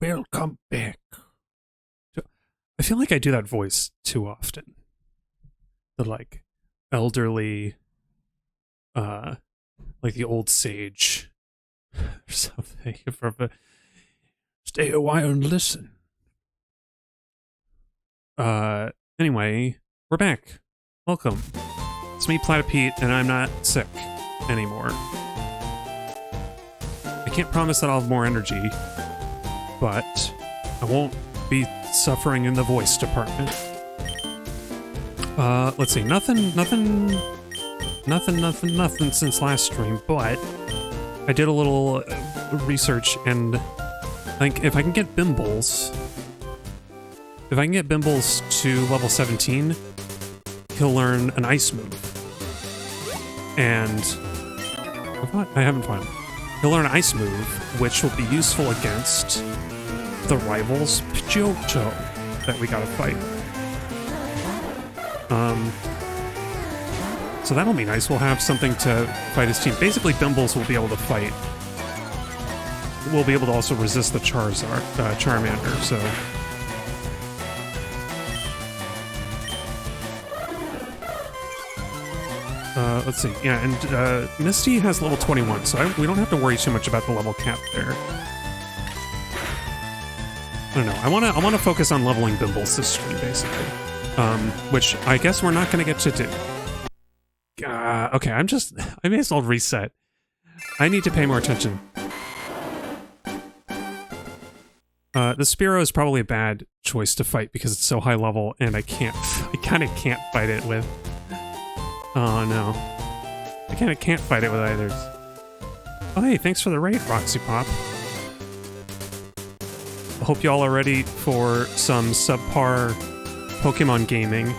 Welcome back. I feel like I do that voice too often. The like elderly, like the old sage or something. Stay a while and listen. Anyway, we're back. Welcome. It's me, Platypete, and I'm not sick anymore. I can't promise that I'll have more energy, but I won't be suffering in the voice department. Let's see, nothing since last stream, but I did a little research, and I think if I can get Bymbals to level 17, he'll learn an ice move. And I haven't found him. He'll learn an ice move, which will be useful against the rivals Pidgeotto that we gotta fight. So that'll be nice. We'll have something to fight his team. Basically, Bymbals will be able to fight. We'll be able to also resist the Charmander, so... let's see. Yeah, and Misty has level 21, so we don't have to worry too much about the level cap there. I don't know. I want to focus on leveling Bymbals this stream, basically, which I guess we're not going to get to do. Okay, I may as well reset. I need to pay more attention. The Spearow is probably a bad choice to fight because it's so high level, and I kind of can't fight it with. Oh no. I kind of can't fight it with either. Oh hey, thanks for the raid, Roxy Pop. I hope y'all are ready for some subpar Pokemon gaming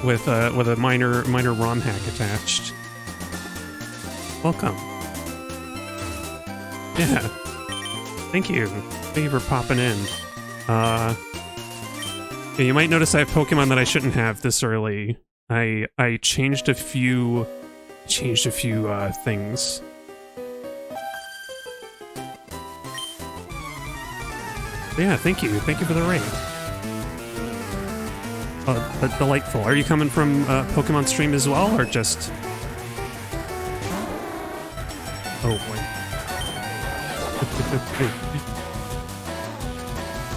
with a minor ROM hack attached. Welcome. Yeah. Thank you. Thank you for popping in. Yeah, you might notice I have Pokemon that I shouldn't have this early. I changed a few things. Yeah, thank you for the raid. Delightful. Are you coming from Pokemon stream as well, or just? Oh boy.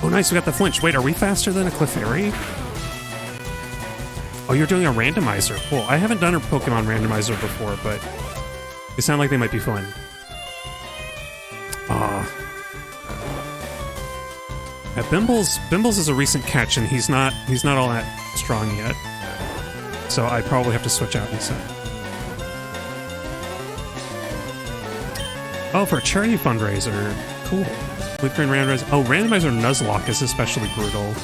Oh nice, we got the flinch. Wait, are we faster than a Clefairy? Oh, you're doing a randomizer. Cool. I haven't done a Pokemon randomizer before, but they sound like they might be fun. Yeah, Bymbals is a recent catch, and he's not all that strong yet. So I probably have to switch out instead. Oh, for a charity fundraiser. Cool. LeafGreen randomizer. Oh, randomizer Nuzlocke is especially brutal.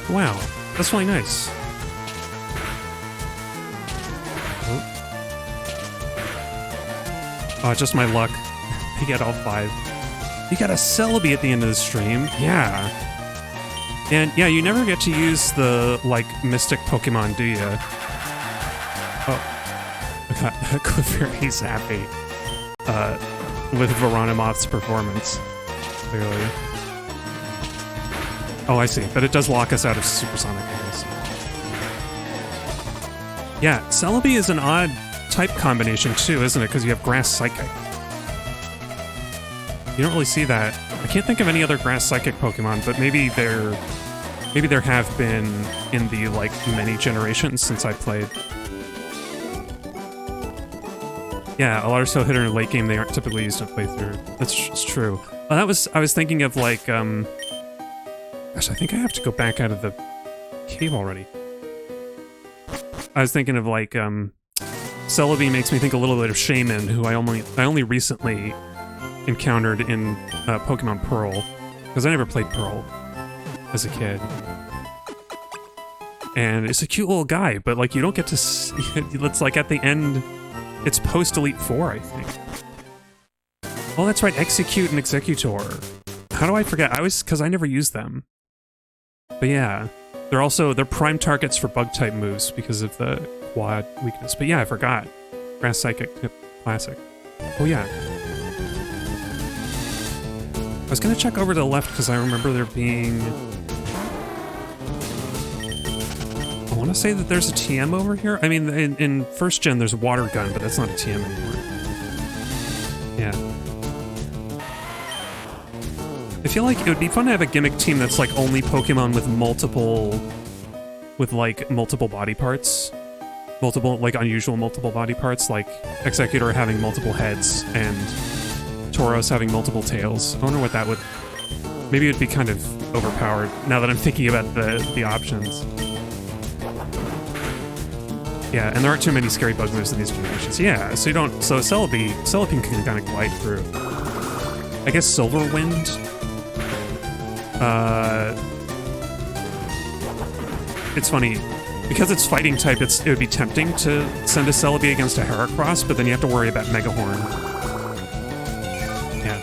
Wow, that's really nice. Oh, just my luck. I get all 5. You got a Celebi at the end of the stream. Yeah. And yeah, you never get to use the, like, mystic Pokemon, do you? Oh. Clefairy's happy. With Veranomoth's performance. Clearly. Oh, I see. But it does lock us out of Supersonic, I guess. Yeah, Celebi is an odd type combination too, isn't it? Because you have Grass Psychic. You don't really see that. I can't think of any other Grass Psychic Pokemon, but maybe there have been in the, like, many generations since I played. Yeah, a lot are so hit or in late game they aren't typically used in playthrough. That's true. Well, I was thinking of, like, gosh, I think I have to go back out of the cave already. I was thinking of, like, Celebi makes me think a little bit of Shaman, who I only recently encountered in Pokemon Pearl, because I never played Pearl as a kid. And it's a cute little guy, but, like, you don't get to see it. It's like at the end, it's post Elite Four, I think. Oh, that's right, Execute and Executor. How do I forget? Because I never used them. But yeah, they're prime targets for bug-type moves because of the quad weakness. But yeah, I forgot. Grass Psychic, Classic. Oh yeah. was gonna check over to the left because I remember there being... I want to say that there's a TM over here. I mean, in first gen there's a water gun, but that's not a TM anymore. Yeah. I feel like it would be fun to have a gimmick team that's like only Pokemon with multiple body parts. Multiple, like unusual multiple body parts, like Executor having multiple heads and Tauros having multiple tails. I wonder what that would... Maybe it would be kind of overpowered now that I'm thinking about the options. Yeah, and there aren't too many scary bug moves in these generations. Yeah, so you don't... So Celebi can kind of glide through. I guess Silverwind... It's funny, because it's fighting type, it would be tempting to send a Celebi against a Heracross, but then you have to worry about Megahorn. Yeah.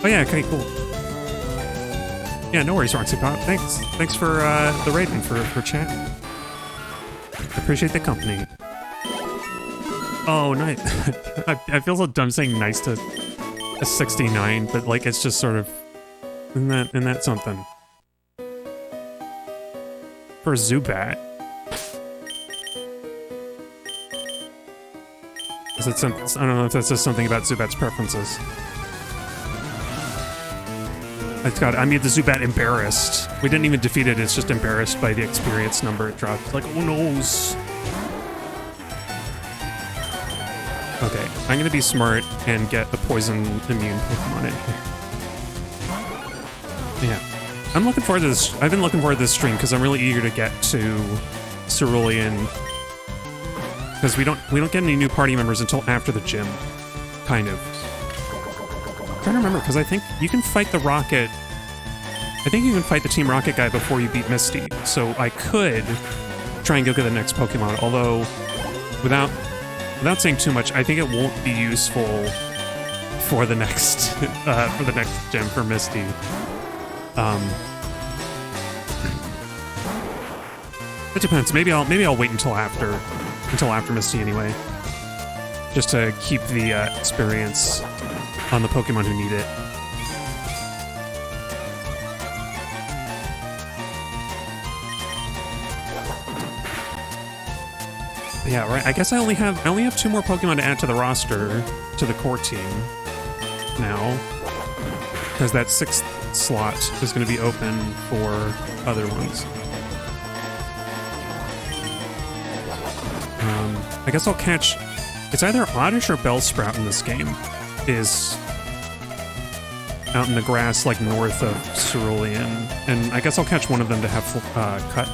Oh yeah, okay, cool. Yeah, no worries, Roxy Pop. Thanks for the rating, for chatting. Appreciate the company. Oh, nice. I feel so dumb saying nice to a 69, but like it's just sort of... Isn't that something? For Zubat. Is it some... I don't know if that's just something about Zubat's preferences. I made the Zubat embarrassed. We didn't even defeat it, it's just embarrassed by the experience number it dropped. It's like, oh noes. Okay, I'm gonna be smart and get a poison immune Pokemon in here. Yeah. I'm looking forward to this. I've been looking forward to this stream because I'm really eager to get to Cerulean. Because we don't get any new party members until after the gym. Kind of. I'm trying to remember, because I think you can fight the Rocket... I think you can fight the Team Rocket guy before you beat Misty. So I could try and go get the next Pokemon, although without saying too much, I think it won't be useful for the next gym for Misty. It depends. Maybe I'll wait until after Misty anyway, just to keep the experience on the Pokemon who need it. Yeah, right. I guess I only have 2 more Pokemon to add to the roster, to the core team now, because that 6th slot is going to be open for other ones. I guess I'll catch... It's either Oddish or Bellsprout in this game. Is out in the grass, like north of Cerulean, and I guess I'll catch one of them to have cut.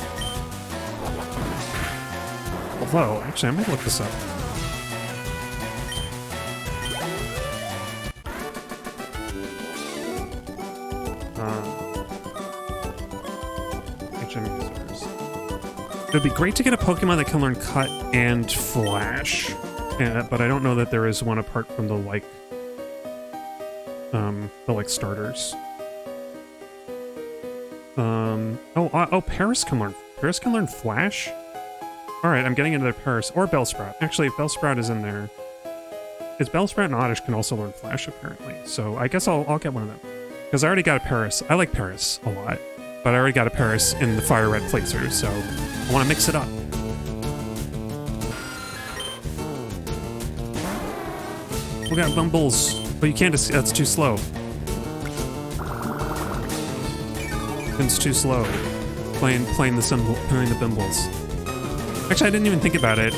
Although, actually, I might look this up. It would be great to get a Pokemon that can learn Cut and Flash, but I don't know that there is one apart from the starters. Paris can learn Flash? Alright, I'm getting into Paris, or Bellsprout. Actually, if Bellsprout is in there... Bellsprout and Oddish can also learn Flash, apparently. So I guess I'll get one of them. Because I already got a Paris. I like Paris a lot. But I already got a Paris in the Fire Red playthrough, so I want to mix it up. We got Bymbals. But you can't just... That's too slow. It's too slow. Playing the Bymbals. Actually, I didn't even think about it.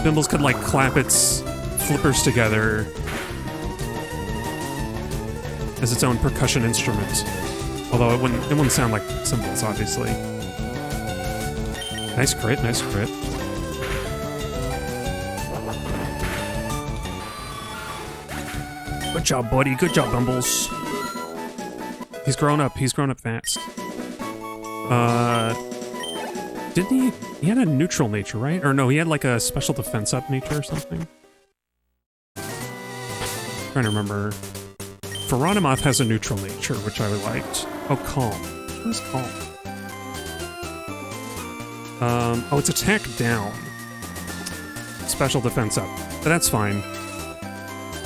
Bymbals could, like, clap its flippers together as its own percussion instrument. Although it wouldn't sound like cymbals, obviously. Nice crit, nice crit. Good job, buddy. Good job, Bymbals. He's grown up fast. Didn't he? He had a neutral nature, right? Or no, he had like a special defense up nature or something. Trying to remember. Ferronamoth has a neutral nature, which I liked. Oh, Calm. Who's Calm? Oh, it's attack down. Special defense up. But that's fine.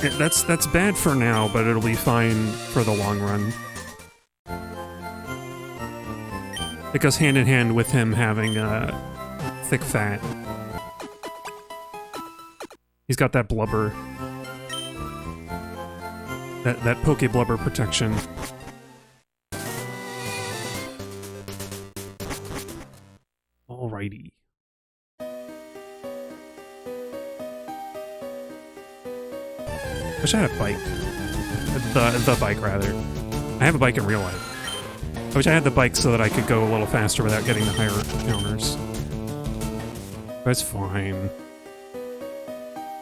That's bad for now, but it'll be fine for the long run. It goes hand in hand with him having thick fat. He's got that blubber. That poke blubber protection. Alrighty. Wish I had a bike. The bike, rather. I have a bike in real life. I wish I had the bike so that I could go a little faster without getting the higher counters. That's fine.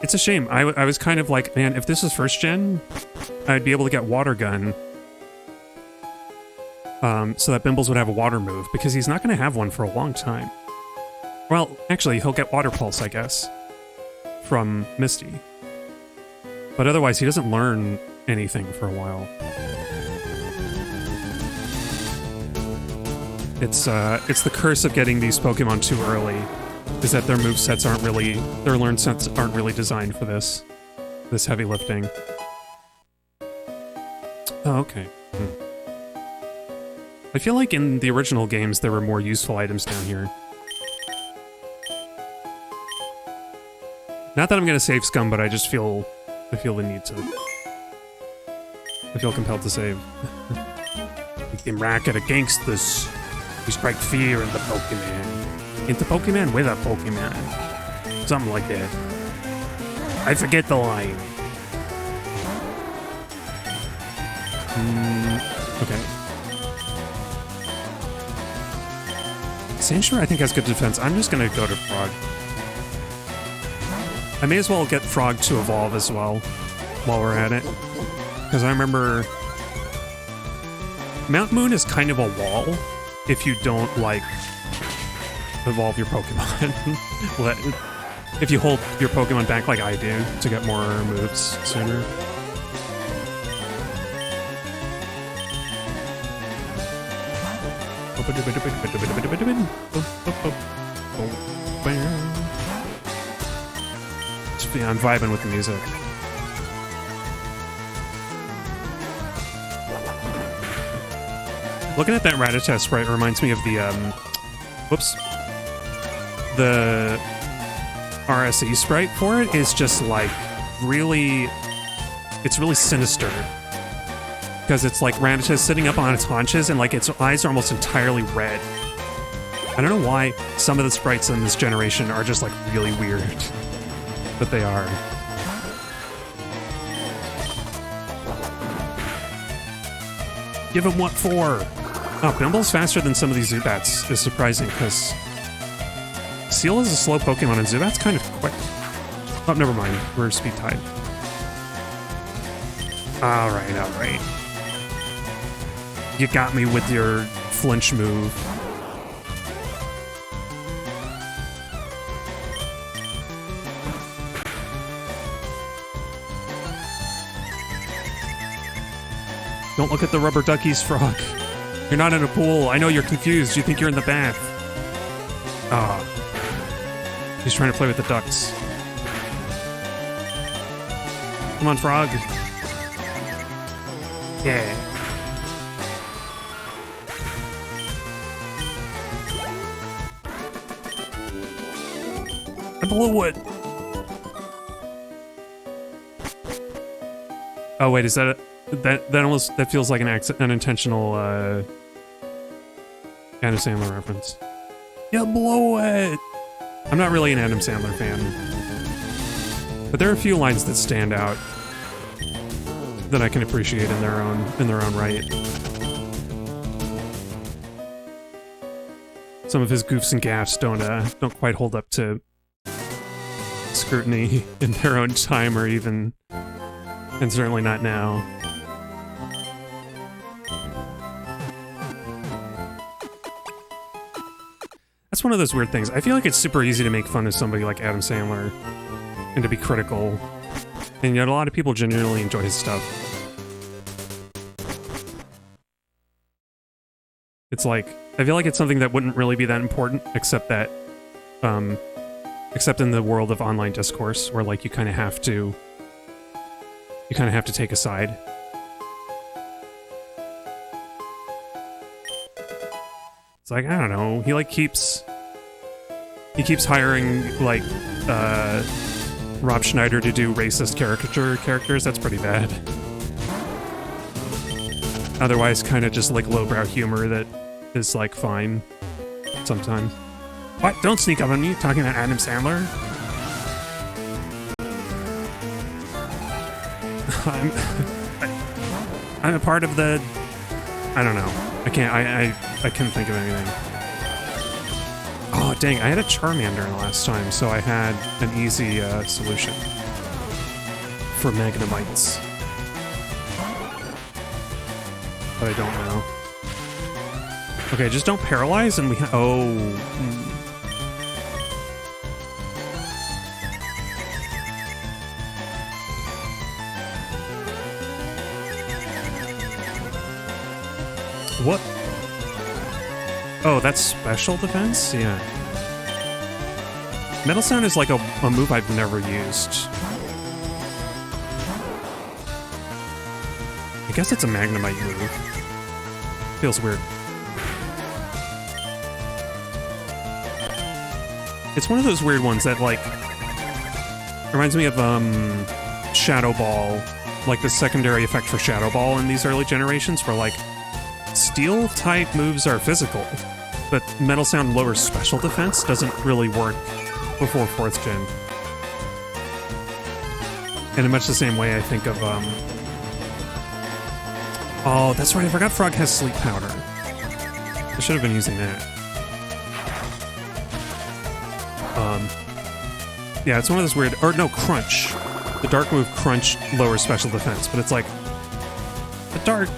It's a shame. I was kind of like, man, if this was first gen, I'd be able to get water gun. So that Bymbals would have a water move, because he's not going to have one for a long time. Well, actually, he'll get water pulse, I guess, from Misty. But otherwise, he doesn't learn anything for a while. It's the curse of getting these Pokemon too early, is that their movesets aren't really, their learn sets aren't really designed for this heavy lifting. Oh, okay. I feel like in the original games there were more useful items down here. Not that I'm gonna save Scum, but I just feel, I feel the need to. I feel compelled to save. We can racket against this. We strike fear into Pokemon. Into Pokemon with a Pokemon. Something like that. I forget the line. Okay. Sandshrew I think has good defense. I'm just gonna go to Frog. I may as well get Frog to evolve as well while we're at it. Because I remember Mount Moon is kind of a wall if you don't, like, evolve your Pokemon. If you hold your Pokemon back like I do to get more moves sooner. Yeah, I'm vibing with the music. Looking at that Rattata sprite reminds me of the, whoops. The RSE sprite for it is just, like, really... It's really sinister. Because it's like Rattata sitting up on its haunches and, like, its eyes are almost entirely red. I don't know why some of the sprites in this generation are just, like, really weird. But they are. Give him what for? Oh, Bymbals faster than some of these Zubats is surprising, because Seel is a slow Pokemon and Zubat's kind of quick. Oh, never mind. We're speed tied. Alright, alright. You got me with your flinch move. Don't look at the rubber duckies, Frog. You're not in a pool. I know you're confused. You think you're in the bath. Ah. Oh. He's trying to play with the ducks. Come on, Frog. Yeah. I blew it. Oh wait, is that that feels like an unintentional Adam Sandler reference. You blew it. I'm not really an Adam Sandler fan, but there are a few lines that stand out that I can appreciate in their own right. Some of his goofs and gaffes don't quite hold up to scrutiny in their own time, or even, and certainly not now. That's one of those weird things. I feel like it's super easy to make fun of somebody like Adam Sandler and to be critical, and yet a lot of people genuinely enjoy his stuff. It's like, I feel like it's something that wouldn't really be that important, except that, except in the world of online discourse, where, like, you kind of have to you kind of have to take a side. It's like, I don't know, he like keeps hiring like Rob Schneider to do racist caricature characters. That's pretty bad. Otherwise, kind of just like lowbrow humor that is like fine sometimes. What? Don't sneak up on me talking about Adam Sandler. I'm a part of the. I don't know. I can't. I couldn't think of anything. Oh dang! I had a Charmander last time, so I had an easy solution for Magnemites. But I don't know. Okay, just don't paralyze and we What? Oh, that's special defense? Yeah. Metal Sound is like a move I've never used. I guess it's a Magnemite move. Feels weird. It's one of those weird ones that, like, reminds me of, Shadow Ball. Like, the secondary effect for Shadow Ball in these early generations, where, like, Steel-type moves are physical, but Metal Sound lowers special defense doesn't really work before 4th gen. And in much the same way, I think of, oh, that's right, I forgot Frog has Sleep Powder. I should have been using that. Yeah, it's one of those weird... Or, no, Crunch. The Dark move Crunch lowers special defense, but it's like... The Dark...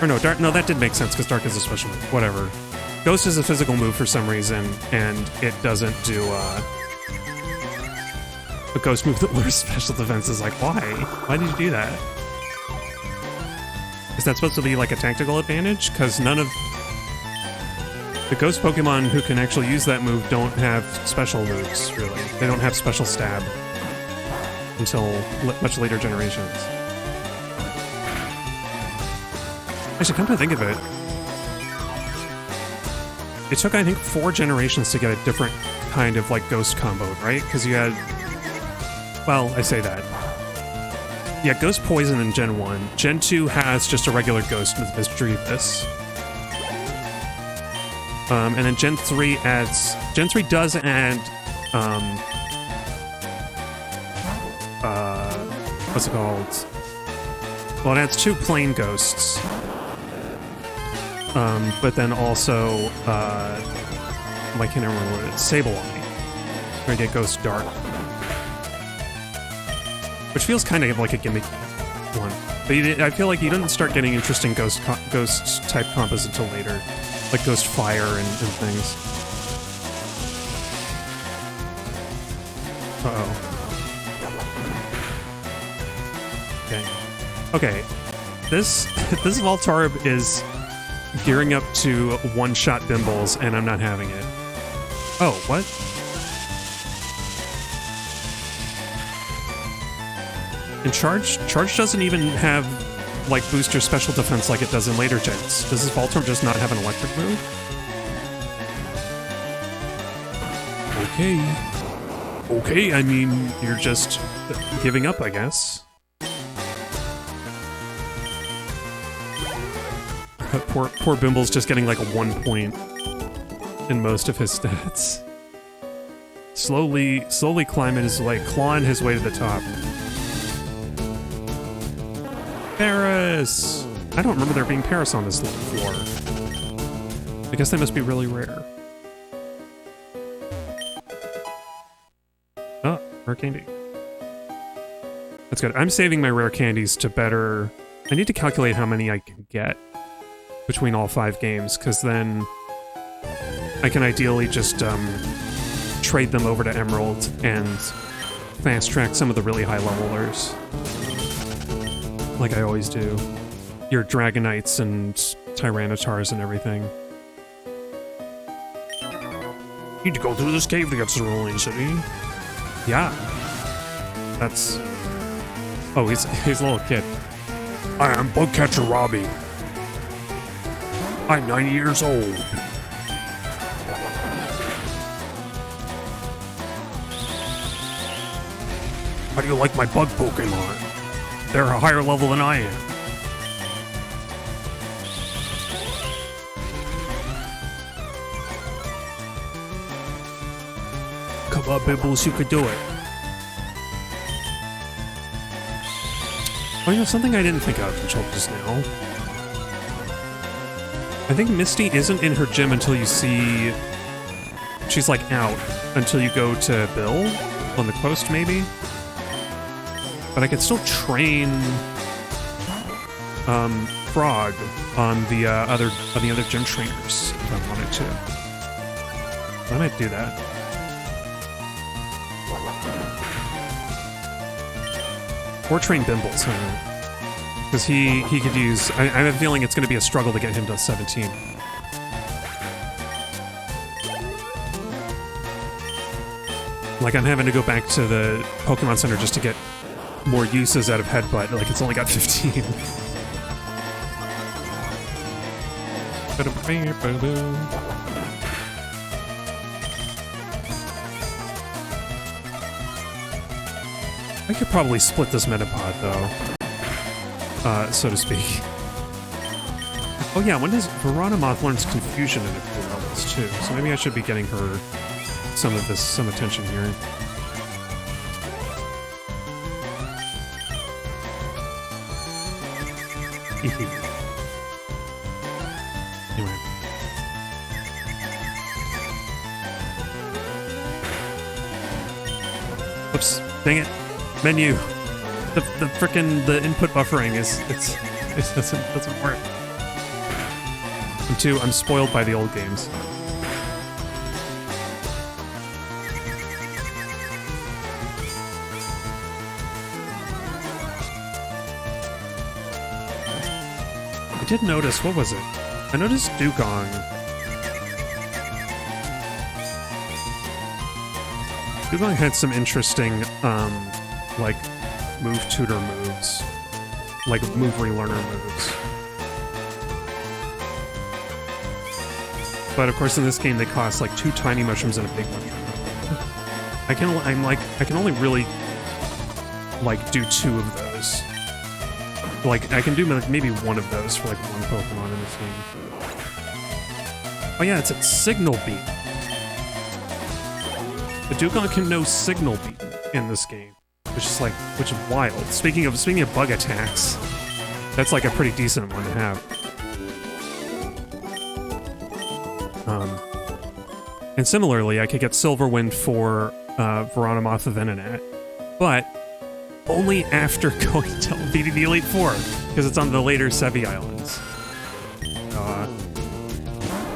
Or no, Dark... No, that did make sense, because Dark is a special move. Whatever. Ghost is a physical move for some reason, and it doesn't do, a Ghost move that lowers special defense is like, why? Why did you do that? Is that supposed to be like a tactical advantage? Because none of the Ghost Pokemon who can actually use that move don't have special moves, really. They don't have special stab until much later generations. Actually, come to think of it, it took, I think, 4 generations to get a different kind of, like, Ghost combo, right? Because you had... Well, I say that. Yeah, Ghost Poison in Gen 1. Gen 2 has just a regular Ghost with Mischievous. And then Gen 3 adds... Gen 3 does add... what's it called? Well, it adds 2 plain Ghosts. But then also... I can't remember what it is. Sableye. We're gonna get Ghost Dark. Which feels kind of like a gimmicky one. But I feel like you didn't start getting interesting Ghost-type combos until later. Like Ghost Fire and things. Uh-oh. Okay. This Voltorb is gearing up to one-shot Bymbals, and I'm not having it. Oh, what? And Charge doesn't even have, like, booster special defense like it does in later gens. Does this Voltorb just not have an electric move? Okay, I mean, you're just giving up, I guess. Poor Bymbals just getting, like, 1 point in most of his stats. Slowly clawing his way to the top. Paris! I don't remember there being Paris on this floor. I guess they must be really rare. Oh, rare candy. That's good. I'm saving my rare candies to better... I need to calculate how many I can get between all 5 games, because then I can ideally just trade them over to Emerald and fast-track some of the really high-levelers. Like I always do. Your Dragonites and Tyrannotars and everything. Need to go through this cave to get to the Rolling City. Yeah. That's Oh, he's a little kid. I am Bugcatcher Robbie. I'm 9 years old. How do you like my bug Pokemon? They're a higher level than I am. Come on, Bymbals, you could do it. Oh, you know, something I didn't think of until just now. I think Misty isn't in her gym until you see... She's, like, out until you go to Bill on the coast, maybe? But I could still train... Frog on the other gym trainers if I wanted to. I might do that. Or train Bymbals, because he could use... I have a feeling it's going to be a struggle to get him to 17. Like, I'm having to go back to the Pokemon Center just to get more uses out of Headbutt. Like, it's only got 15. I could probably split this Metapod, though, so to speak. Oh yeah, when does Veranamoth learns Confusion at a few levels, too? So maybe I should be getting her some attention here. Anyway. Oops, dang it. Menu. The frickin' the input buffering it doesn't work. And two, I'm spoiled by the old games. I did notice, what was it? I noticed Dugong. Dugong had some interesting, like, move tutor moves. Like, move relearner moves. But of course in this game they cost like 2 tiny mushrooms and a big mushroom. I can only really, like, do 2 of those. Like, I can do maybe 1 of those for like 1 Pokemon in this game. Oh yeah, it's a Signal Beat. The Dugong can know Signal Beat in this game. Which is wild. Speaking of bug attacks, that's like a pretty decent one to have. And similarly, I could get Silverwind for Veranamoth of Venonat, but only after going to beating the Elite Four, because it's on the later Sevi Islands.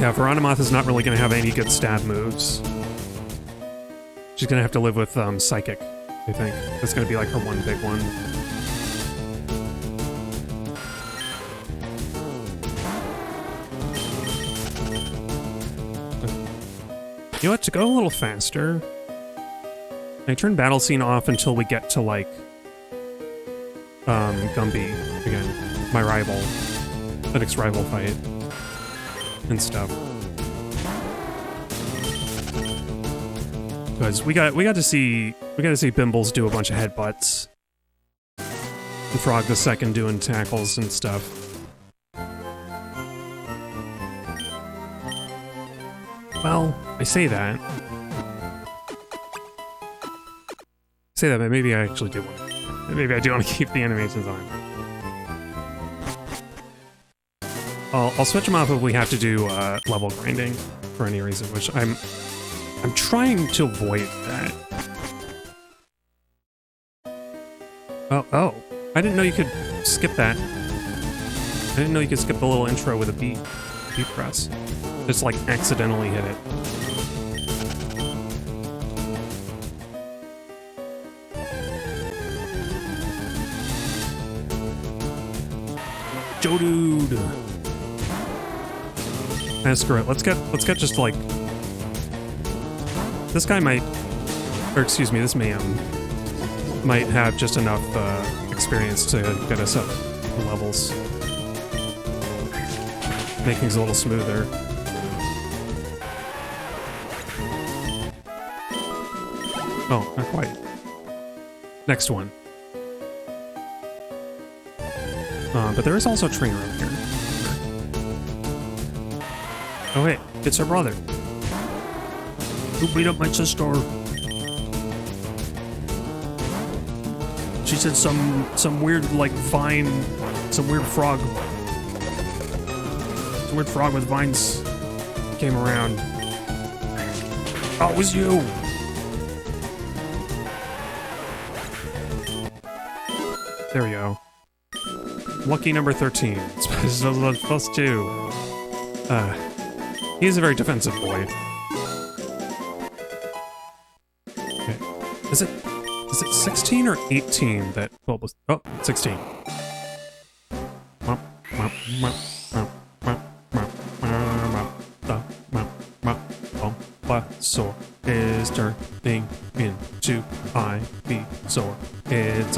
Yeah, Veranamoth is not really going to have any good stab moves. She's going to have to live with Psychic. I think that's going to be like her one big one. You know what? To go a little faster, I turn Battle Scene off until we get to like Gumby again, my rival, the next rival fight and stuff. Because we got to see Bymbals do a bunch of headbutts. And Frog the Second doing tackles and stuff. Well, I say that. But maybe I actually do want to. Maybe I do want to keep the animations on. I'll switch them off if we have to do level grinding for any reason, which I'm trying to avoid that. Oh, I didn't know you could skip that. I didn't know you could skip the little intro with a beat press. Just like accidentally hit it. Joe dude. Screw it. Let's get just like this guy might, or excuse me, this man might have just enough experience to get us up the levels. Make things a little smoother. Oh, not quite. Next one. But there is also a trainer over here. Oh wait, it's her brother. Who beat up my sister? She said some weird like vine, some weird frog. Some weird frog with vines came around. Oh, it was you. There we go. Lucky number 13. Plus 2. He is a very defensive boy. Okay. Is it 16 or 18 that Bulbous? Oh, 16. Bulbasaur is turning into Ivysaur. It's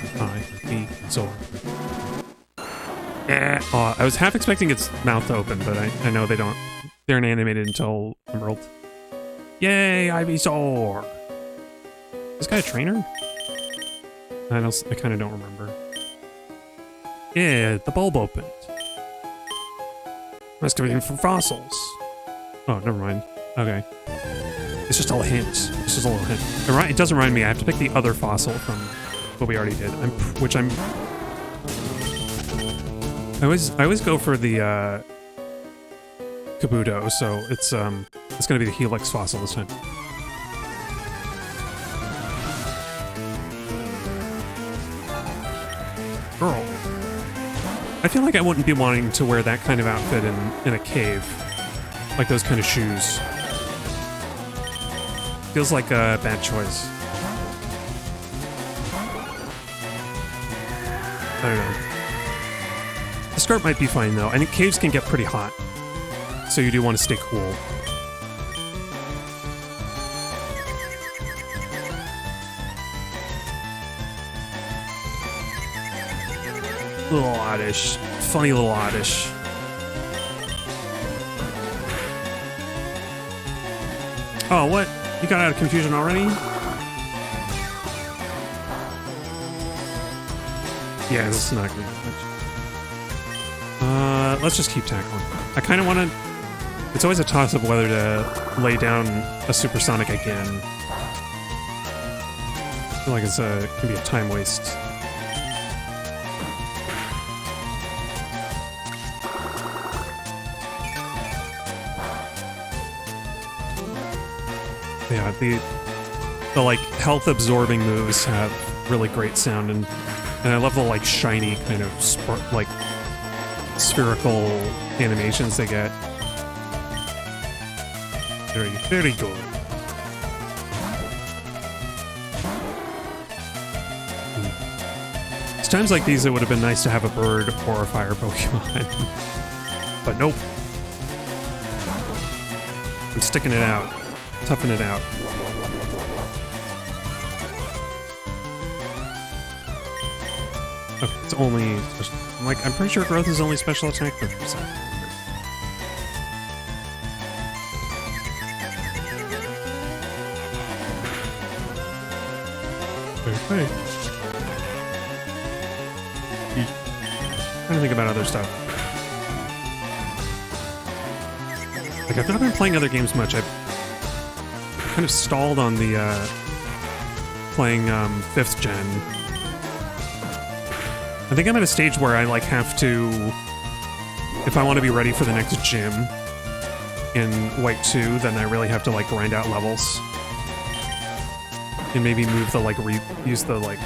Ivysaur. Oh, I was half expecting its mouth to open, but I know they aren't animated until Emerald. Yay, Ivysaur! Is this guy a trainer? I kind of don't remember. Yeah, the bulb opened. Excavating for fossils. Oh, never mind. Okay. It's just all a hint. It's just a little hint. It does remind me I have to pick the other fossil from what we already did. I always go for the Kabuto, so it's gonna be the Helix fossil this time. Girl. I feel like I wouldn't be wanting to wear that kind of outfit in a cave. Like those kind of shoes. Feels like a bad choice. I don't know. The skirt might be fine though. I think caves can get pretty hot. So you do want to stay cool. Little oddish. Funny little oddish. Oh, what? You got out of confusion already? Yeah, this is not good. Let's just keep tackling. I kind of want to... It's always a toss-up whether to lay down a supersonic again. I feel like it's can be a time waste. Yeah, the like health absorbing moves have really great sound, and I love the like shiny kind of like spherical animations they get. Very, very good. It's times like these it would have been nice to have a bird or a fire Pokemon. But nope. I'm sticking it out. Toughing it out. Okay, it's only... I'm pretty sure growth is only special attack 50%. Okay. Trying to think about other stuff. Like, I've not been playing other games much. I've kind of stalled on the, playing, 5th gen. I think I'm at a stage where I, like, have to... If I want to be ready for the next gym in White 2, then I really have to, like, grind out levels. And maybe move the, like, use the, like...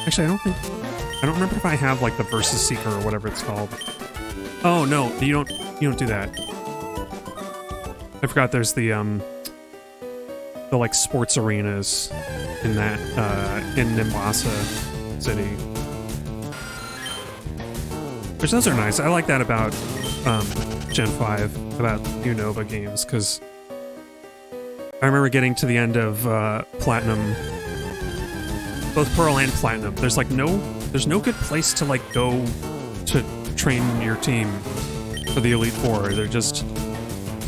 Actually, I don't remember if I have, like, the Versus Seeker or whatever it's called. Oh, no, you don't do that. I forgot there's the, like, sports arenas in that, in Nimbasa City. Which those are nice. I like that about, Gen 5, about Unova games, because I remember getting to the end of, Platinum both Pearl and Platinum. There's like there's no good place to like go to train your team for the Elite Four. They're just,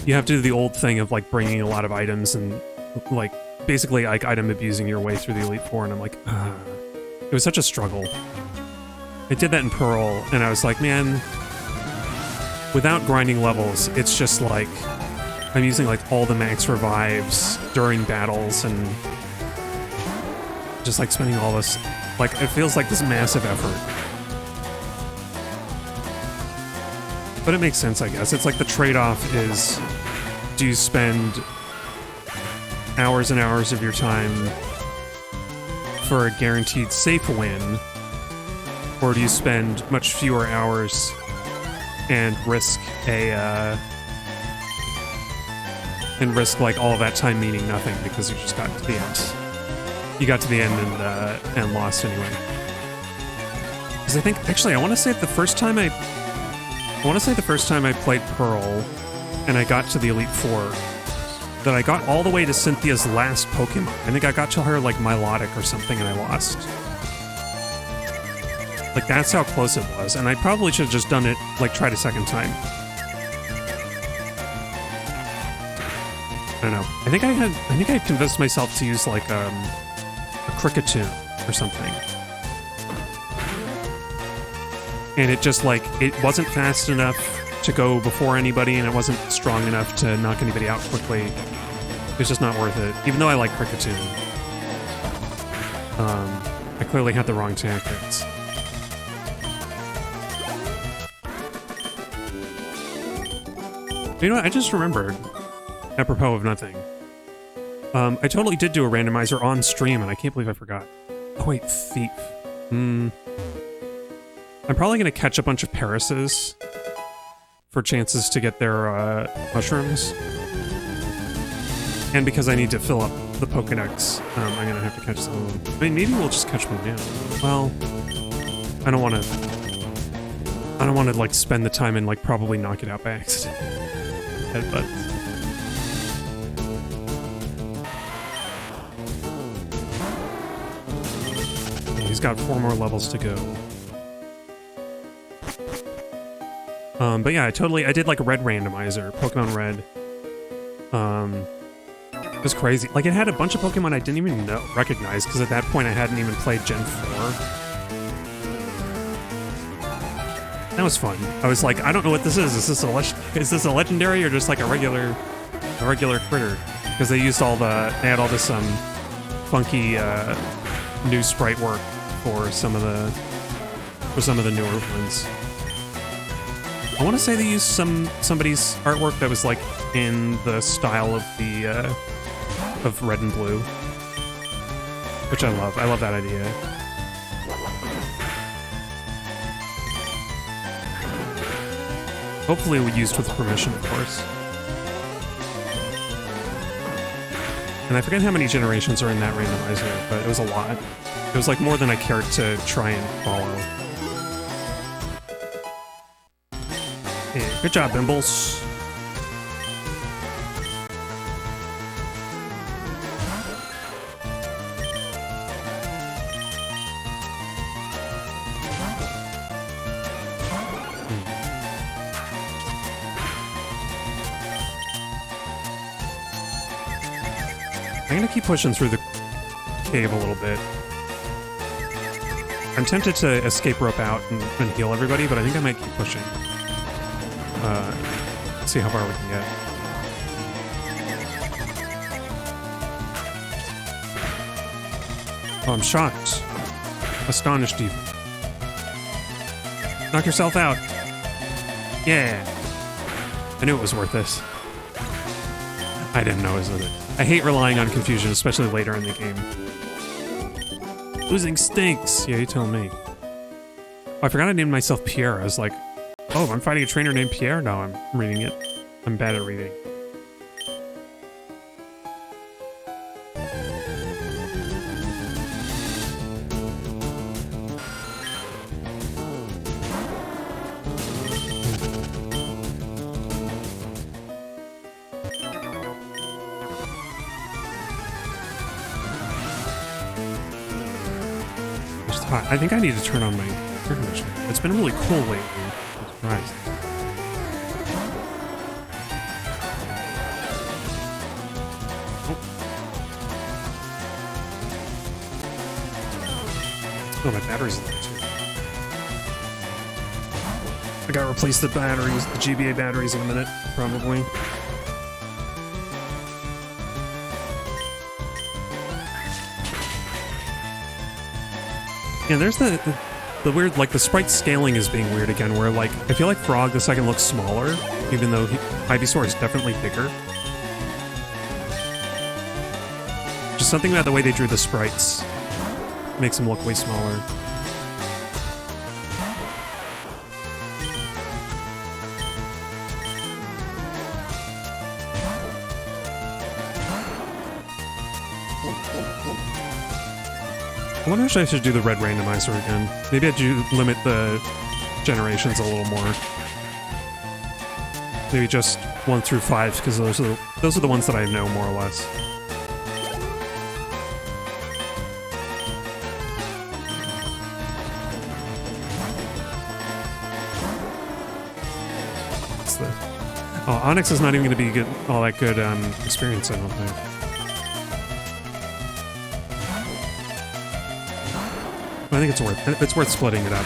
you have to do the old thing of like bringing a lot of items and like basically like item abusing your way through the Elite Four, and I'm like, it was such a struggle. I did that in Pearl, and I was like, man, without grinding levels, it's just like I'm using like all the max revives during battles and just like spending all this, like it feels like this massive effort. But it makes sense, I guess. It's like the trade-off is, do you spend hours and hours of your time for a guaranteed safe win, or do you spend much fewer hours and risk like all of that time meaning nothing because you just got to the end. You got to the end and lost anyway. Because I think, actually, I want to say the first time I played Pearl and I got to the Elite Four, that I got all the way to Cynthia's last Pokemon. I think I got to her like Milotic or something and I lost. Like that's how close it was, and I probably should have just done it, like tried a second time. I don't know. I think I convinced myself to use like a Kricketune or something. And it just like, it wasn't fast enough to go before anybody, and it wasn't strong enough to knock anybody out quickly. It was just not worth it, even though I like Kricketune. I clearly had the wrong tactics. You know what, I just remembered, apropos of nothing. I totally did do a randomizer on stream, and I can't believe I forgot. Oh wait, Thief. I'm probably going to catch a bunch of Parises for chances to get their mushrooms. And because I need to fill up the Pokedex, I'm going to have to catch some of them. I mean, maybe we'll just catch one now. Well, I don't want to like spend the time and like probably knock it out by accident. Headbutt. Yeah, he's got 4 more levels to go. But yeah, I did like a red randomizer, Pokemon Red. It was crazy. Like, it had a bunch of Pokemon I didn't even recognize, because at that point I hadn't even played Gen 4. That was fun. I was like, I don't know what this is. Is this a legendary or just like a regular critter? Because they used they had all this funky new sprite work for some of the newer ones. I want to say they used somebody's artwork that was like in the style of the of Red and Blue, which I love. I love that idea. Hopefully used with permission, of course. And I forget how many generations are in that randomizer, but it was a lot. It was like more than I cared to try and follow. Yeah, good job, Bymbals. I'm gonna keep pushing through the cave a little bit. I'm tempted to escape rope out and heal everybody, but I think I might keep pushing. See how far we can get. Oh, I'm shocked. Astonished even. Knock yourself out. Yeah. I knew it was worth this. I didn't know it was worth it. I hate relying on confusion, especially later in the game. Losing stinks. Yeah, you tell me. Oh, I forgot I named myself Pierre. I was like, oh, I'm fighting a trainer named Pierre? No, I'm reading it. I'm bad at reading. It's hot. I think I need to turn on my air conditioning. It's been really cool lately. I'm surprised. Oh, my battery's low too. I gotta replace the batteries, the GBA batteries in a minute, probably. Yeah, there's the weird, like, the sprite scaling is being weird again, where, like, I feel like Frog the second looks smaller, even though Ivysaur is definitely bigger. Just something about the way they drew the sprites makes him look way smaller. I wonder if I should do the red randomizer again. Maybe I should limit the generations a little more. Maybe just 1 through 5, because those are the ones that I know more or less. What's the... Oh, Onyx is not even going to be good, all that good experience, I don't think. I think it's worth splitting it up.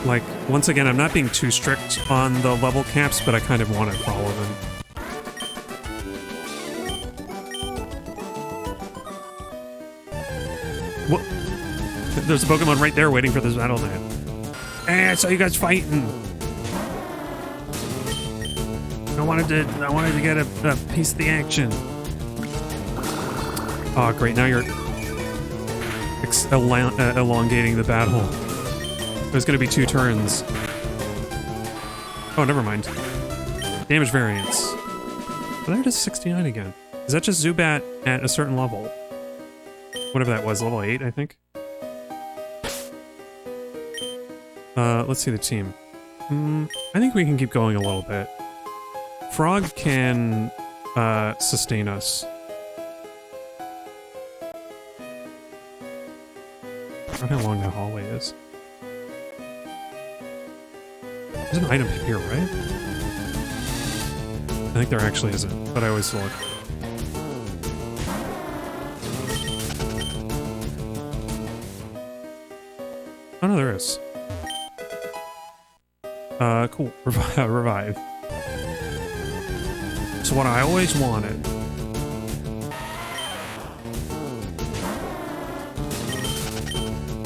Like, once again, I'm not being too strict on the level caps, but I kind of want it for all of them. What? There's a Pokemon right there waiting for this battle net. Hey, I saw you guys fighting. I wanted to get a piece of the action. Oh, great. Now you're elongating the battle. There's going to be 2 turns. Oh, never mind. Damage variance. Oh, there it is, 69 again. Is that just Zubat at a certain level? Whatever that was, level 8, I think? Let's see the team. I think we can keep going a little bit. Frog can sustain us. I don't know how long that hallway is. There's an item here, right? I think there actually isn't, but I always look. Oh no, there is. Cool. Revive. So what I always wanted.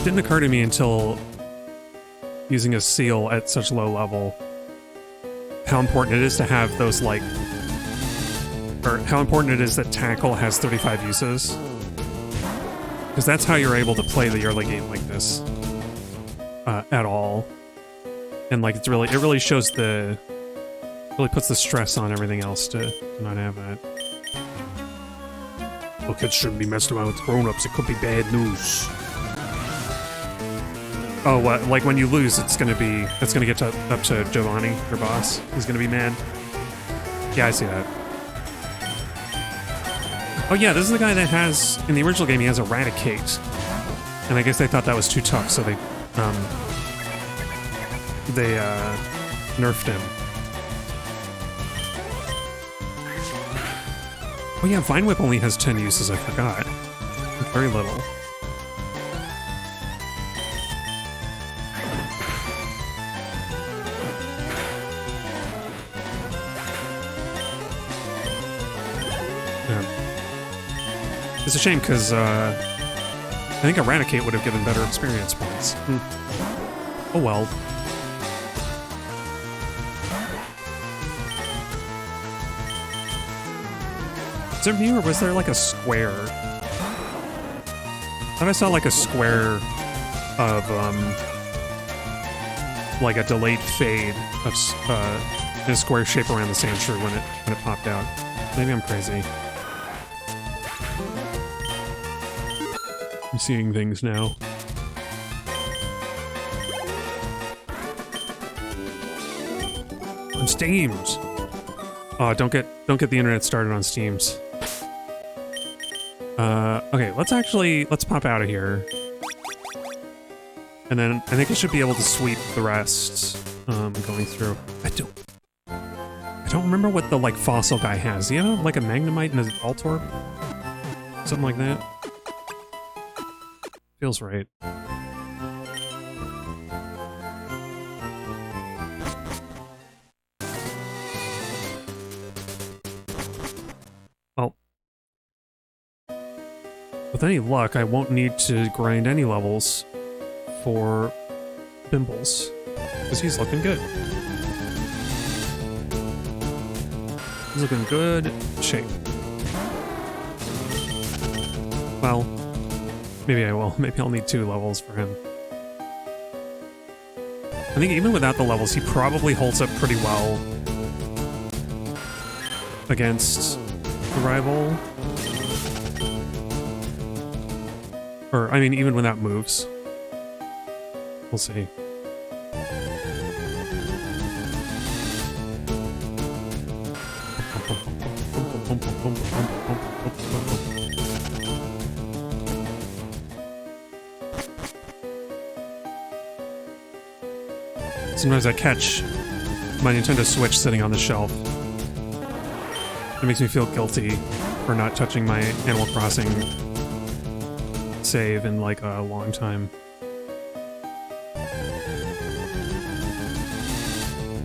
Didn't occur to me until using a Seel at such low level how important it is to have those, like, or how important it is that Tackle has 35 uses, because that's how you're able to play the early game like this at all. And like it really shows really puts the stress on everything else to not have that. Well, kids shouldn't be messing around with grown-ups. It could be bad news. Oh, what? Like when you lose, it's gonna get up to Giovanni, your boss. He's gonna be mad. Yeah, I see that. Oh yeah, this is the guy that has, in the original game, he has Eradicate. And I guess they thought that was too tough, so they nerfed him. Oh yeah, Vine Whip only has 10 uses, I forgot. Very little. It's a shame, because I think Eradicate would have given better experience points. Oh well. Is there here, or was there like a square? I thought I saw like a square of, like a delayed fade of, in a square shape around the Sandshrew when it popped out. Maybe I'm crazy. I'm seeing things now. On Steams. Oh, don't get the internet started on Steams. Okay, let's pop out of here. And then I think I should be able to sweep the rest, going through. I don't remember what the, like, fossil guy has. Do you have, like, a Magnemite and a Voltorb? Something like that? Feels right. Well, with any luck, I won't need to grind any levels for Bymbals, because he's looking good. He's looking good shape. Well, maybe I will. Maybe I'll need 2 levels for him. I think even without the levels, he probably holds up pretty well against the rival. Or, I mean, even without moves. We'll see. Sometimes I catch my Nintendo Switch sitting on the shelf. It makes me feel guilty for not touching my Animal Crossing save in like a long time.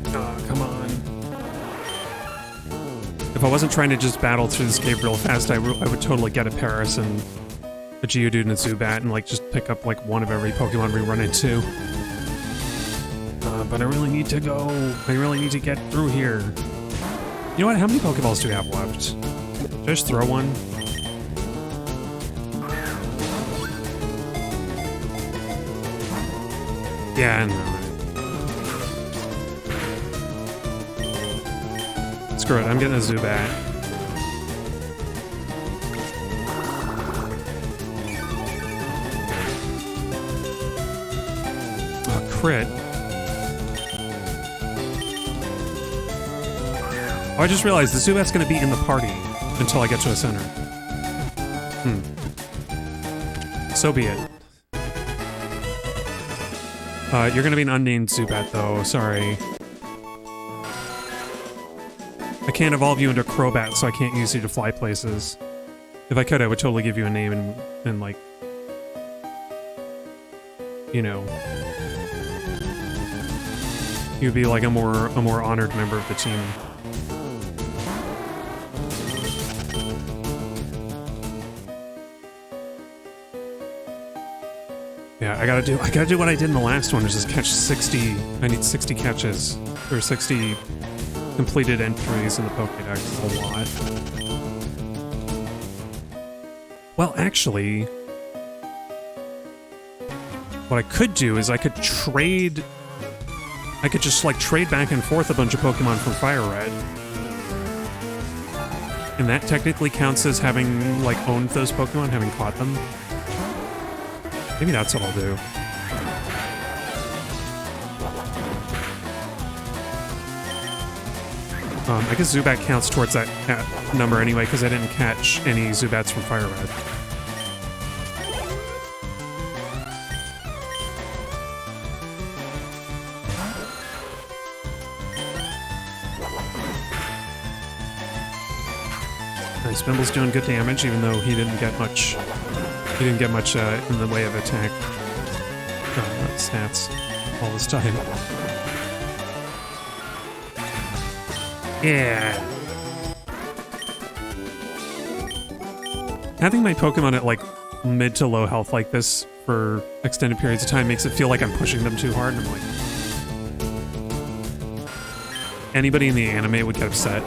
Oh, come on. If I wasn't trying to just battle through this cave real fast, I would totally get a Paris and a Geodude and a Zubat and like just pick up like one of every Pokemon we run into. But I really need to go. I really need to get through here. You know what? How many Pokeballs do we have left? Should I just throw one? Yeah, no. Screw it, I'm getting a Zubat. Oh, crit. Oh, I just realized the Zubat's gonna be in the party until I get to a center. So be it. You're gonna be an unnamed Zubat, though. Sorry. I can't evolve you into Crobat, so I can't use you to fly places. If I could, I would totally give you a name and like... You know... You'd be like a more honored member of the team. Yeah, I gotta do what I did in the last one, which is catch 60. I need 60 catches. Or 60 completed entries in the Pokédex. It's a lot. Well, actually, what I could do is I could just like trade back and forth a bunch of Pokemon from Fire Red. And that technically counts as having like owned those Pokemon, having caught them. Maybe that's what I'll do. I guess Zubat counts towards that number anyway, because I didn't catch any Zubats from Fire Red. Nice, Bymbals doing good damage, even though he didn't get much. He didn't get much in the way of attack stats all this time. Yeah. Having my Pokemon at like mid to low health like this for extended periods of time makes it feel like I'm pushing them too hard, and I'm like... Anybody in the anime would get upset.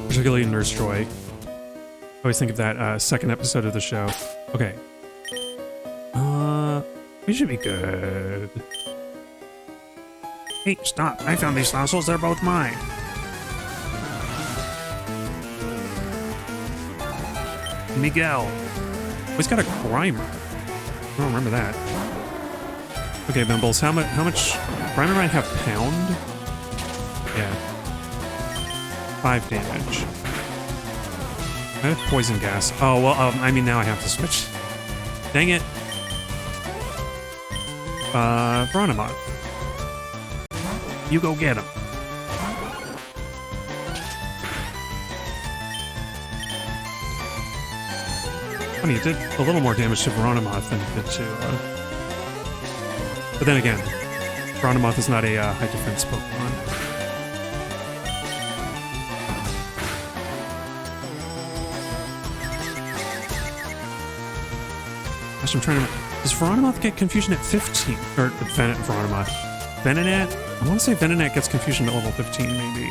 Particularly Nurse Joy. I always think of that second episode of the show. Okay. We should be good. Hey, stop. I found these fossils. They're both mine. Miguel. Oh, he's got a Grimer. I don't remember that. Okay, Bymbals, how much... Grimer might have Pound? Yeah. 5 damage. I have poison gas. Oh, well, I mean, now I have to switch. Dang it. Veronamoth. You go get him. Funny, it did a little more damage to Veronamoth than it did to, But then again, Veronamoth is not a high defense Pokemon. Gosh, I'm trying to... Does Veronamoth get confusion at 15? Or Veronamoth. Venonat? I want to say Venonat gets confusion at level 15, maybe.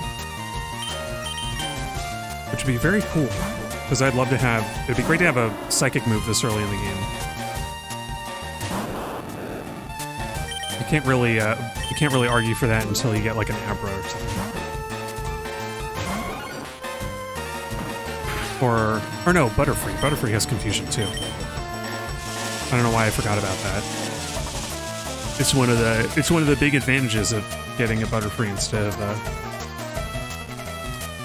Which would be very cool. Because I'd love to have... It'd be great to have a psychic move this early in the game. You can't really argue for that until you get like an Abra or something. Or no, Butterfree. Butterfree has confusion too. I don't know why I forgot about that. It's one of the big advantages of getting a Butterfree instead of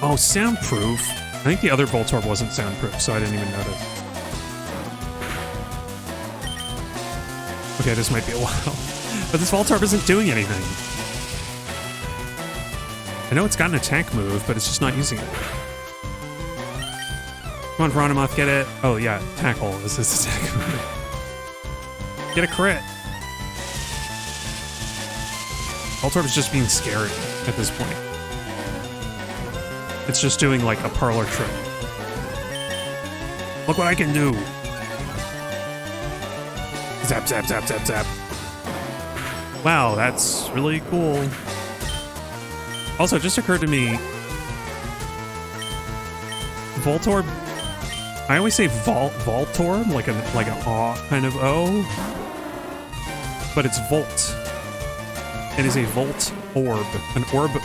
Oh, soundproof. I think the other Voltorb wasn't soundproof, so I didn't even notice. Okay, this might be a while. But this Voltorb isn't doing anything. I know it's got an attack move, but it's just not using it. Come on, Veronamoth, get it. Oh, yeah, Tackle is this attack move. Get a crit. Voltorb is just being scary at this point. It's just doing like a parlor trick. Look what I can do. Zap, zap, zap, zap, zap. Wow, that's really cool. Also, it just occurred to me, Voltorb, I always say Voltorb, like an aw kind of O, but it's Volt. It is a Volt orb, an orb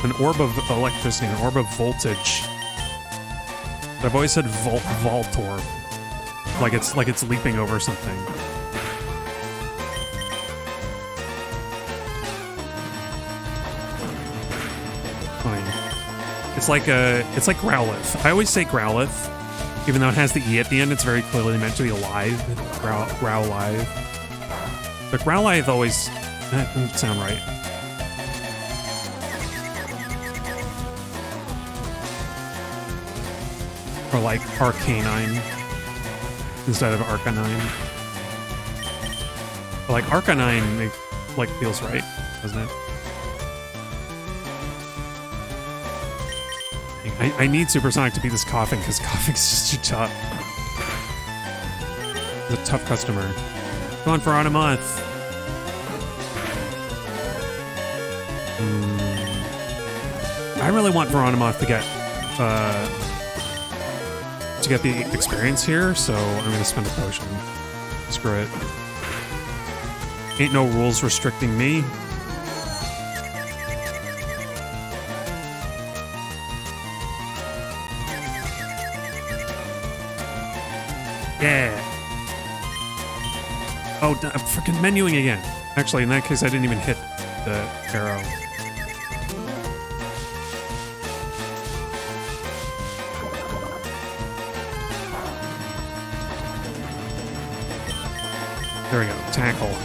of electricity, an orb of voltage. But I've always said Voltorb, like it's leaping over something. Fine. It's like Growlithe. I always say Growlithe, even though it has the E at the end. It's very clearly meant to be alive. Growlithe. But Growlithe always that doesn't sound right. Or like Arcanine instead of Arcanine. But like Arcanine, it like feels right, doesn't it? I need Supersonic to beat this Coughing because Coughing's just too tough. He's a tough customer. Come on, Veronamoth. I really want Veronamoth to get the experience here, so I'm gonna spend a potion. Screw it. Ain't no rules restricting me. Yeah. Oh, I'm freaking menuing again. Actually, in that case, I didn't even hit the arrow. There we go. Tackle.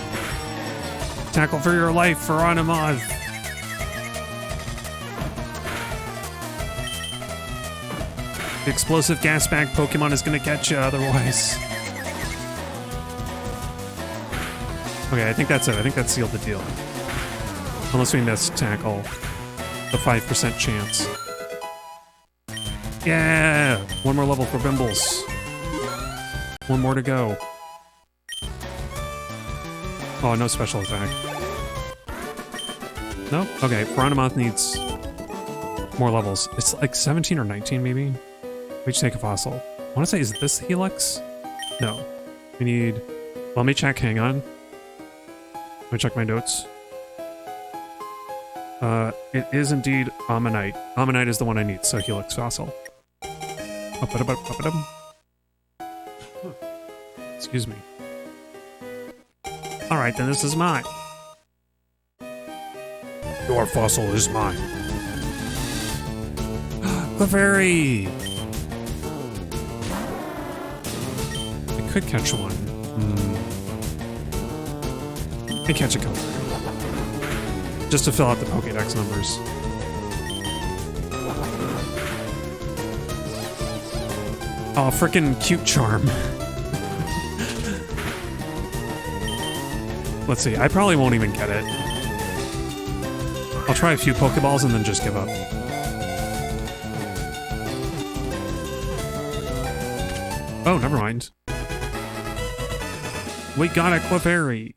Tackle for your life, Veronamoth. The explosive gas bag Pokemon is going to catch you otherwise. Okay, I think that's it. I think that sealed the deal. Unless we miss Tackle. The 5% chance. Yeah! One more level for Bymbals. One more to go. Oh, no special attack. No? Okay, Veronamoth needs more levels. It's like 17 or 19, maybe? We should take a fossil. I want to say, is this Helix? No. We need... Well, let me check, hang on. Let me check my notes. It is indeed Ammonite. Ammonite is the one I need, so Helix fossil. Excuse me. Alright, then this is mine. Your fossil is mine. Clefairy! could catch one. And catch a couple. Just to fill out the Pokédex numbers. Oh, frickin' cute charm. Let's see, I probably won't even get it. I'll try a few Pokeballs and then just give up. Oh, never mind. We got a Clefairy.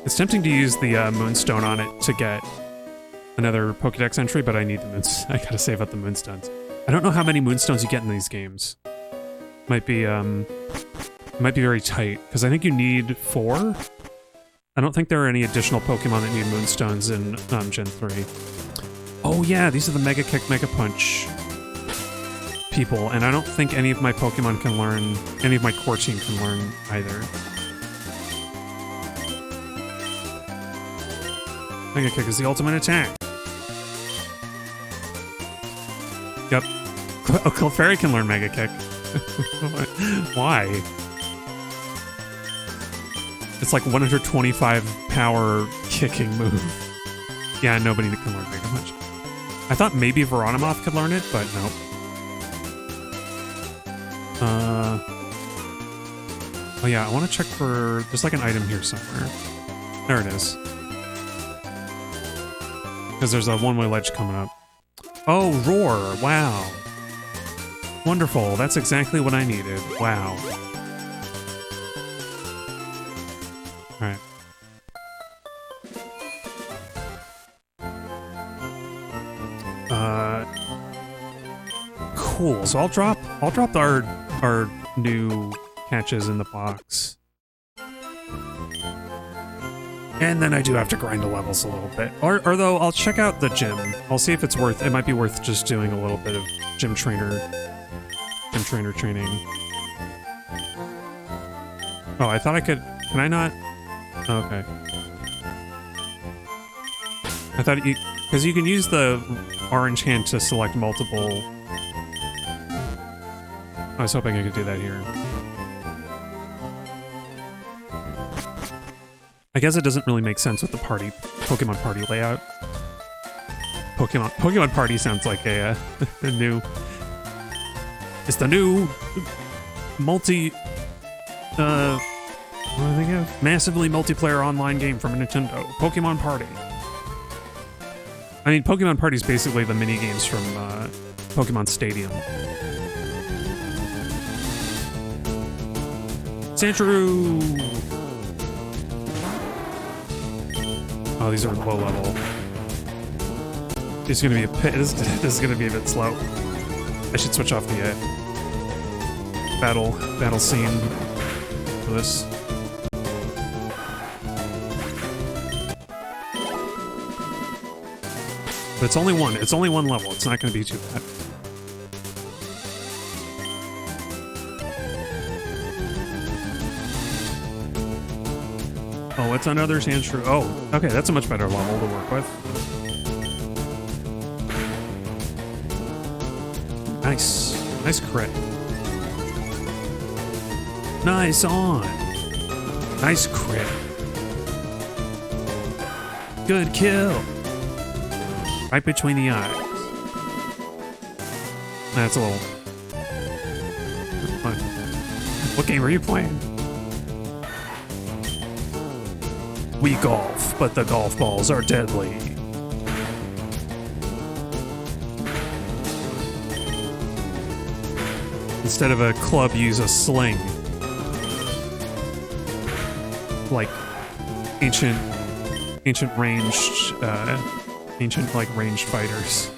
It's tempting to use the Moonstone on it to get another Pokédex entry, but I need the Moonstones. I gotta save up the Moonstones. I don't know how many Moonstones you get in these games. Might be very tight, because I think you need 4. I don't think there are any additional Pokemon that need Moonstones in Gen 3. Oh yeah, these are the Mega Kick, Mega Punch people, and I don't think any of my Pokemon can learn, any of my core team can learn either. Mega Kick is the ultimate attack. Yep. Oh, Clefairy can learn Mega Kick. Why? It's like 125 power kicking move. Yeah, nobody can learn Mega Punch. I thought maybe Veronimoth could learn it, but no. Oh yeah, I want to check for... There's like an item here somewhere. There it is. Because there's a one-way ledge coming up. Oh, Roar! Wow. Wonderful. That's exactly what I needed. Wow. Alright. Cool. So I'll drop our new catches in the box. And then I do have to grind the levels a little bit. Or though, I'll check out the gym. I'll see if it's worth... It might be worth just doing a little bit of gym trainer training. Oh, I thought I could... Can I not? Oh, okay. I thought you... Because you can use the orange hand to select multiple... I was hoping I could do that here. I guess it doesn't really make sense with the Pokemon party layout. Pokemon party sounds like a new... It's the new multi... what do I think of? Massively multiplayer online game from Nintendo. Pokemon Party. I mean, Pokemon Party is basically the mini-games from Pokemon Stadium. Sandshrew! Oh, these are low level. This is gonna be this is gonna be a bit slow. I should switch off the battle scene for this. But it's only one. It's only one level. It's not gonna be too bad. Oh, it's another Sandshrew. Oh, okay, that's a much better level to work with. Nice. Nice crit. Nice on. Nice crit. Good kill. Right between the eyes. That's a little... fun. What game are you playing? We golf, but the golf balls are deadly. Instead of a club, use a sling. Like ancient ranged, like ranged fighters.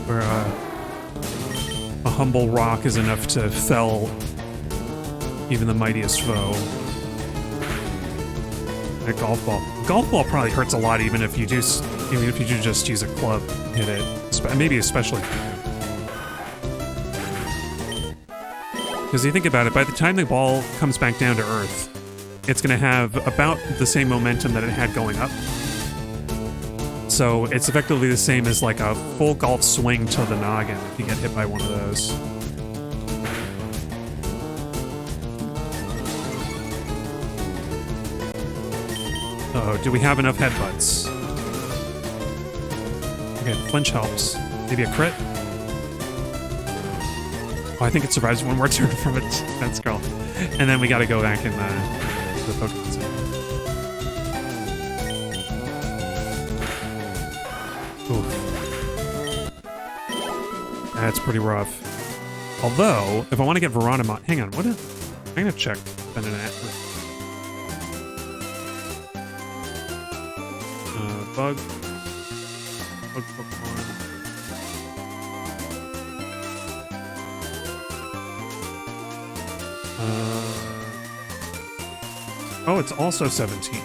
Where a humble rock is enough to fell even the mightiest foe. A golf ball. Golf ball probably hurts a lot, even if you do just use a club and hit it. Maybe especially. Because you think about it, by the time the ball comes back down to Earth, it's going to have about the same momentum that it had going up. So it's effectively the same as like a full golf swing to the noggin if you get hit by one of those. Oh, do we have enough headbutts? Okay, flinch helps. Maybe a crit? Oh, I think it survives one more turn from a defense girl. And then we gotta go back in the Pokemon Center. Oof. That's pretty rough. Although, if I want to get Veronomon... Hang on, I'm gonna check Venonat. Bug Pokemon. Oh, it's also 17.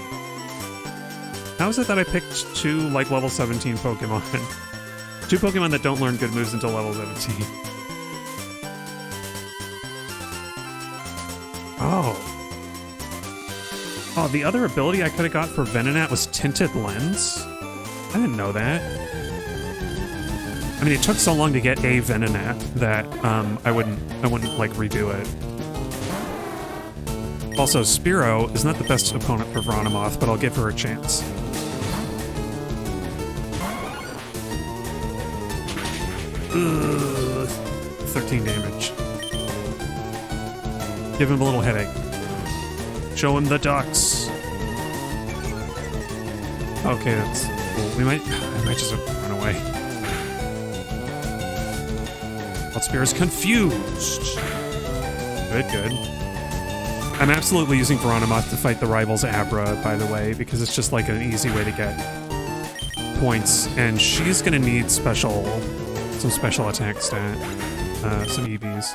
How is it that I picked two, like, level 17 Pokemon? Two Pokemon that don't learn good moves until level 17. Oh. Oh, the other ability I could have got for Venonat was Tinted Lens? I didn't know that. I mean, it took so long to get a Venonat that I wouldn't like redo it. Also, Spearow is not the best opponent for Venomoth, but I'll give her a chance. Ugh, 13 damage. Give him a little headache. Show him the ducks. Okay, that's cool. I might just run away. Spear is confused. Good. I'm absolutely using Venomoth to fight the rival's Abra, by the way, because it's just like an easy way to get points, and she's gonna need some special attack stat, some EVs.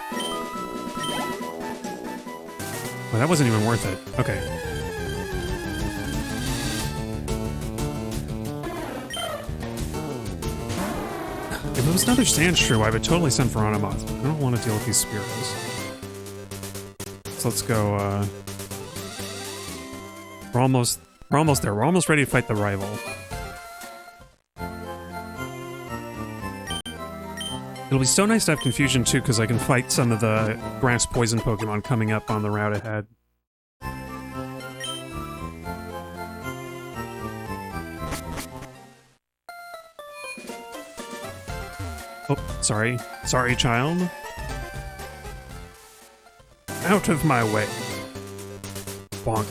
Well, that wasn't even worth it. Okay. If it was another Sandshrew, I would totally send Venomoth. I don't want to deal with these Spearows. So let's go, We're almost there. We're almost ready to fight the rival. It'll be so nice to have Confusion, too, because I can fight some of the Grass Poison Pokemon coming up on the route ahead. Oh, sorry. Sorry, child. Out of my way. Bonk.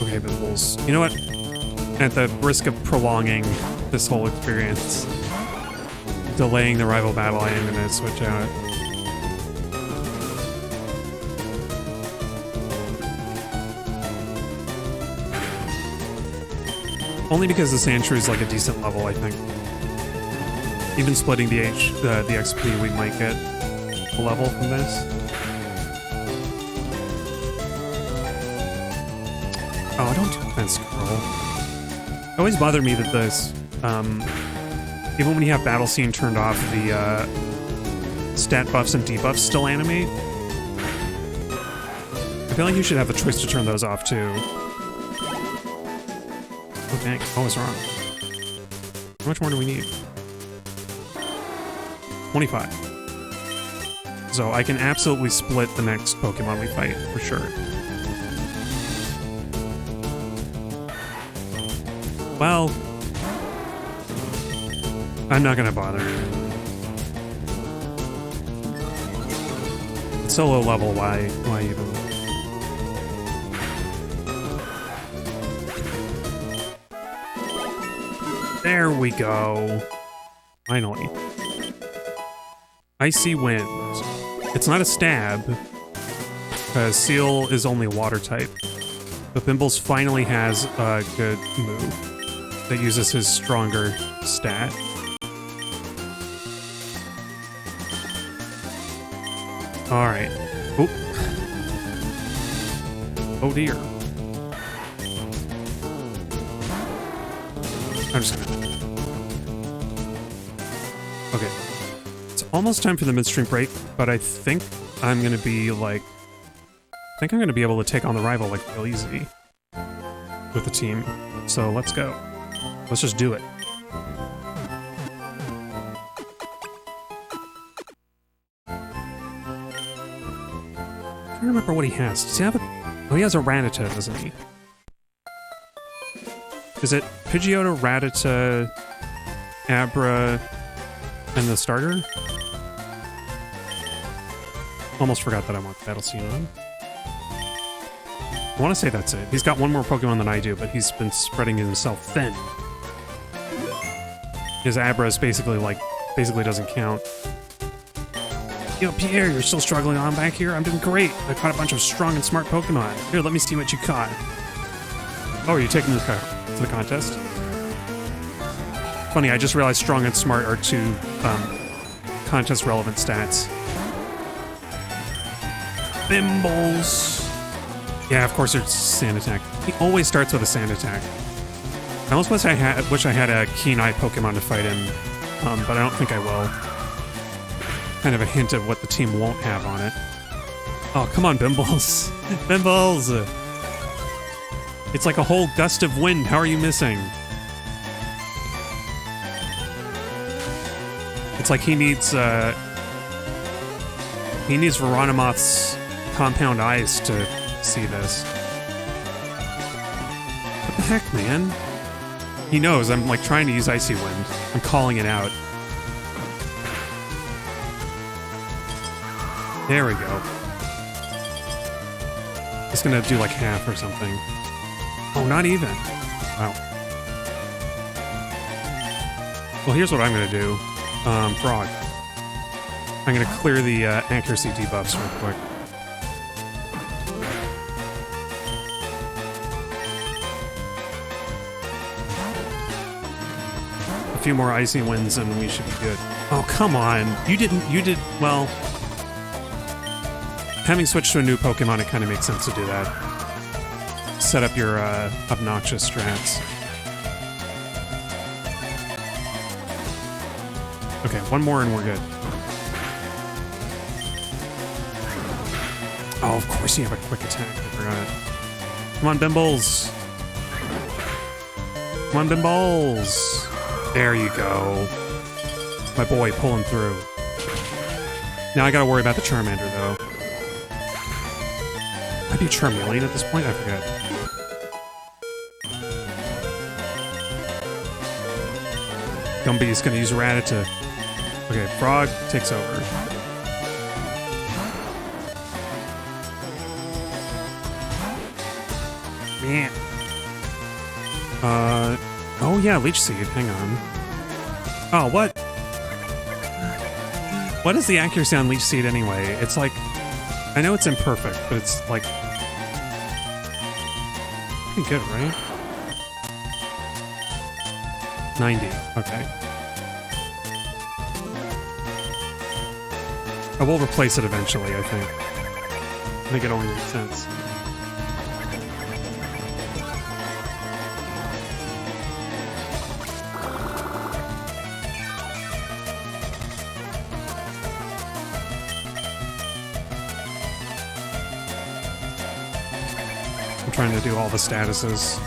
Okay, Bymbals. You know what? At the risk of prolonging this whole experience, delaying the rival battle, I am gonna switch out. Only because the Sandshrew is like a decent level, I think. Even splitting the XP, we might get a level from this. Oh, don't do that, scroll. It always bothered me that this, even when you have Battle Scene turned off, the stat buffs and debuffs still animate. I feel like you should have a choice to turn those off too. Oh, dang. Oh, what's wrong? How much more do we need? 25. So I can absolutely split the next Pokemon we fight, for sure. Well, I'm not gonna bother. It's so low level, why even? There we go. Finally. Icy Wind. It's not a stab, because Seel is only water type. But Bymbals finally has a good move that uses his stronger stat. Alright. Oop. Oh dear. I'm just gonna... Okay. It's almost time for the midstream break, but I think I'm gonna be, like, I think I'm going to be able to take on the rival like real easy with the team. So let's go. Let's just do it. I don't remember what he has. Does he have a... Oh, he has a Rattata, doesn't he? Is it Pidgeotto, Rattata, Abra, and the starter? Almost forgot that I want Battle Scene on. I want to say that's it. He's got one more Pokemon than I do, but he's been spreading himself thin. His Abra is basically doesn't count. Yo, Pierre, you're still struggling on back here? I'm doing great. I caught a bunch of strong and smart Pokemon. Here, let me see what you caught. Oh, are you taking this to the contest? Funny, I just realized strong and smart are two contest-relevant stats. Bymbals. Yeah, of course it's Sand Attack. He always starts with a Sand Attack. I almost wish I had a Keen Eye Pokemon to fight him, but I don't think I will. Kind of a hint of what the team won't have on it. Oh, come on, Bymbals. Bymbals! It's like a whole gust of wind. How are you missing? It's like he needs Veronimoth's compound eyes to see this. What the heck, man? He knows I'm like trying to use Icy Wind. I'm calling it out. There we go. It's gonna do like half or something. Oh, not even. Wow. Well, here's what I'm gonna do. Frog. I'm gonna clear the accuracy debuffs real quick. A few more Icy Winds and we should be good. Oh, come on. Well... Having switched to a new Pokemon, it kind of makes sense to do that. Set up your obnoxious strats. Okay, one more and we're good. Oh, of course you have a quick attack. I forgot. Come on, Bymbals. Come on, Bymbals. There you go. My boy pulling through. Now I gotta worry about the Charmander, though. Might be Charmeleon at this point? I forget. Gumby's gonna use Rattata. Okay, Frog takes over. Man. Oh yeah, Leech Seed. Hang on. Oh, what? What is the accuracy on Leech Seed anyway? It's like... I know it's imperfect, but it's like... pretty good, right? 90. Okay. I will replace it eventually, I think. I think it only makes sense. I'm trying to do all the statuses.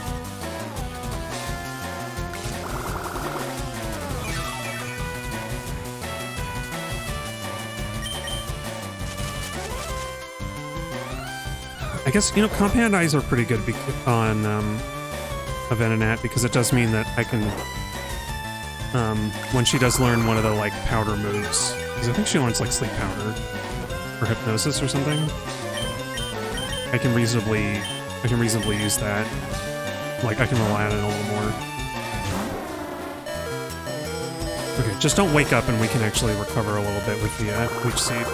I guess, you know, Compound Eyes are pretty good on a Venonat because it does mean that I can, when she does learn one of the, like, powder moves, because I think she learns, like, Sleep Powder or Hypnosis or something, I can reasonably use that. Like, I can rely on it a little more. Okay, just don't wake up and we can actually recover a little bit with the Leech Seed.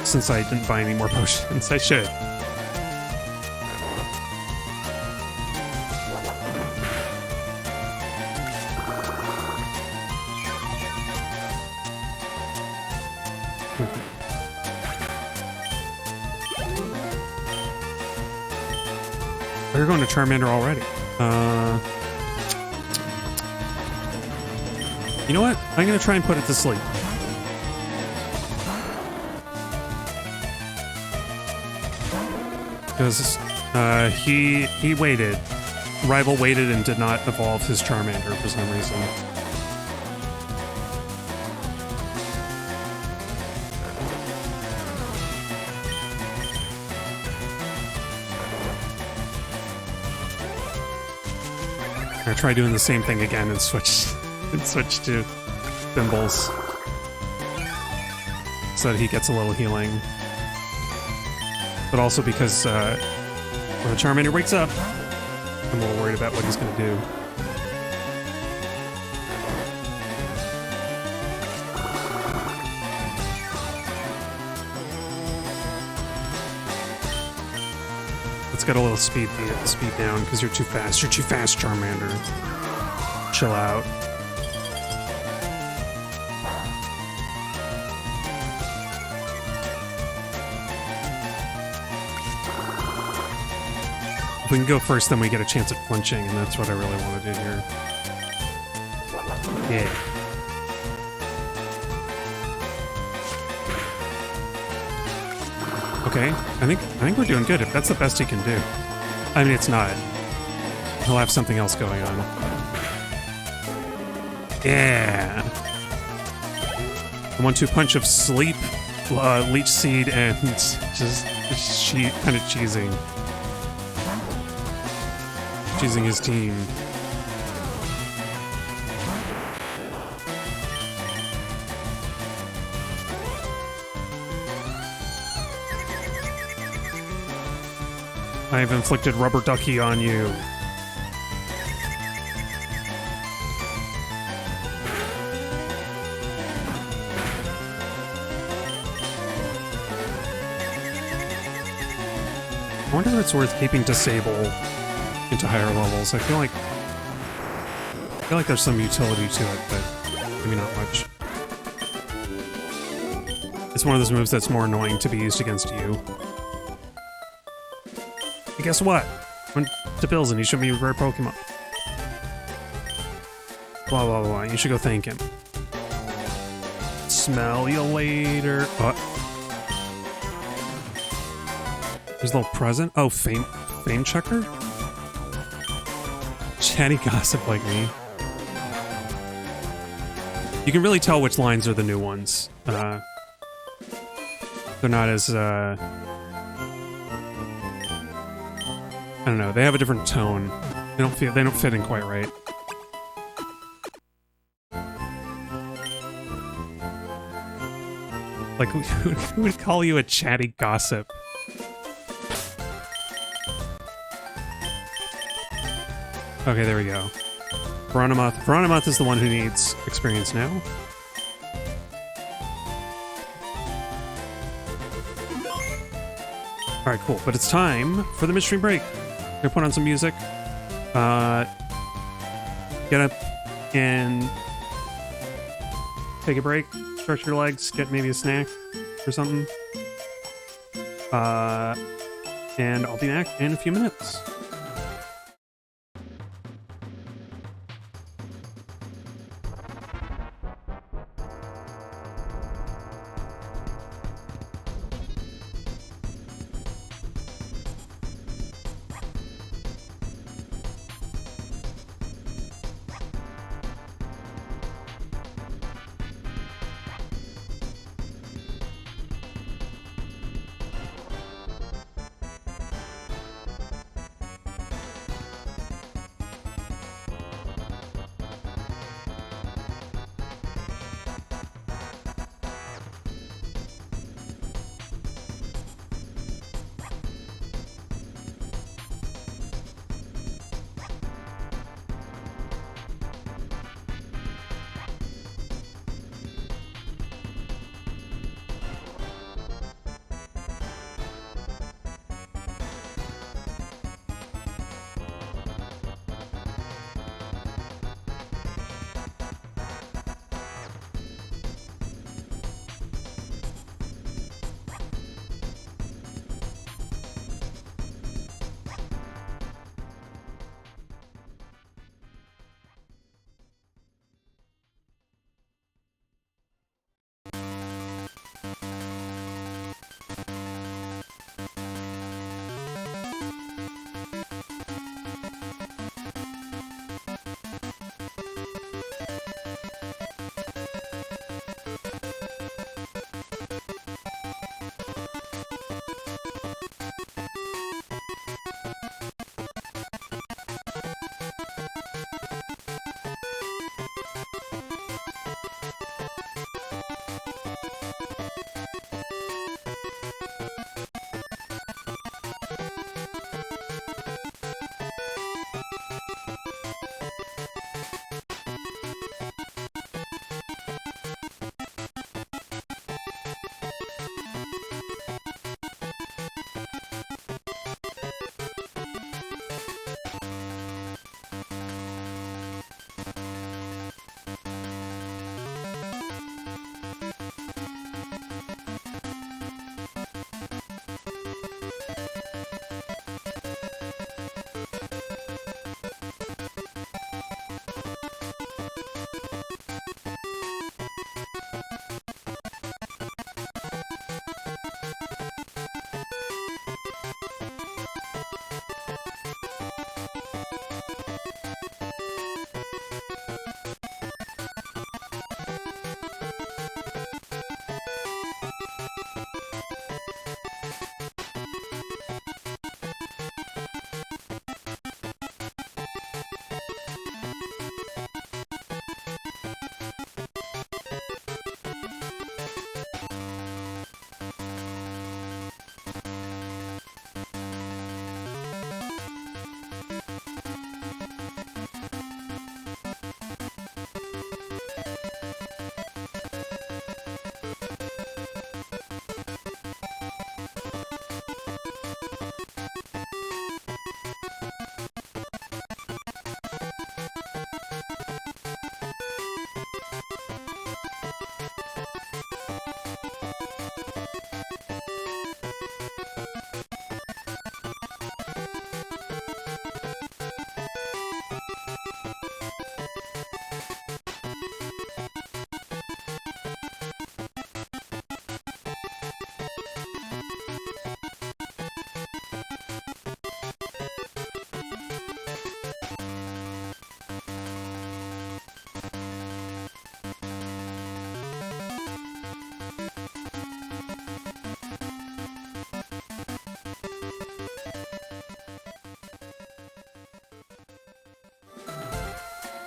Since I didn't buy any more potions, I should. We're going to Charmander already. You know what? I'm going to try and put it to sleep. Because he waited. Rival waited and did not evolve his Charmander for some reason. I try doing the same thing again and switch to Bymbals so that he gets a little healing. But also because when the Charmander wakes up, I'm a little worried about what he's going to do. Let's get a little speed down because you're too fast. You're too fast, Charmander. Chill out. If we can go first, then we get a chance at flinching, and that's what I really want to do here. Yeah. Okay, I think we're doing good. If that's the best he can do. I mean, it's not. He'll have something else going on. Yeah. The 1-2 punch of sleep, leech seed, and just kind of cheesing his team. I have inflicted rubber ducky on you. I wonder if it's worth keeping Disable into higher levels. I feel like there's some utility to it, but maybe not much. It's one of those moves that's more annoying to be used against you. Hey, guess what? Went to Bills and he showed me a rare Pokemon. Blah, blah, blah. You should go thank him. Smell you later. There's a little present. Oh, fame checker? Chatty gossip like me. You can really tell which lines are the new ones. They're not as, I don't know, they have a different tone. They don't fit in quite right. Like, who would call you a chatty gossip? Okay, there we go. Veronamoth is the one who needs experience now. Alright, cool. But it's time for the midstream break. I'm gonna put on some music. Get up and take a break. Stretch your legs. Get maybe a snack or something. And I'll be back in a few minutes.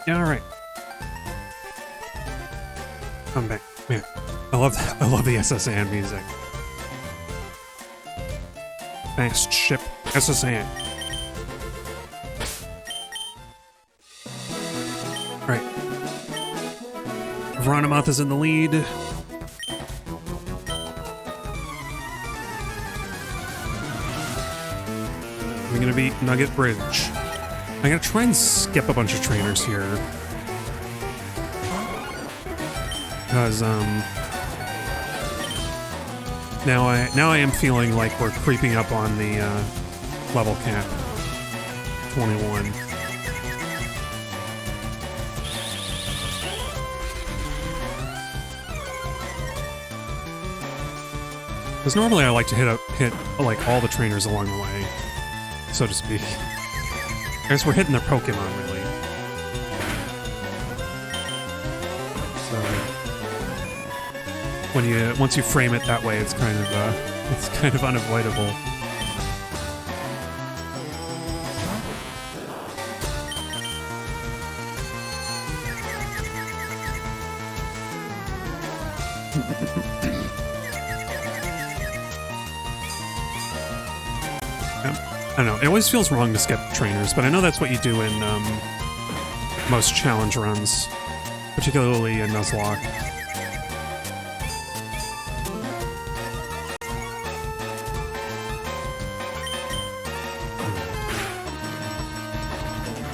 Yeah, all right. I'm back. Man, I love the SSN music. Fast ship SSN. All right. Veronamoth is in the lead. We're gonna beat Nugget Bridge. I'm gonna try and skip a bunch of trainers here. Because, now I am feeling like we're creeping up on the, level cap. 21. Because normally I like to hit like all the trainers along the way, so to speak. I guess we're hitting their Pokemon, really. So once you frame it that way, it's kind of unavoidable. I don't know, it always feels wrong to skip trainers, but I know that's what you do in most challenge runs, particularly in Nuzlocke.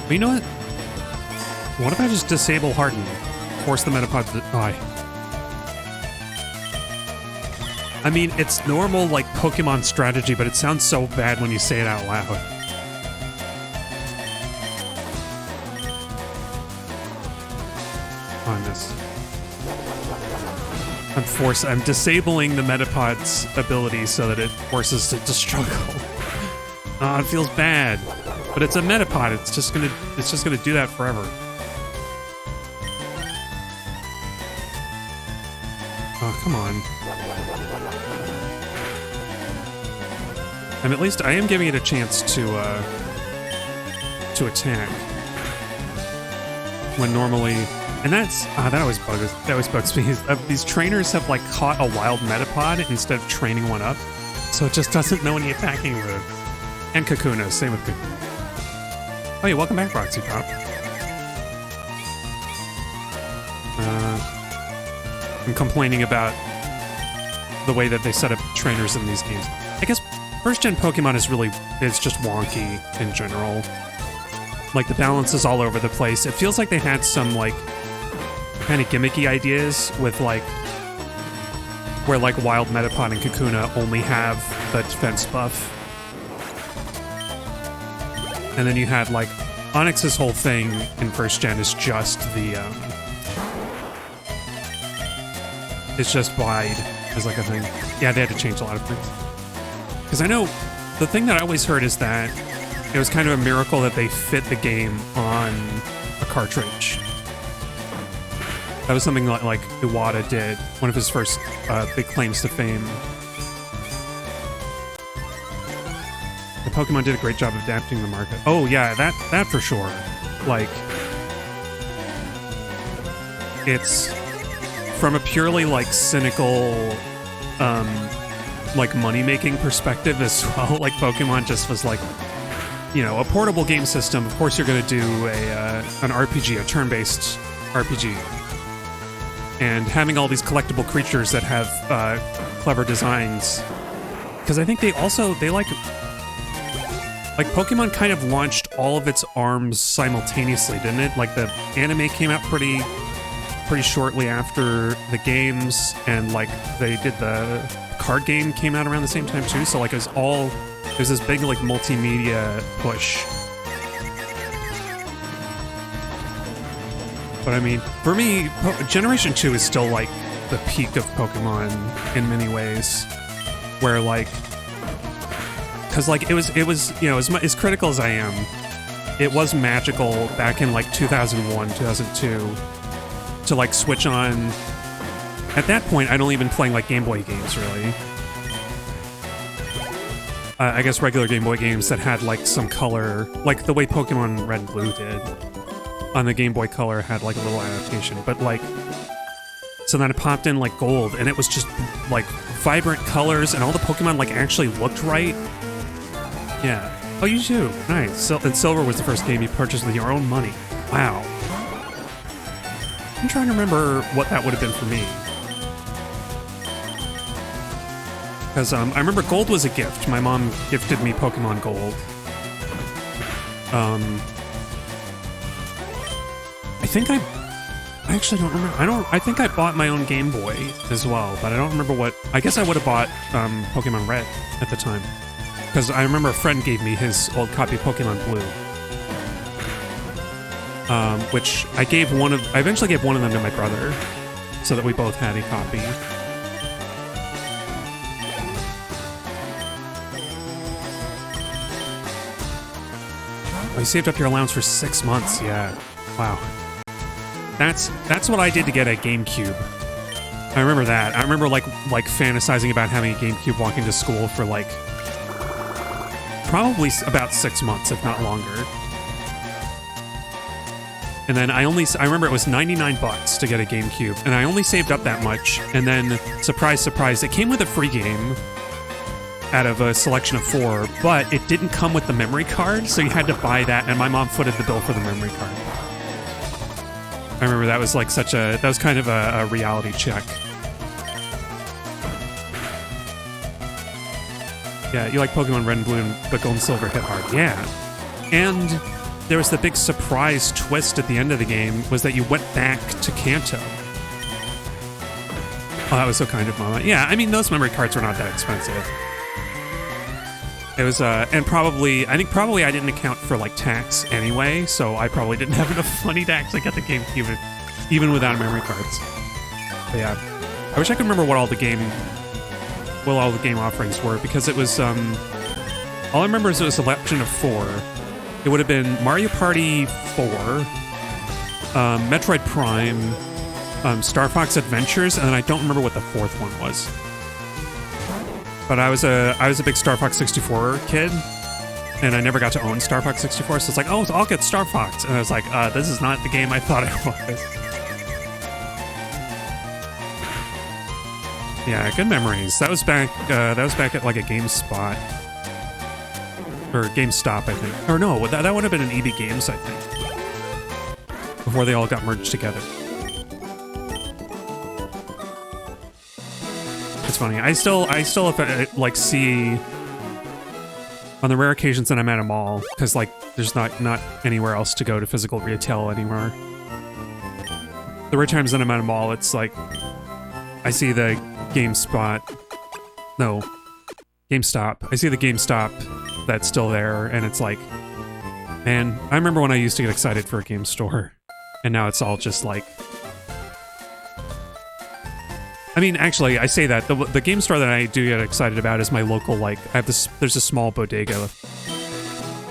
But you know what? What if I just disable Harden? Force the Metapod to die. I mean, it's normal, like, Pokemon strategy, but it sounds so bad when you say it out loud. On this. I'm disabling the Metapod's ability so that it forces it to struggle. It feels bad. But it's a Metapod, it's just gonna do that forever. Oh, come on. And at least I am giving it a chance to attack. when normally, and that always bugs me. These trainers have like caught a wild Metapod instead of training one up, so it just doesn't know any attacking moves. And Kakuna, same with Kakuna. Oh yeah, welcome back, Roxy Pop. I'm complaining about the way that they set up trainers in these games. I guess first-gen Pokemon is just wonky in general. Like, the balance is all over the place. It feels like they had some, like, kind of gimmicky ideas with, like, where, like, Wild Metapod and Kakuna only have the defense buff. And then you had, like, Onix's whole thing in first-gen is just the, it's just wide as, like, a thing. Yeah, they had to change a lot of things. Because I know, the thing that I always heard is that it was kind of a miracle that they fit the game on a cartridge. That was something like Iwata did, one of his first big claims to fame. The Pokemon did a great job of adapting the market. Oh yeah, that for sure. Like, it's from a purely like cynical, like money-making perspective as well. Like Pokemon just was like, you know, a portable game system. Of course, you're going to do an RPG, a turn-based RPG, and having all these collectible creatures that have clever designs. Because I think they like Pokemon kind of launched all of its arms simultaneously, didn't it? Like the anime came out pretty shortly after the games, and like they did the card game came out around the same time too. So like it was this big like multimedia push. But I mean, for me, Generation 2 is still like the peak of Pokemon in many ways, where like, because like it was you know, as critical as I am, it was magical back in like 2001, 2002 to like switch on. At that point, I'd only been playing like Game Boy games, really. I guess regular Game Boy games that had like some color, like the way Pokemon Red and Blue did on the Game Boy Color had like a little adaptation. But like, so then it popped in like Gold, and it was just like vibrant colors, and all the Pokemon like actually looked right. Yeah. Oh, you too. Nice. And Silver was the first game you purchased with your own money. Wow. I'm trying to remember what that would have been for me. Because I remember Gold was a gift. My mom gifted me Pokemon Gold. I think I actually don't remember. I think I bought my own Game Boy as well, but I don't remember what. I guess I would have bought Pokemon Red at the time. Because I remember a friend gave me his old copy of Pokemon Blue. Which I eventually gave one of them to my brother, so that we both had a copy. Oh, you saved up your allowance for 6 months, yeah. Wow. That's what I did to get a GameCube. I remember that. I remember like fantasizing about having a GameCube walking to school for like probably about 6 months, if not longer. And then I remember it was $99 to get a GameCube, and I only saved up that much. And then, surprise, surprise, it came with a free game out of a selection of 4, but it didn't come with the memory card, so you had to buy that, and my mom footed the bill for the memory card. I remember that was like that was kind of a reality check. Yeah, you like Pokemon Red and Blue, but Gold and Silver hit hard. Yeah. And there was the big surprise twist at the end of the game, was that you went back to Kanto. Oh, that was so kind of Mama. Yeah, I mean, those memory cards were not that expensive. It was, and probably I didn't account for, like, tax anyway, so I probably didn't have enough money to actually get the GameCube, even without memory cards. But yeah, I wish I could remember what all the game offerings were, because it was, all I remember is it was a selection of 4. It would have been Mario Party 4, Metroid Prime, Star Fox Adventures, and then I don't remember what the 4th one was. But I was a big Star Fox 64 kid, and I never got to own Star Fox 64, so it's like, oh, I'll get Star Fox. And I was like, this is not the game I thought it was. Yeah, good memories. That was back at like a GameSpot. Or GameStop, I think. Or no, that would have been an EB Games, I think. Before they all got merged together. It's funny. I still if I, like see on the rare occasions that I'm at a mall, because like there's not anywhere else to go to physical retail anymore. The rare times that I'm at a mall, it's like I see the GameSpot. No, GameStop. I see the GameStop that's still there, and it's like, man, I remember when I used to get excited for a game store, and now it's all just like. I mean, actually, I say that the game store that I do get excited about is my local, like, I have this. There's a small bodega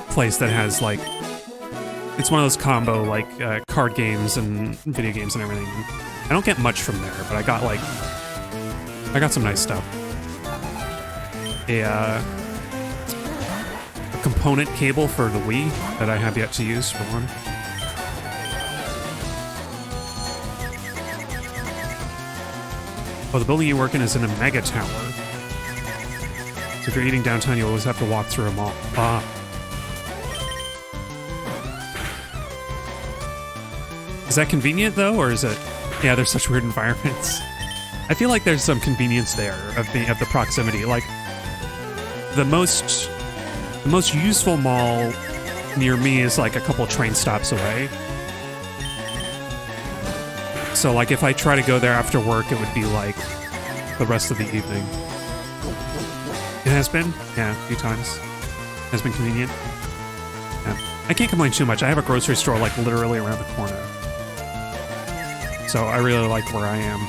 place that has like, it's one of those combo like card games and video games and everything. I don't get much from there, but I got some nice stuff. A component cable for the Wii that I have yet to use for one. Oh, the building you work in is in a mega tower. So if you're eating downtown, you always have to walk through a mall. Ah. Is that convenient though, or is it? Yeah, there's such weird environments. I feel like there's some convenience there of the proximity. Like the most useful mall near me is like a couple train stops away. So like if I try to go there after work, it would be like the rest of the evening. It has been, yeah, a few times. It has been convenient. Yeah. I can't complain too much. I have a grocery store like literally around the corner. So I really like where I am.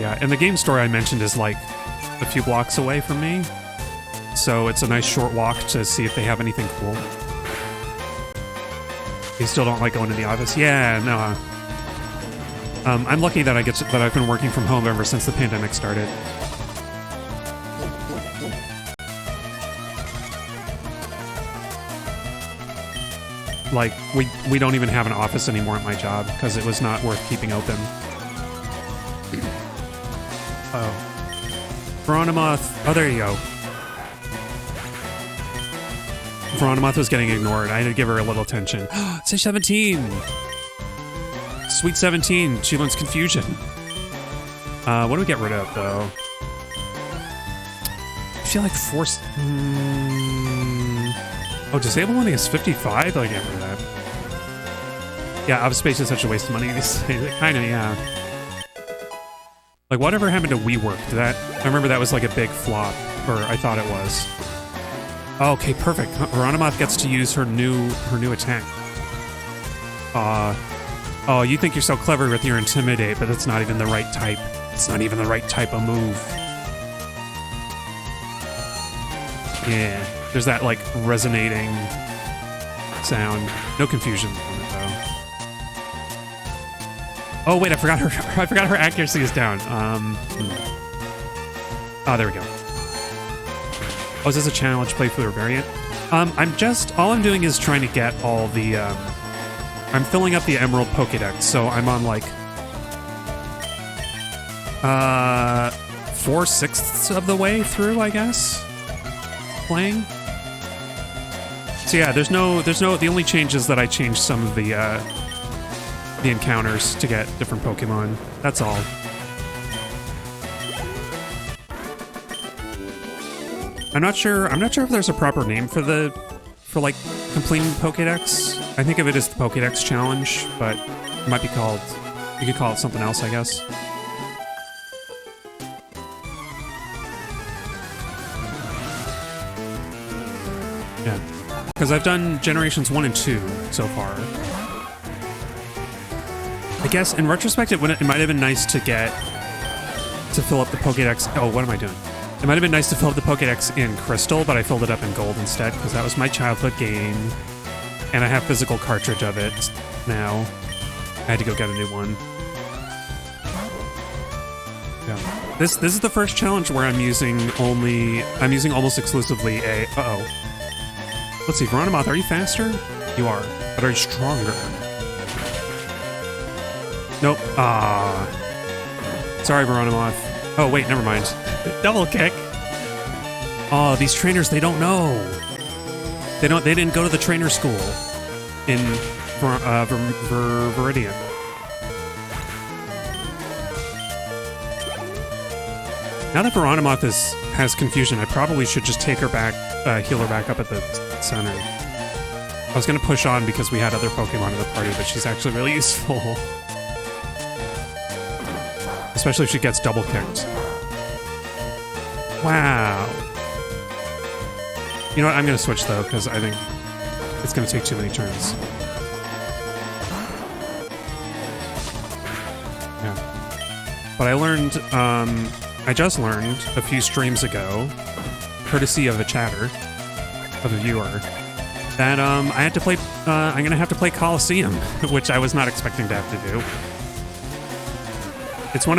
Yeah, and the game store I mentioned is like a few blocks away from me. So it's a nice short walk to see if they have anything cool. You still don't like going to the office? Yeah, no. I'm lucky that I've been working from home ever since the pandemic started. Like we don't even have an office anymore at my job because it was not worth keeping open. Oh, Veronimuth. Oh, there you go. Veronimuth was getting ignored. I had to give her a little attention. Say 17! Sweet 17. She learns confusion. What do we get rid of, though? I feel like forced... Oh, disable money is 55? I get rid of that. Yeah, out space is such a waste of money these days. Kinda, yeah. Like, whatever happened to WeWork? I remember that was like a big flop. Or I thought it was. Okay, perfect. Veronimuth gets to use her new attack. Oh, you think you're so clever with your Intimidate, but it's not even the right type. It's not even the right type of move. Yeah, there's that, like, resonating sound. No confusion from it, though. Oh, wait, I forgot her accuracy is down. Oh, there we go. Oh, is this a challenge playthrough or variant? All I'm doing is trying to get all the, I'm filling up the Emerald Pokédex, so I'm on like, 4/6 of the way through, I guess, playing. So yeah, the only change is that I changed some of the encounters to get different Pokemon. That's all. I'm not sure if there's a proper name for like completing Pokédex. I think of it as the Pokédex challenge, but it might be called, you could call it something else, I guess. Yeah, because I've done generations 1 and 2 so far. I guess in retrospect, it might have been nice to fill up the Pokédex. Oh, what am I doing? It might have been nice to fill up the Pokédex in Crystal, but I filled it up in Gold instead, because that was my childhood game. And I have physical cartridge of it now. I had to go get a new one. Yeah. This is the first challenge where I'm using almost exclusively a... Uh-oh. Let's see, Veronimoth, are you faster? You are. But are you stronger? Nope. Ah. Sorry, Veronimoth. Oh, wait, never mind. Double kick. Oh, these trainers, they don't know. They didn't go to the trainer school in Viridian. Now that Veronimoth has confusion, I probably should just take her back, heal her back up at the center. I was gonna push on because we had other Pokemon in the party, but she's actually really useful. Especially if she gets double kicked. Wow. You know what, I'm gonna switch though, because I think it's gonna take too many turns. Yeah. But I learned, I just learned a few streams ago, courtesy of a chatter, of a viewer, that I had to play, I'm gonna have to play Coliseum, which I was not expecting to have to do. It's one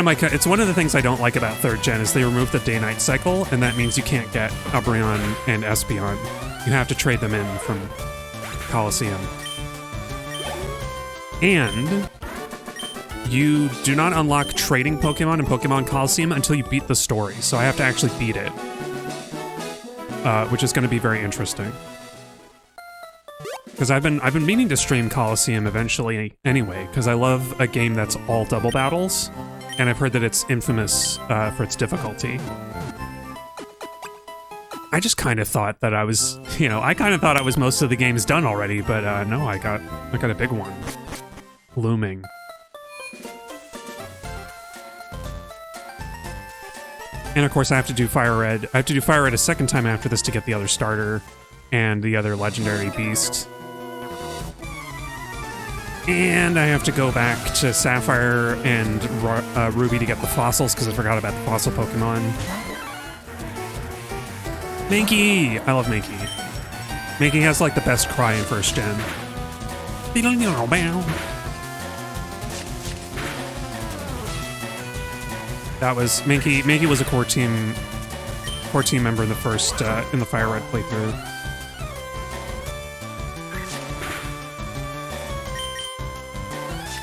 of the things I don't like about 3rd gen is they removed the day-night cycle, and that means you can't get Umbreon and Espeon. You have to trade them in from Coliseum. And you do not unlock trading Pokemon in Pokemon Coliseum until you beat the story, so I have to actually beat it. Which is going to be very interesting. Because I've been meaning to stream Coliseum eventually anyway, because I love a game that's all double battles, and I've heard that it's infamous for its difficulty. I just kind of thought that I was, I kind of thought I was most of the games done already, but no, I got a big one looming. And of course I have to do Fire Red. I have to do Fire Red a second time after this to get the other starter and the other legendary beast. And I have to go back to Sapphire and Ruby to get the fossils because I forgot about the fossil Pokemon. Mankey! I love Mankey. Mankey has like the best cry in 1st gen. That was Mankey. Mankey was a core team member in the first in the Fire Red playthrough.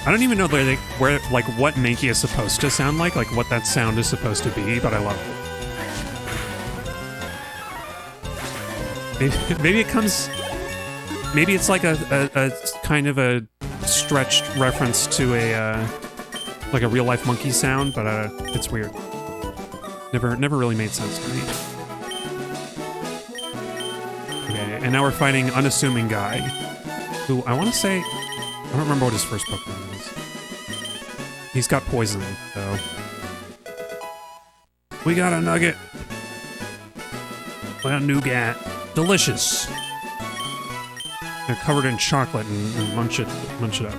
I don't even know where what Mankey is supposed to sound like what that sound is supposed to be, but I love it. Maybe it comes. Maybe it's like a kind of a stretched reference to a. Like a real-life monkey sound, but it's weird. Never really made sense to me. Okay, and now we're fighting Unassuming Guy, who I want to say, I don't remember what his first Pokemon is. He's got poison, though. We got a nugget. We got a nougat. Delicious. They're covered in chocolate and munch it up.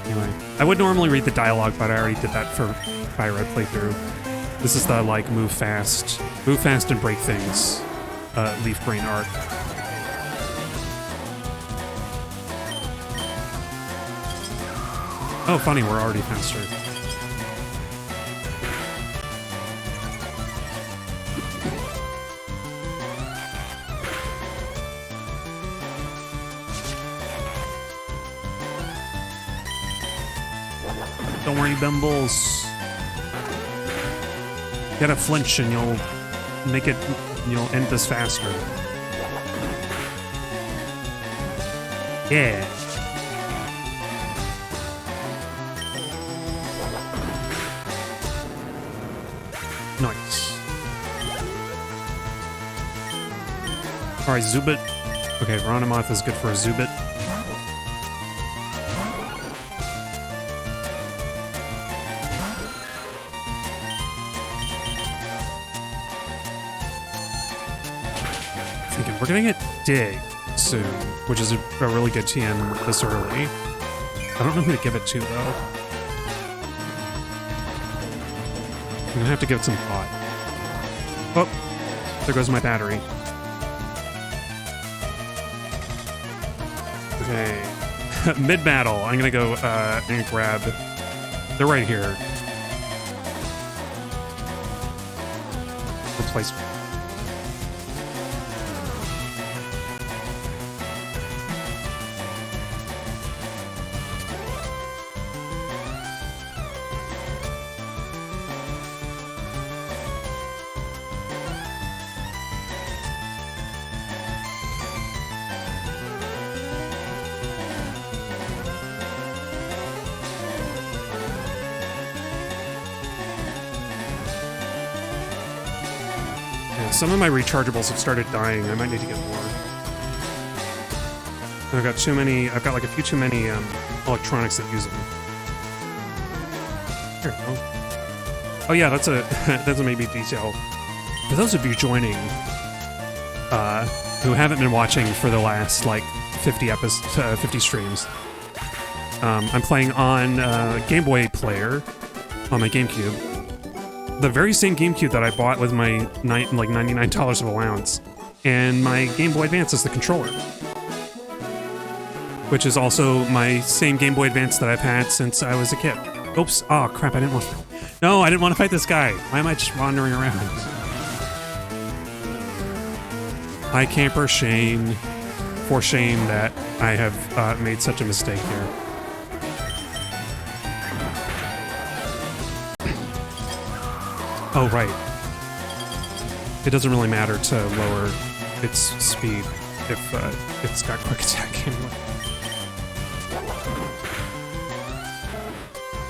Anyway, I would normally read the dialogue, but I already did that for Fire Red playthrough. This is the, move fast and break things, LeafGreen arc. Oh, funny, we're already faster. Don't worry, Bymbals. Get a flinch and you'll end this faster. Yeah. Nice. Alright, Zubit. Okay, Veronimoth is good for a Zubit. We're gonna get Dig soon, which is a really good TN this early. I don't know who to give it to, though. I'm gonna have to give it some thought. Oh, there goes my battery. Okay. Mid-battle, I'm gonna go and grab They're right here. Replace. Some of my rechargeables have started dying. I might need to get more. I've got too many. I've got like a few too many electronics that use them. Here we go. Oh yeah, that's a that's a maybe detail. For those of you joining, who haven't been watching for the last like 50 streams, I'm playing on Game Boy Player on my GameCube. The very same GameCube that I bought with my like $99 of allowance, and my Game Boy Advance is the controller, which is also my same Game Boy Advance that I've had since I was a kid. Oops! Oh crap! I didn't want to. No, I didn't want to fight this guy. Why am I just wandering around? I camper shame, for shame that I have made such a mistake here. Oh, right. It doesn't really matter to lower its speed if it's got quick attack anyway.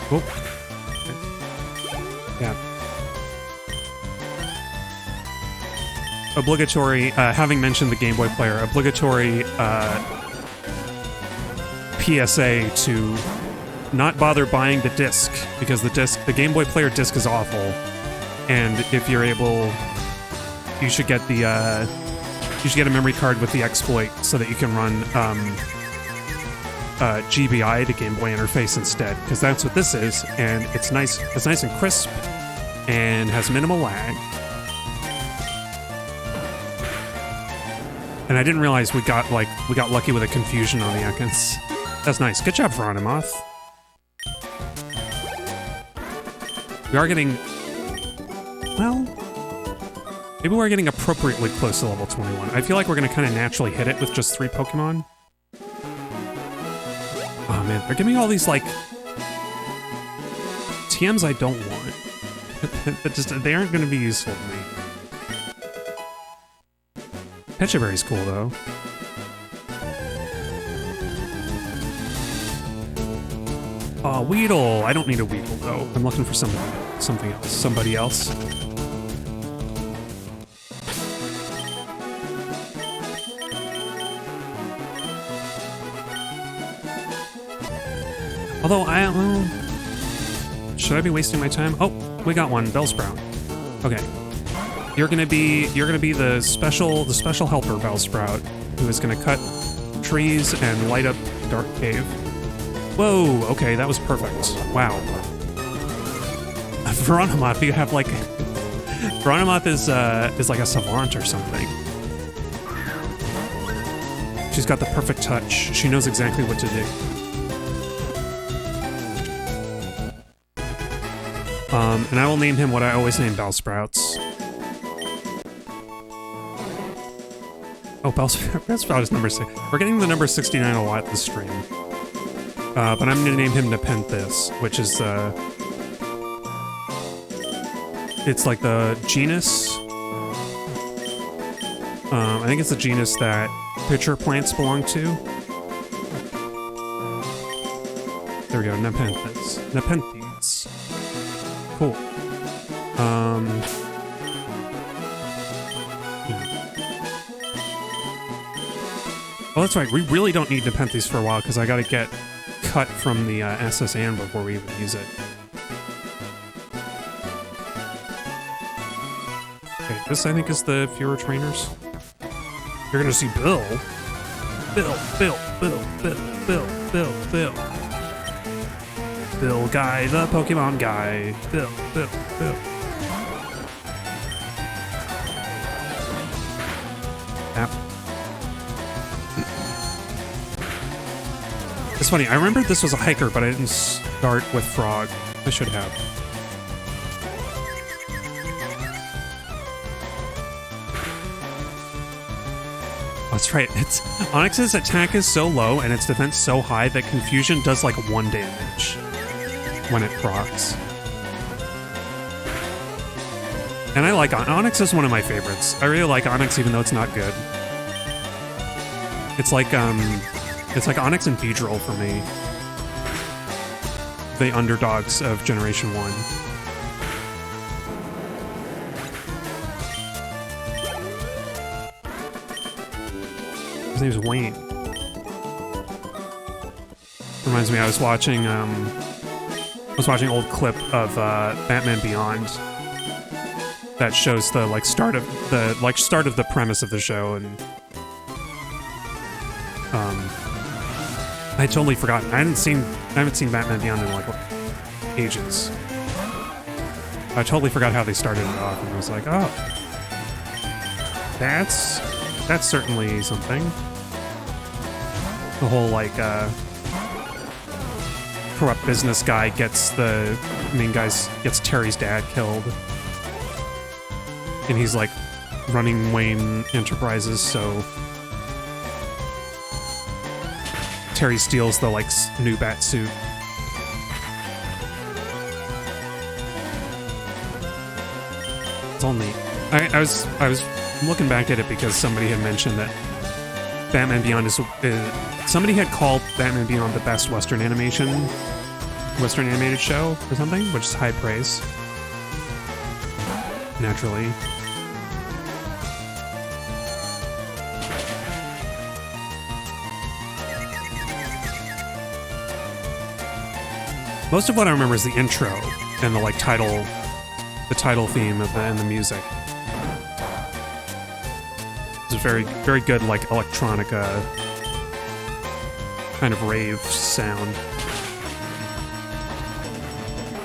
Oh. Yeah. Obligatory, having mentioned the Game Boy Player, obligatory PSA to not bother buying the disc, because the Game Boy Player disc is awful. And if you're able, you should get the you should get a memory card with the exploit so that you can run GBI, the Game Boy interface, instead, because that's what this is, and it's nice and crisp, and has minimal lag. And I didn't realize we got lucky with a confusion on the icons. That's nice. Good job, Veronimuth. We are getting. Well, maybe we're getting appropriately close to level 21. I feel like we're going to kind of naturally hit it with just 3 Pokemon. Oh man, they're giving me all these, like, TMs I don't want. They aren't going to be useful to me. Pechaberry's cool, though. Oh, Weedle! I don't need a Weedle, though. I'm looking for something else. Somebody else. Although should I be wasting my time? Oh, we got one, Bellsprout. Okay, you're gonna be the special helper, Bellsprout, who is gonna cut trees and light up Dark Cave. Whoa, okay, that was perfect. Wow. Veronimuth, you have like Veronimuth is like a savant or something. She's got the perfect touch. She knows exactly what to do. And I will name him what I always name Bellsprouts. Oh, Bellsprout is number 6. We're getting the number 69 a lot this stream. But I'm gonna name him Nepenthes, which is it's like the genus. I think it's the genus that pitcher plants belong to. There we go, Nepenthes. Nepenthes. Cool. Oh, that's right. We really don't need Nepenthes for a while because I gotta get cut from the SSN before we even use it. Okay, this I think is the Fewer Trainers. You're gonna see Bill. Bill. Bill Guy, the Pokemon guy. Bill. App. It's funny, I remember this was a hiker, but I didn't start with Frog. I should have. Oh, that's right. Onyx's attack is so low and its defense so high that Confusion does like 1 damage when it procs. And I like Onyx is one of my favorites. I really like Onyx even though it's not good. It's like Onyx and Beedrill for me. The underdogs of Generation 1. His name's Wayne. Reminds me, I was watching an old clip of Batman Beyond that shows the start of the premise of the show, and I totally forgot. I haven't seen Batman Beyond in like ages. I totally forgot how they started it off, and I was like, oh, that's certainly something. The whole like corrupt business guy gets Terry's dad killed, and he's like running Wayne Enterprises, so Terry steals the new bat suit. It's all neat. I was looking back at it because somebody had mentioned that Batman Beyond is somebody had called Batman Beyond the best Western animated show or something, which is high praise. Naturally. Most of what I remember is the intro and the title theme of and the music. It's a very, very good electronica kind of rave sound.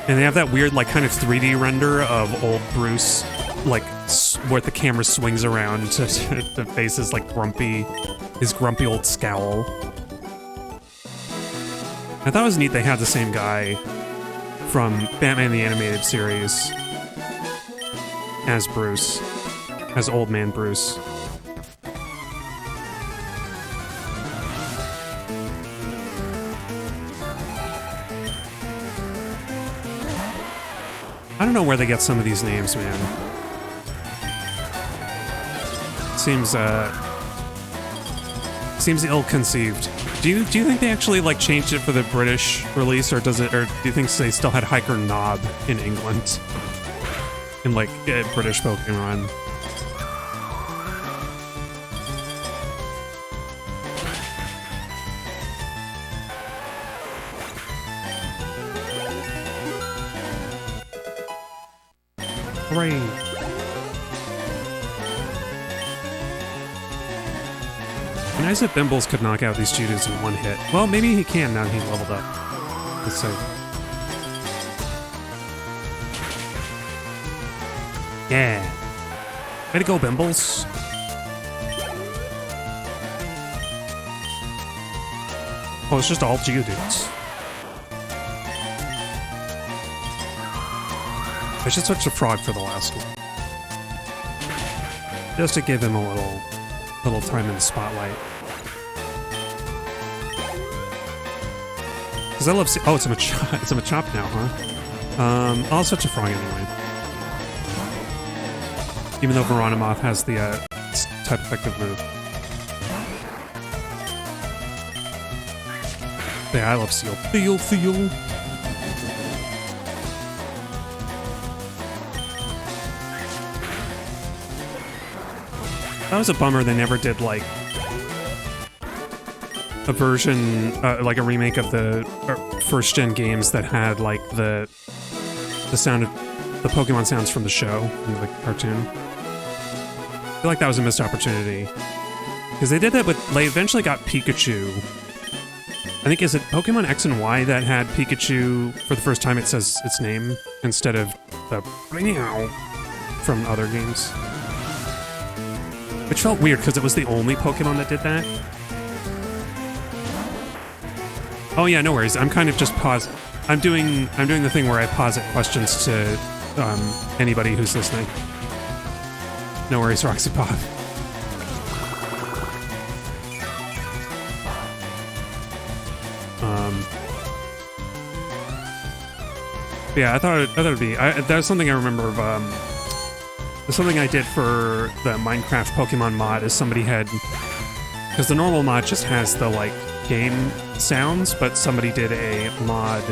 And they have that weird kind of 3D render of old Bruce, where the camera swings around to face his his grumpy old scowl. I thought it was neat they had the same guy from Batman the Animated Series as Bruce, as Old Man Bruce. I don't know where they get some of these names, man. Seems ill-conceived. Do you think they actually changed it for the British release, or do you think they still had Hiker Knob in England in British Pokemon? Hooray! Nice if Bymbals could knock out these Geodudes in one hit. Well, maybe he can now that he leveled up. Let's see. Yeah. Way to go, Bymbals. Oh, it's just all Geodudes. I should switch to Frog for the last one. Just to give him a little time in the spotlight. Because I love oh, it's a Machop now, huh? I'll switch to Frog anyway. Even though Veronimoth has the type effective move. Yeah, I love Seel. Seel. That was a bummer they never did a version, a remake of the first gen games that had the sound of the Pokemon sounds from the show, the cartoon. I feel like that was a missed opportunity. Because they did that they eventually got Pikachu. I think, is it Pokemon X and Y that had Pikachu for the first time it says its name instead of the meow from other games? Which felt weird because it was the only Pokemon that did that. Oh yeah, no worries. I'm kind of just I'm doing the thing where I posit questions to anybody who's listening. No worries, Roxy Pop. Yeah, I thought it'd be. That was something I remember of. Something I did for the Minecraft Pokemon mod is somebody had, because the normal mod just has the like game sounds, but somebody did a mod.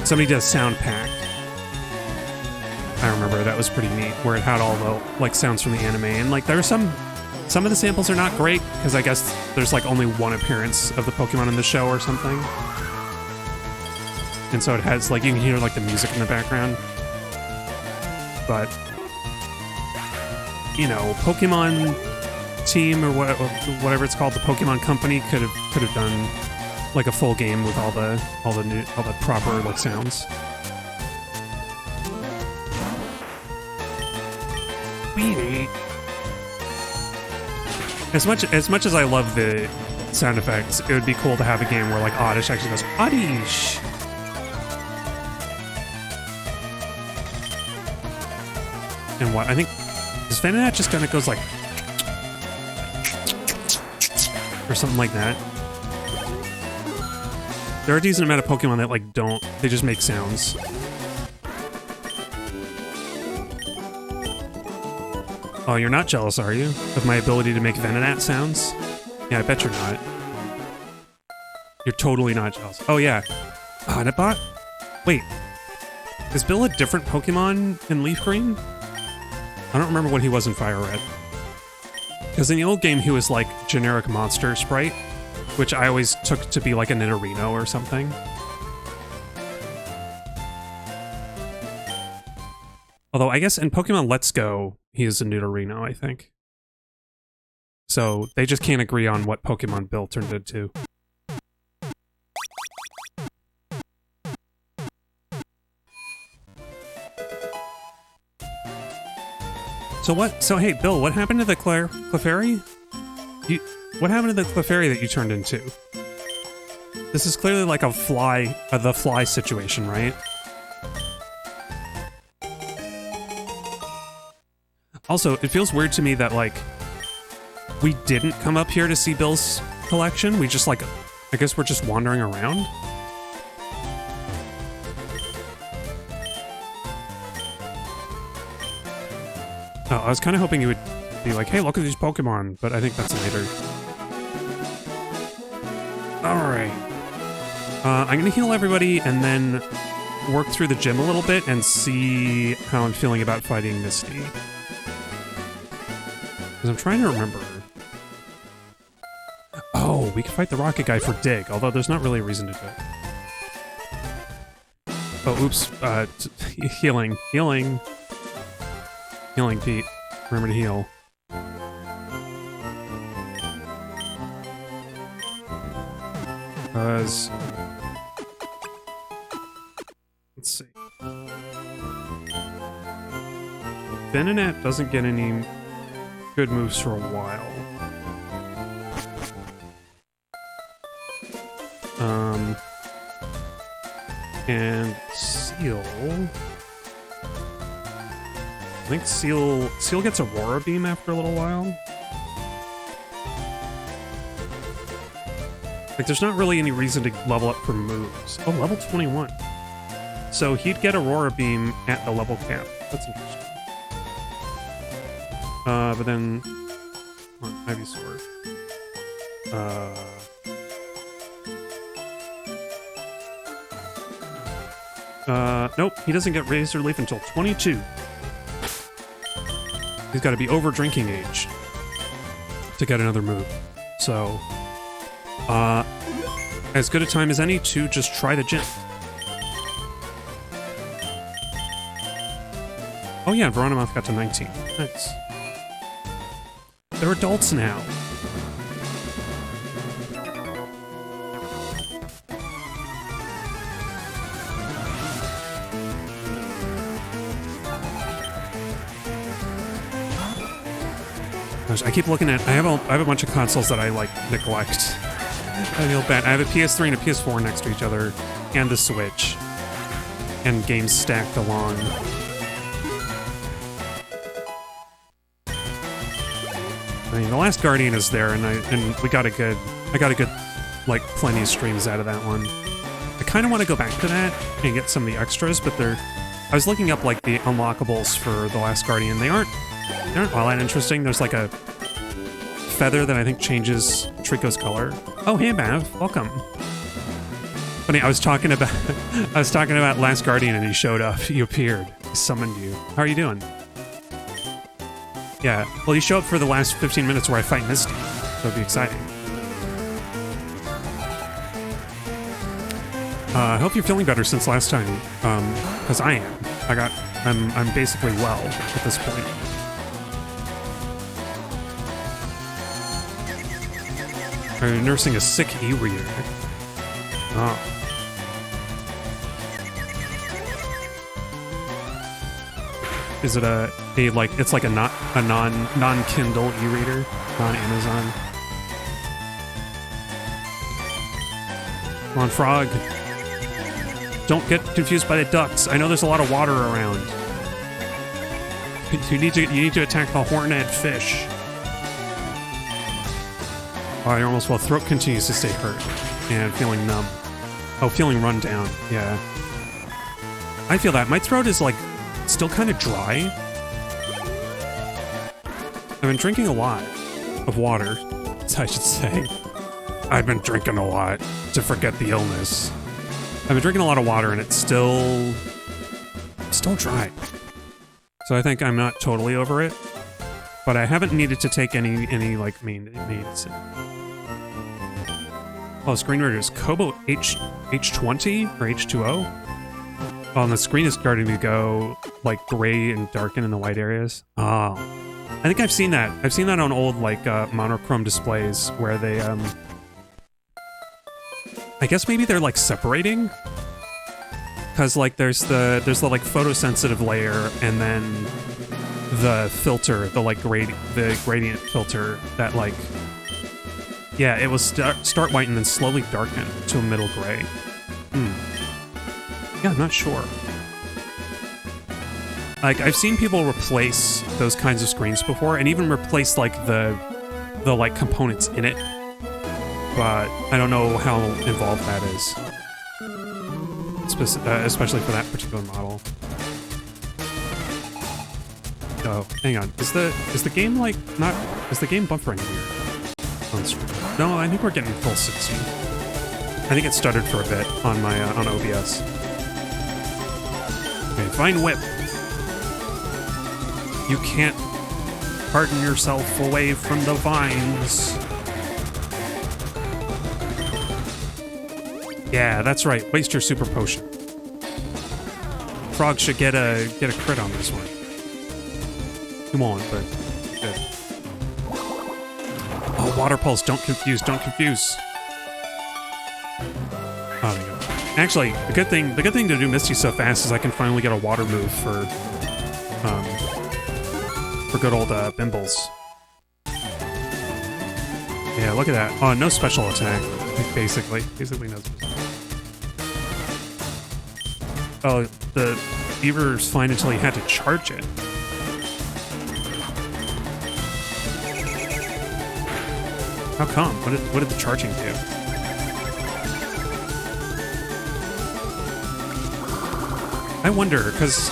Somebody did a sound pack. I remember that was pretty neat, where it had all the like sounds from the anime, and like there were some of the samples are not great because I guess there's like only one appearance of the Pokemon in the show or something. And so it has, like, you can hear, like, the music in the background. But, you know, Pokemon team or whatever it's called, the Pokemon company could have done, like, a full game with all the proper, like, sounds. Weenie. As much as I love the sound effects, it would be cool to have a game where, like, Oddish actually goes, Oddish! And what I think is Venonat just kind of goes like, or something like that. There are a decent amount of Pokemon that like don't, they just make sounds. Oh, you're not jealous, are you, of my ability to make Venonat sounds? Yeah, I bet you're not. You're totally not jealous. Oh yeah, Honibot? Wait, is Bill a different Pokemon in LeafGreen? I don't remember what he was in Fire Red. Because in the old game, he was like generic monster sprite, which I always took to be like a Nidorino or something. Although I guess in Pokemon Let's Go, he is a Nidorino, I think. So they just can't agree on what Pokemon Bill turned into. So hey, Bill, what happened to the Clefairy? What happened to the Clefairy that you turned into? This is clearly like a fly, the fly situation, right? Also, it feels weird to me that, like, we didn't come up here to see Bill's collection. We just, like, I guess we're just wandering around. Oh, I was kind of hoping you would be like, hey, look at these Pokemon, but I think that's later. Alright. I'm gonna heal everybody and then work through the gym a little bit and see how I'm feeling about fighting Misty. Because I'm trying to remember. Oh, we can fight the rocket guy for Dig, although there's not really a reason to do it. Oh, oops. Healing. Healing, Pete. Remember to heal. Because... let's see. Venonat doesn't get any good moves for a while. And Seel... I think Seel gets Aurora Beam after a little while. Like, there's not really any reason to level up for moves. Oh, level 21. So he'd get Aurora Beam at the level cap. That's interesting. But then... come on, Ivysaur. Nope, he doesn't get Razor Leaf until 22. He's got to be over drinking age to get another move. So, as good a time as any to just try the gym. Oh yeah, Veronamoth got to 19. Nice. They're adults now. I keep looking at... I have a bunch of consoles that I, like, neglect. I feel bad. I have a PS3 and a PS4 next to each other, and the Switch. and games stacked along. I mean, The Last Guardian is there, and I got a good, like, plenty of streams out of that one. I kind of want to go back to that and get some of the extras, but I was looking up, like, the unlockables for The Last Guardian. They aren't all that interesting. There's, like, a feather that I think changes Trico's color. Oh, hey, Mav. Welcome. Funny, I was talking about Last Guardian, and he showed up. He appeared. He summoned you. How are you doing? Yeah, well, you show up for the last 15 minutes where I fight Misty, so it'll be exciting. I hope you're feeling better since last time, because I am. I'm basically well at this point. I'm nursing a sick e-reader. Oh. Is it it's like a non-Kindle e-reader, non-Amazon? Come on, Frog. Don't get confused by the ducks. I know there's a lot of water around. You need to attack the horned fish. Oh, you're almost well. Throat continues to stay hurt and feeling numb. Oh, feeling run down. Yeah. I feel that. My throat is like still kind of dry. I've been drinking a lot of water, I should say. I've been drinking a lot to forget the illness. I've been drinking a lot of water and it's still dry. So I think I'm not totally over it, but I haven't needed to take any like medicine. Oh, screen reader is Kobo H20 or H2O. Oh, and the screen is starting to go like gray and darken in the white areas. Oh, I think I've seen that. I've seen that on old like monochrome displays where they I guess maybe they're like separating, because like there's the like photosensitive layer and then the filter, the like gradient filter that like, yeah, it will start white and then slowly darken to a middle gray. Yeah, I'm not sure. Like I've seen people replace those kinds of screens before, and even replace like the like components in it. But I don't know how involved that is, especially for that particular model. Oh, hang on. Is the game like not? Is the game buffering here on screen? No, I think we're getting full 60. I think it stuttered for a bit on my on OBS. Okay, Vine Whip. You can't harden yourself away from the vines. Yeah, that's right. Waste your super potion. Frog should get a crit on this one. He won't, but good. Oh, water pulse! Don't confuse! Don't confuse! Oh, there you go. Actually, the good thing to do Misty so fast is I can finally get a water move for good old Bymbals. Yeah, look at that. Oh, no special attack. Basically no special. Oh, the Beaver's fine until he had to charge it. How come? What did the charging do? I wonder, because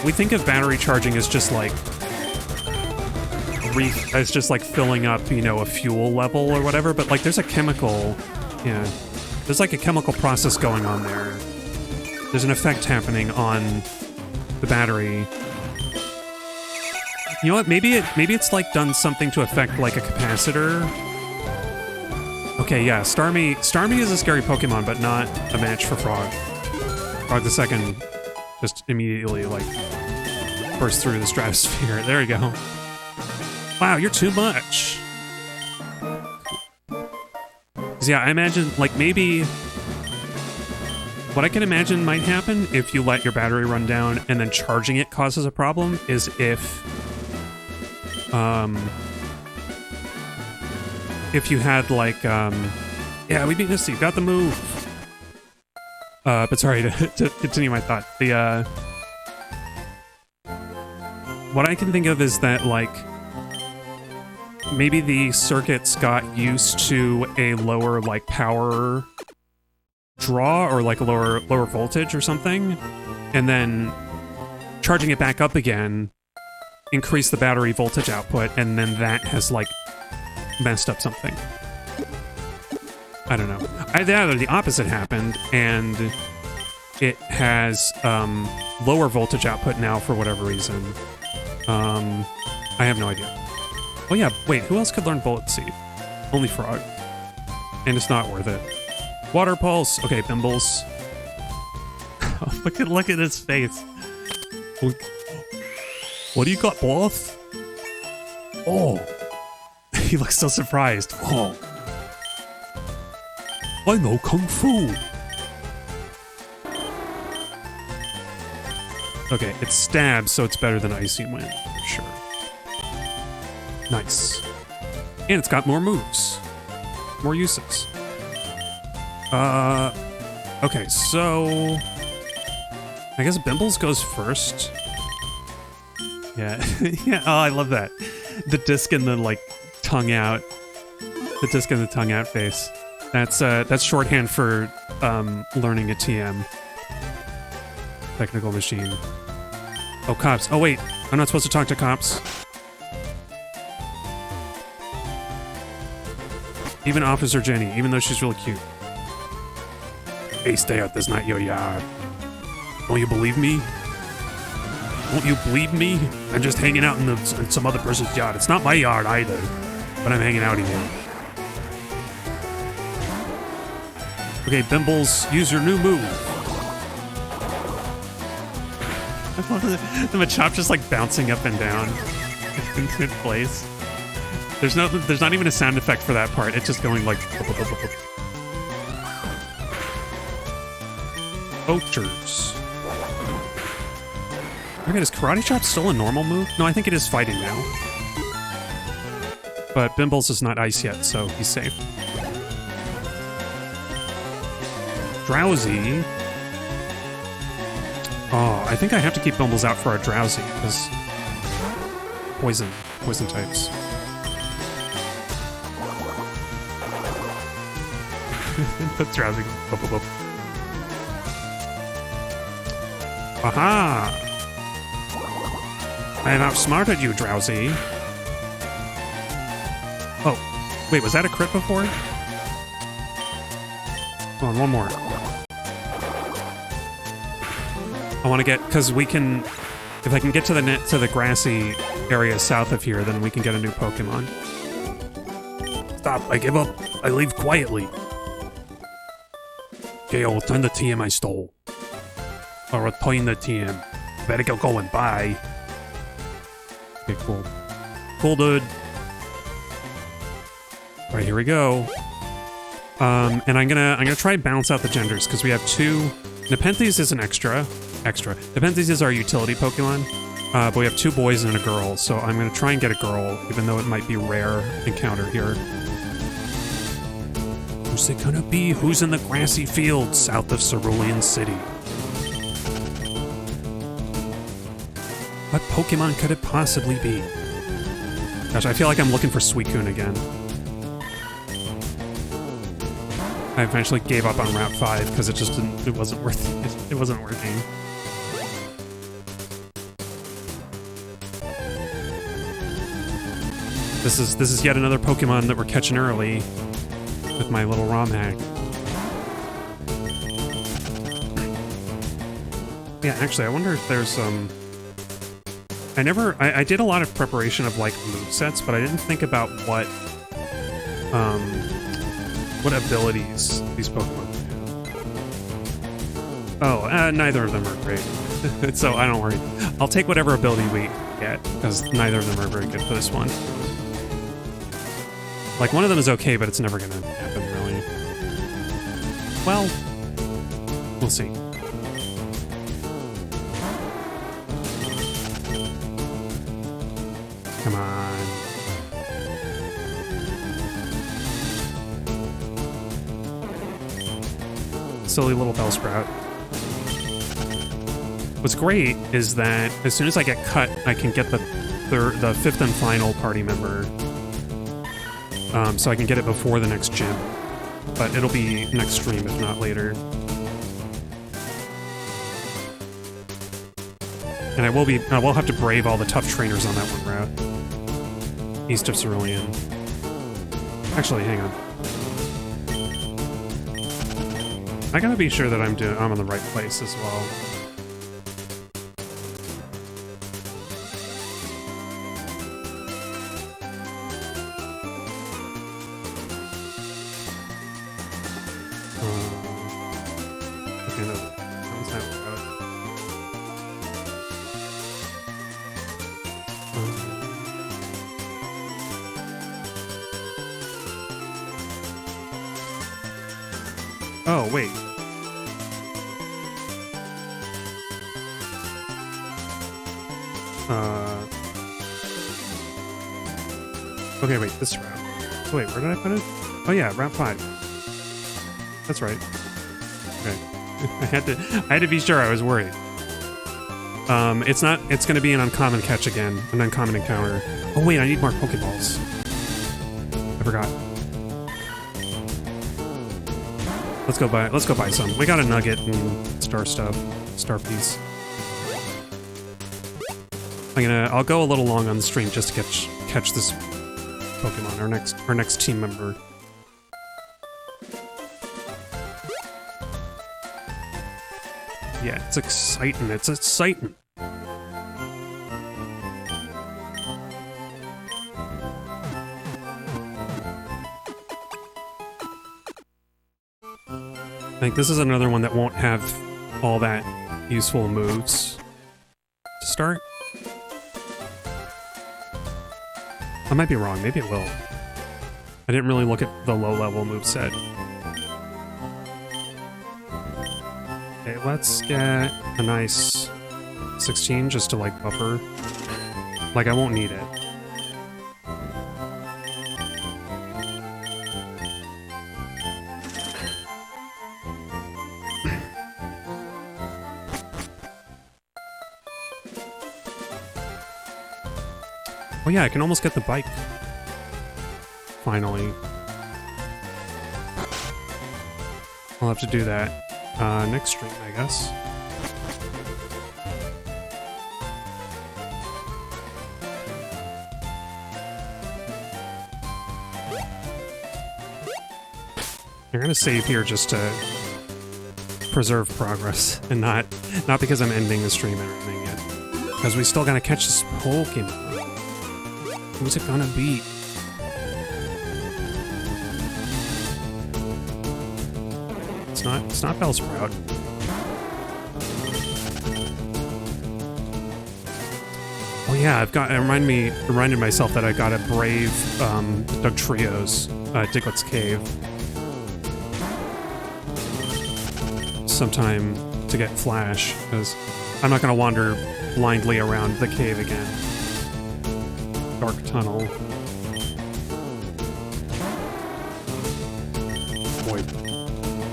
we think of battery charging as just like filling up, you know, a fuel level or whatever, but like there's a chemical, yeah, there's like a chemical process going on there. There's an effect happening on the battery. You know what? Maybe it's like done something to affect like a capacitor. Okay, yeah, Starmie is a scary Pokemon, but not a match for Frog. Frog the second just immediately like burst through the stratosphere. There you go. Wow, you're too much. 'Cause yeah, I imagine like maybe what I can imagine might happen if you let your battery run down and then charging it causes a problem is if you had like yeah, we beat Misty, got the move. But sorry, to continue my thought. What I can think of is that, like, maybe the circuits got used to a lower, like, power draw or, like, a lower voltage or something, and then charging it back up again increased the battery voltage output, and then that has, like, messed up something. I don't know. Either the opposite happened, and it has lower voltage output now for whatever reason. I have no idea. Oh yeah, wait, who else could learn Bullet Seed? Only Frog. And it's not worth it. Water Pulse. Okay, Bymbals. Look at his face. What do you got, boss? Oh. He looks so surprised. Oh. I know Kung Fu. Okay, it stabs, so it's better than Icy Wind, for sure. Nice. And it's got more moves. More uses. Okay, so... I guess Bymbals goes first. Yeah, yeah, oh, I love that. The disc and the, like, tongue out. The disc and the tongue out face. That's shorthand for, learning a TM. Technical machine. Oh, cops. Oh, wait. I'm not supposed to talk to cops. Even Officer Jenny, even though she's really cute. Hey, stay out. That's not your yard. Don't you believe me? Won't you believe me? I'm just hanging out in some other person's yard. It's not my yard either, but I'm hanging out here. Okay, Bymbals, use your new move. I love the Machop just like bouncing up and down in good place. There's not even a sound effect for that part. It's just going like. Poachers. Okay, is Karate Chop still a normal move? No, I think it is fighting now. But Bymbals is not ice yet, so he's safe. Drowsy. Oh, I think I have to keep Bymbals out for our Drowsy, because poison types. That's Drowsy. Aha! I have outsmarted you, Drowsy. Oh, wait, was that a crit before? Hold on, one more. I want to get, because we can, if I can get to the grassy area south of here, then we can get a new Pokemon. Stop, I give up. I leave quietly. Okay, I'll return the TM I stole. I'll return the TM. Better get going, bye. Okay, cool. Cool, dude. Alright, here we go. And I'm gonna try and balance out the genders, because we have two. Nepenthes is an extra. Nepenthes is our utility Pokemon, but we have two boys and a girl, so I'm gonna try and get a girl, even though it might be a rare encounter here. Who's it gonna be? Who's in the grassy field south of Cerulean City? What Pokemon could it possibly be? Gosh, I feel like I'm looking for Suicune again. I eventually gave up on Route 5 because it wasn't worth it wasn't working. This is yet another Pokemon that we're catching early with my little ROM hack. Yeah, actually, I wonder if there's I did a lot of preparation of like movesets, but I didn't think about what abilities these Pokemon have. Oh, neither of them are great. So I don't worry. I'll take whatever ability we get, because neither of them are very good for this one. Like, one of them is okay, but it's never gonna happen, really. Well, we'll see. Come on. silly little Bellsprout. What's great is that as soon as I get cut, I can get the fifth and final party member. So I can get it before the next gym. But it'll be next stream, if not later. And I will have to brave all the tough trainers on that one route. East of Cerulean. Actually, hang on. I gotta be sure that I'm in the right place as well. Okay, no. Let's have it out. Oh, wait. Okay, wait, this route. So wait, where did I put it? Oh yeah, route 5. That's right. Okay. I had to be sure, I was worried. It's gonna be an uncommon catch again, an uncommon encounter. Oh wait, I need more Pokeballs. I forgot. Let's go buy some. We got a nugget and star stuff. Star piece. I'll go a little long on the stream just to catch this Pokemon, our next team member. Yeah, it's exciting. It's exciting. I think this is another one that won't have all that useful moves to start. I might be wrong, maybe it will. I didn't really look at the low-level moveset. Okay, let's get a nice 16 just to, like, buffer. Like, I won't need it. Oh yeah, I can almost get the bike. Finally. I'll have to do that next stream, I guess. You're gonna save here just to preserve progress, and not because I'm ending the stream and everything yet. Because we still gotta catch this Pokemon. Who's it gonna be? It's not Bellsprout. Oh yeah, I reminded myself that I gotta brave Dugtrio's Diglett's Cave sometime to get Flash, because I'm not gonna wander blindly around the cave again. Dark tunnel. Boy.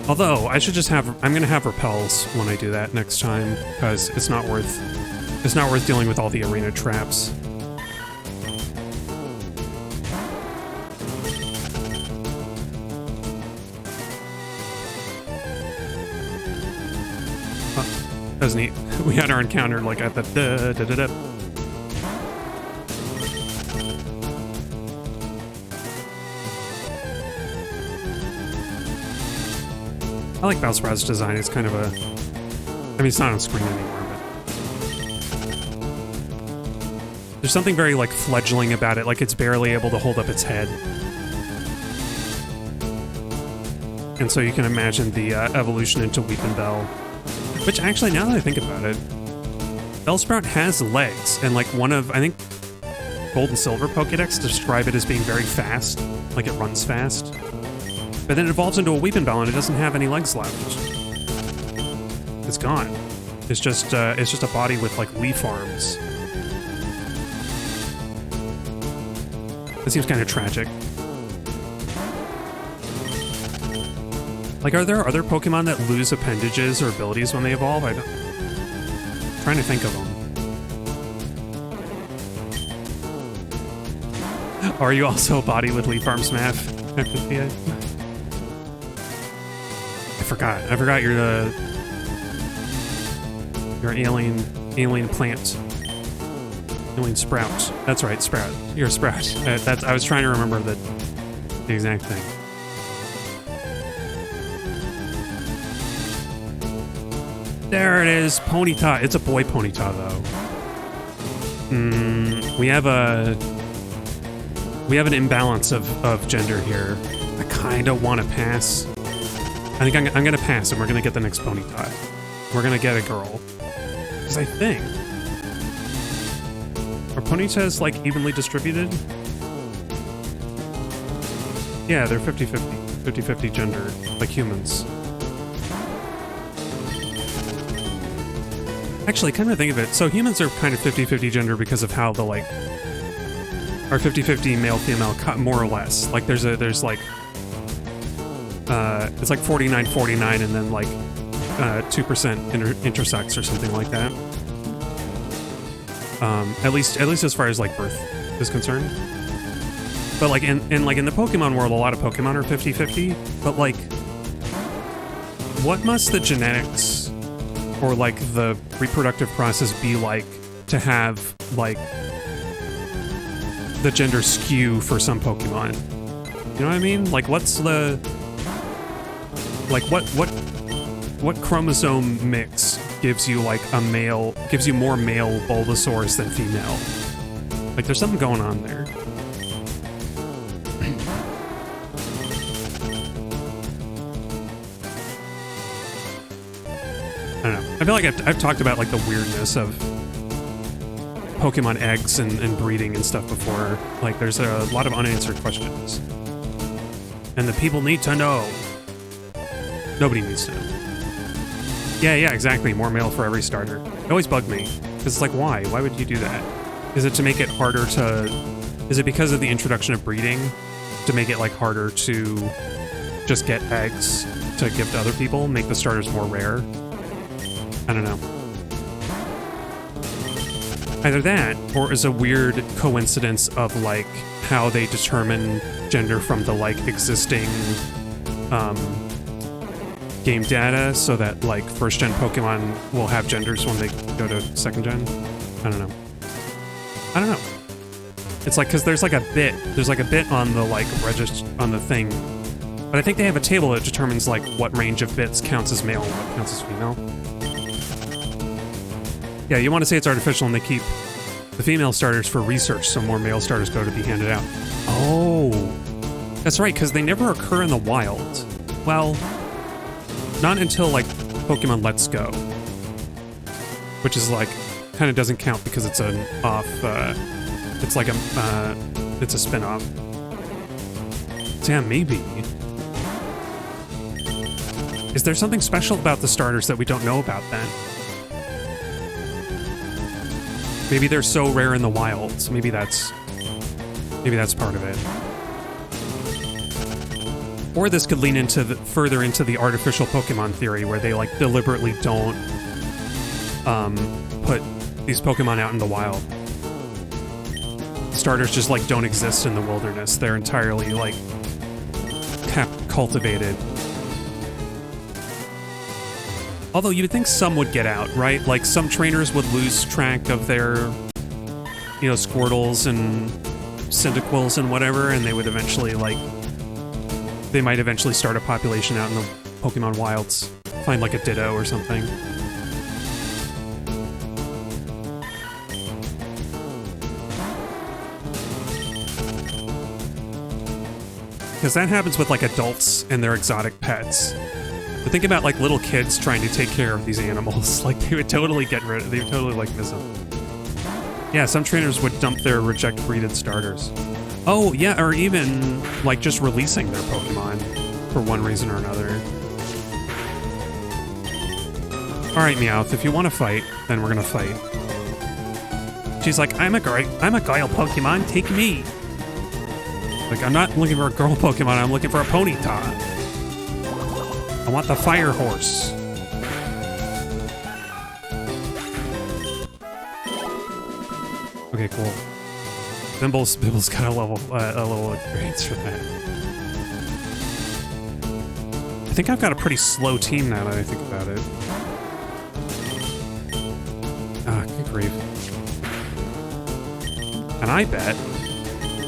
Although I should just I'm gonna have repels when I do that next time, because it's not worth dealing with all the arena traps. That was neat. We had our encounter like at the da-da-da-da. I like Bellsprout's design. It's kind of a... I mean, it's not on screen anymore, but... There's something very, like, fledgling about it. Like, it's barely able to hold up its head. And so you can imagine the evolution into Weepinbell. Which, actually, now that I think about it, Bellsprout has legs. And, like, I think Gold and Silver Pokédex describe it as being very fast. Like, it runs fast. But then it evolves into a Weepinbell and it doesn't have any legs left. It's gone. It's just a body with like leaf arms. That seems kind of tragic. Like, are there other Pokemon that lose appendages or abilities when they evolve? I'm trying to think of them. Are you also a body with Leaf Arms Math? I forgot. I forgot you're you're alien plant. Alien sprout. That's right, sprout. You're a sprout. I was trying to remember the exact thing. There it is, Ponyta. It's a boy Ponyta, though. We have an imbalance of gender here. I kind of want to pass. I think I'm gonna pass, and we're gonna get the next Ponyta. We're gonna get a girl. Because I think... Are Ponytas, like, evenly distributed? Yeah, they're 50-50. 50-50 gender, like humans. Actually, come to think of it, so humans are kind of 50-50 gender because of how the, like... Are 50-50 male-female, more or less. Like, there's like... it's like 49-49 and then, like, 2% intersex or something like that. At least as far as, like, birth is concerned. But, like, in the Pokemon world, a lot of Pokemon are 50-50, but, like, what must the genetics or, like, the reproductive process be like to have, like, the gender skew for some Pokemon? You know what I mean? Like, what's the... Like, what chromosome mix gives you, like, gives you more male Bulbasaurs than female? Like, there's something going on there. I don't know. I feel like I've talked about, like, the weirdness of Pokemon eggs and breeding and stuff before. Like, there's a lot of unanswered questions. And the people need to know. Nobody needs to know. Yeah, exactly. More mail for every starter. It always bugged me. Because it's like, why? Why would you do that? Is it to make it harder to... Is it because of the introduction of breeding? To make it, like, harder to just get eggs to give to other people? Make the starters more rare? I don't know. Either that, or is a weird coincidence of, like, how they determine gender from the, like, existing, game data, so that, like, first-gen Pokemon will have genders when they go to second-gen? I don't know. It's like, because there's, like, a bit on the, like, on the thing, but I think they have a table that determines, like, what range of bits counts as male and what counts as female. Yeah, you want to say it's artificial, and they keep the female starters for research, so more male starters go to be handed out. Oh, that's right, because they never occur in the wild. Well, not until, like, Pokemon Let's Go, which is, like, kind of doesn't count because it's an off, it's like it's a spin-off. Damn, maybe. Is there something special about the starters that we don't know about then? Maybe they're so rare in the wild, so maybe that's part of it. Or this could lean into further into the artificial Pokemon theory, where they, like, deliberately don't put these Pokemon out in the wild. Starters just, like, don't exist in the wilderness. They're entirely, like, cultivated. Although you would think some would get out, right? Like, some trainers would lose track of their, you know, Squirtles and Cyndaquils and whatever, and they would eventually, like... They might eventually start a population out in the Pokemon wilds. Find, like, a Ditto or something. Because that happens with, like, adults and their exotic pets. But think about, like, little kids trying to take care of these animals. Like, they would totally they would totally, like, miss them. Yeah, some trainers would dump their reject breeded starters. Oh, yeah, or even, like, just releasing their Pokemon for one reason or another. Alright, Meowth, if you want to fight, then we're gonna fight. She's like, I'm a guile Pokemon, take me! Like, I'm not looking for a girl Pokemon, I'm looking for a Ponyta. I want the fire horse. Okay, cool. Bymbals got a little experience for that. I think I've got a pretty slow team now that I think about it. Ah, good grief. And I bet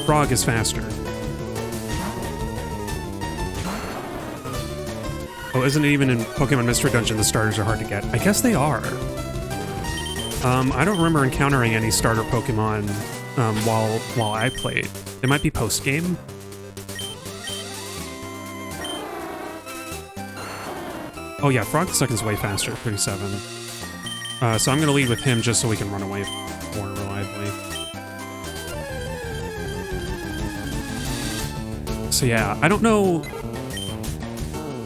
Frog is faster. Oh, isn't it even in Pokemon Mystery Dungeon the starters are hard to get? I guess they are. I don't remember encountering any starter Pokemon while I played. It might be post-game. Oh yeah, Frog the Second's way faster, 37. So I'm gonna lead with him just so we can run away more reliably. So yeah, I don't know,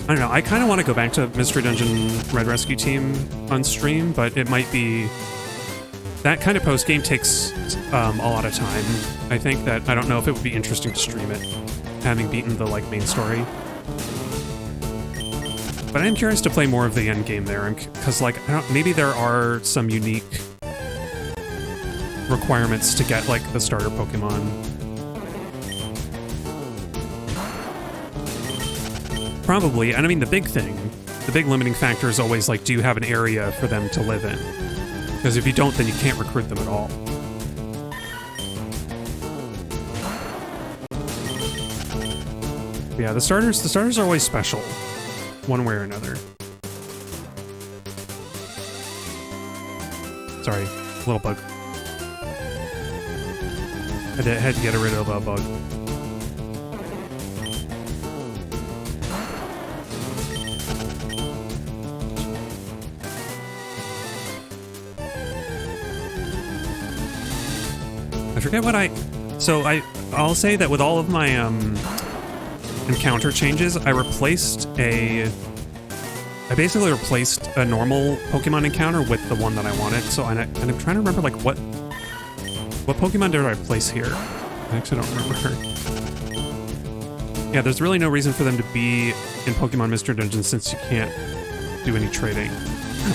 I kind of want to go back to Mystery Dungeon Red Rescue Team on stream, but it might be... That kind of post-game takes a lot of time. I think that I don't know if it would be interesting to stream it, having beaten the main story. But I am curious to play more of the end game there, because maybe there are some unique requirements to get the starter Pokemon. Probably, and I mean the big limiting factor is always do you have an area for them to live in? Because if you don't, then you can't recruit them at all. But yeah, the starters are always special, one way or another. Sorry, little bug. Had to get rid of a bug. I forget what I'll say that with all of my encounter changes, I basically replaced a normal Pokemon encounter with the one that I wanted. So and I'm trying to remember what Pokemon did I place here? I actually don't remember. Yeah, there's really no reason for them to be in Pokemon Mystery Dungeon since you can't do any trading.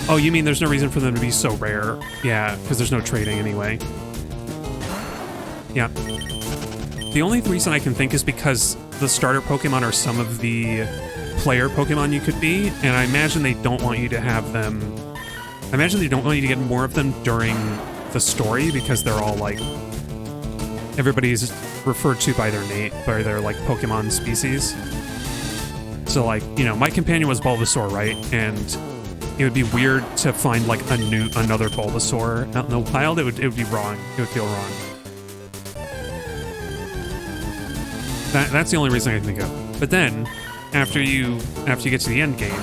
Oh, you mean there's no reason for them to be so rare? Yeah, because there's no trading anyway. Yeah. The only reason I can think is because the starter Pokemon are some of the player Pokemon you could be, and I imagine they don't want you to have them... I imagine they don't want you to get more of them during the story, because they're all everybody's referred to by their name, by their Pokemon species. So my companion was Bulbasaur, right? And it would be weird to find another Bulbasaur out in the wild. It would be wrong. It would feel wrong. That's the only reason I can think of. But then, after you get to the end game,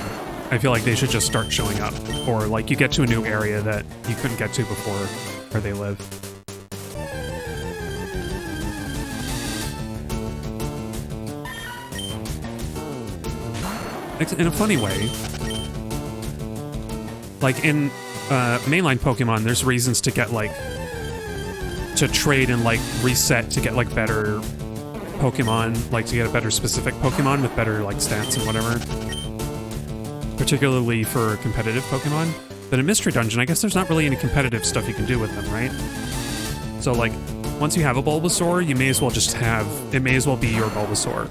I feel like they should just start showing up. Or you get to a new area that you couldn't get to before where they live. In a funny way, in mainline Pokemon, there's reasons to get to trade and reset to get better Pokemon, to get a better specific Pokemon with better stats and whatever. Particularly for competitive Pokemon. But in Mystery Dungeon, I guess there's not really any competitive stuff you can do with them, right? So once you have a Bulbasaur, you may as well it may as well be your Bulbasaur.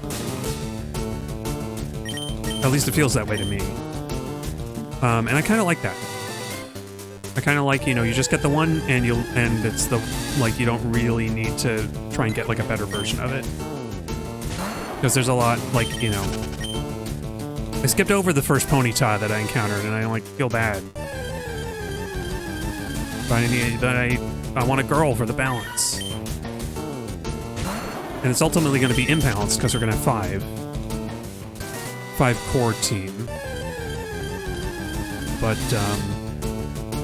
At least it feels that way to me. And I kind of like that. I kind of you just get the one and it's the, you don't really need to try and get a better version of it. Because there's a lot, I skipped over the first Ponyta that I encountered and I feel bad. But I want a girl for the balance. And it's ultimately going to be imbalanced because we're going to have five core team. But,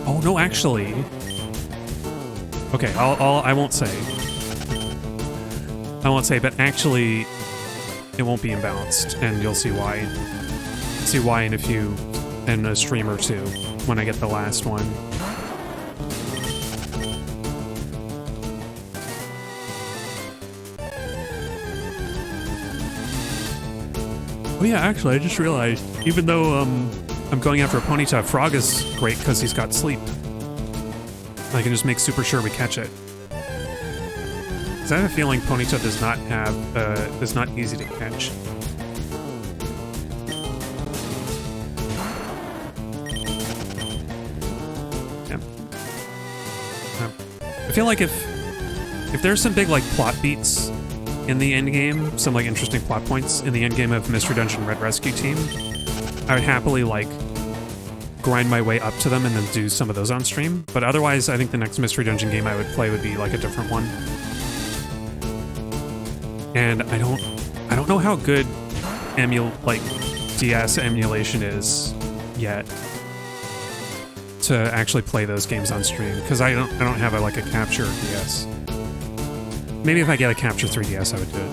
oh no, actually... Okay, I won't say. But actually, it won't be imbalanced, and you'll see why. See why in a stream or two, when I get the last one. Oh yeah, actually, I just realized Even though I'm going after a Ponyta, Frog is great because he's got sleep. I can just make super sure we catch it. Because I have a feeling Ponyta does not have, is not easy to catch. Yeah. I feel like if there's some big like plot beats in the end game, some like interesting plot points in the end game of Mystery Dungeon Red Rescue Team, I would happily like grind my way up to them and then do some of those on stream. But otherwise, I think the next Mystery Dungeon game I would play would be like a different one. And I don't know how good DS emulation is yet to actually play those games on stream, because I don't have a capture DS. Maybe if I get a capture 3DS, I would do it.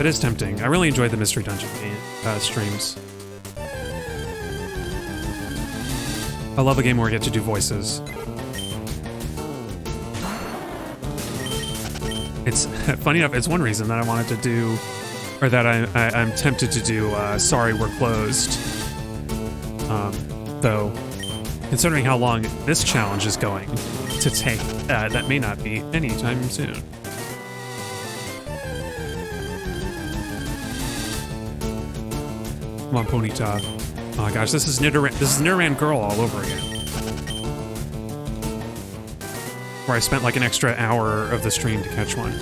It is tempting. I really enjoyed the Mystery Dungeon streams. I love a game where I get to do voices. It's funny enough, it's one reason that I wanted to do, or that I'm tempted to do Sorry We're Closed. Though, considering how long this challenge is going to take, that may not be anytime soon. Come on, Ponyta. Oh gosh, this is Nidoran Girl all over again. Where I spent like an extra hour of the stream to catch one.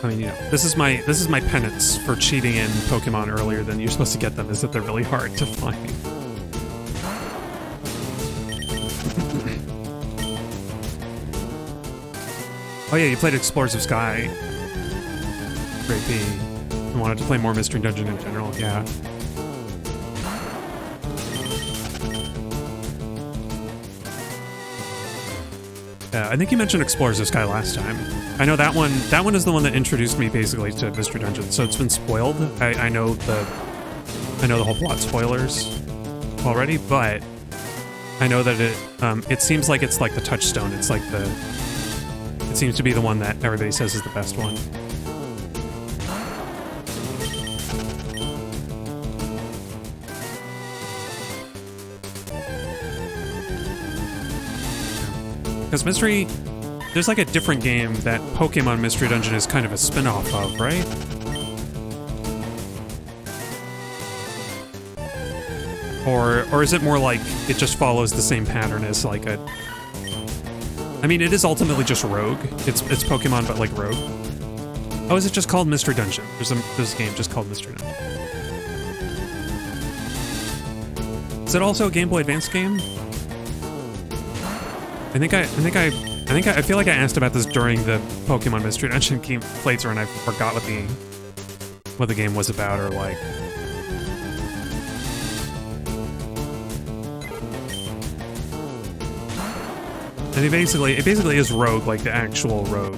I mean, you know, this is my penance for cheating in Pokemon earlier than you're supposed to get them, is that they're really hard to find. Oh yeah, you played Explorers of Sky. Great B. I wanted to play more Mystery Dungeon in general, yeah. I think you mentioned Explorers of Sky last time. I know that one is the one that introduced me basically to Mystery Dungeon, so it's been spoiled. I know the whole plot spoilers already, but I know that it seems like it's like the touchstone. It's like it seems to be the one that everybody says is the best one. Because there's like a different game that Pokemon Mystery Dungeon is kind of a spin-off of, right? Or is it more like it just follows the same pattern as like a... I mean, it is ultimately just Rogue. It's Pokemon, but like Rogue. Oh, is it just called Mystery Dungeon? There's a game just called Mystery Dungeon. Is it also a Game Boy Advance game? I feel like I asked about this during the Pokemon Mystery Dungeon game playthrough, and I forgot what the game was about, or like. And it basically is Rogue, like the actual Rogue,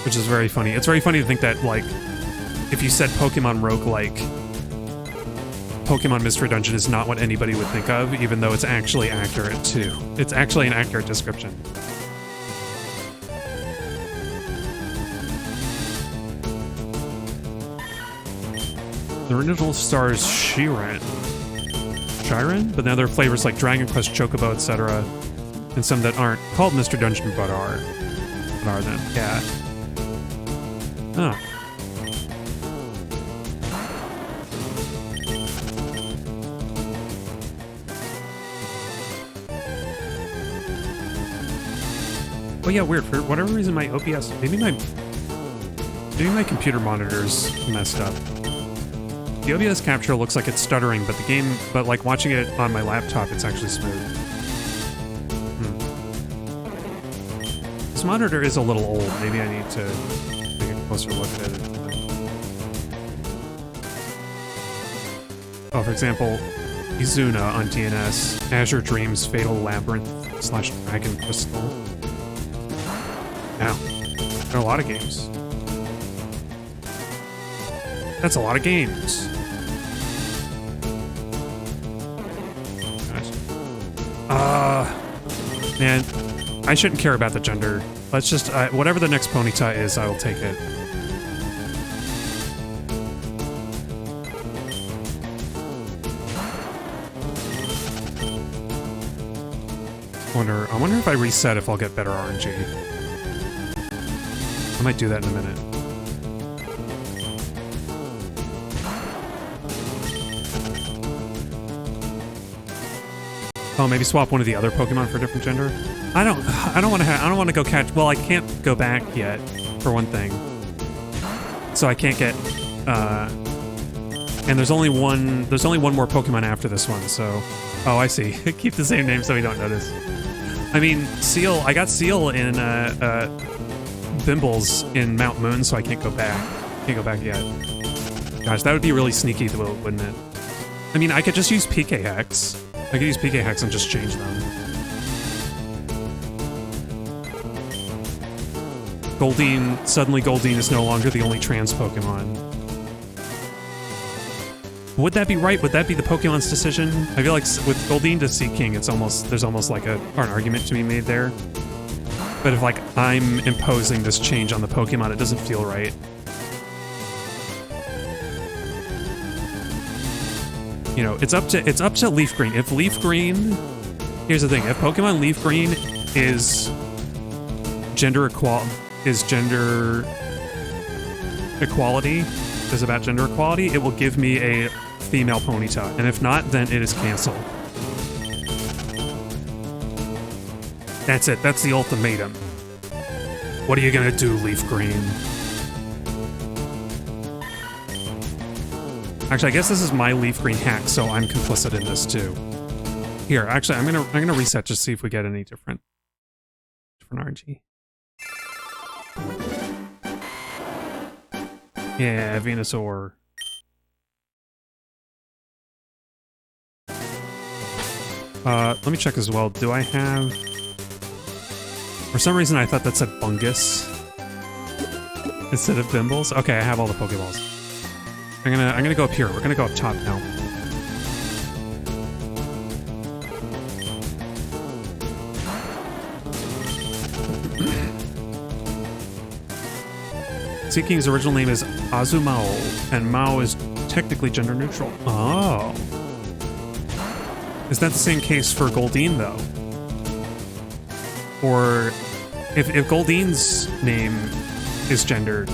which is very funny. It's very funny to think that like, if you said Pokemon Rogue, like, Pokemon Mystery Dungeon is not what anybody would think of, even though it's actually accurate too. It's actually an accurate description. The original stars Shiren, but now there are flavors like Dragon Quest, Chocobo, etc., and some that aren't called Mystery Dungeon but are them. Yeah. Oh. Oh yeah, weird. For whatever reason, my OBS, maybe my computer monitor's messed up. The OBS capture looks like it's stuttering, but like watching it on my laptop, it's actually smooth. This monitor is a little old. Maybe I need to take a closer look at it. Oh, for example, Izuna on DNS, Azure Dreams, Fatal Labyrinth / Dragon Crystal. Now, there are a lot of games. That's a lot of games. Nice. And I shouldn't care about the gender. Let's just, whatever the next Ponyta is, I will take it. I wonder if I reset if I'll get better RNG. I might do that in a minute. Oh, maybe swap one of the other Pokemon for a different gender. I don't want to go catch. Well, I can't go back yet, for one thing. So I can't get. And there's only one more Pokemon after this one. So, oh, I see. Keep the same name so we don't notice. I mean, Seel. I got Seel in Bymbals in Mount Moon, so I can't go back. Can't go back yet. Gosh, that would be really sneaky, wouldn't it? I mean, I could just use PK Hex. I could use PK Hex and just change them. Goldeen, suddenly Goldeen is no longer the only trans Pokemon. Would that be right? Would that be the Pokemon's decision? I feel like with Goldeen to Seaking, there's almost like an argument to be made there. But if like I'm imposing this change on the Pokemon, it doesn't feel right. You know, it's up to LeafGreen. If LeafGreen, here's the thing: if Pokemon LeafGreen is gender equality, is about gender equality, it will give me a female Ponyta, and if not, then it is canceled. That's it. That's the ultimatum. What are you gonna do, LeafGreen? Actually, I guess this is my LeafGreen hack, so I'm complicit in this too. Here, actually, I'm gonna reset just to see if we get any different RNG. Yeah, Venusaur. Let me check as well. Do I have? For some reason, I thought that said Bungus instead of Bymbals. Okay, I have all the Pokeballs. I'm gonna go up here. We're gonna go up top now. Seaking's original name is Azumao, and Mao is technically gender neutral. Oh. Is that the same case for Goldeen, though? Or if Goldeen's name is gendered,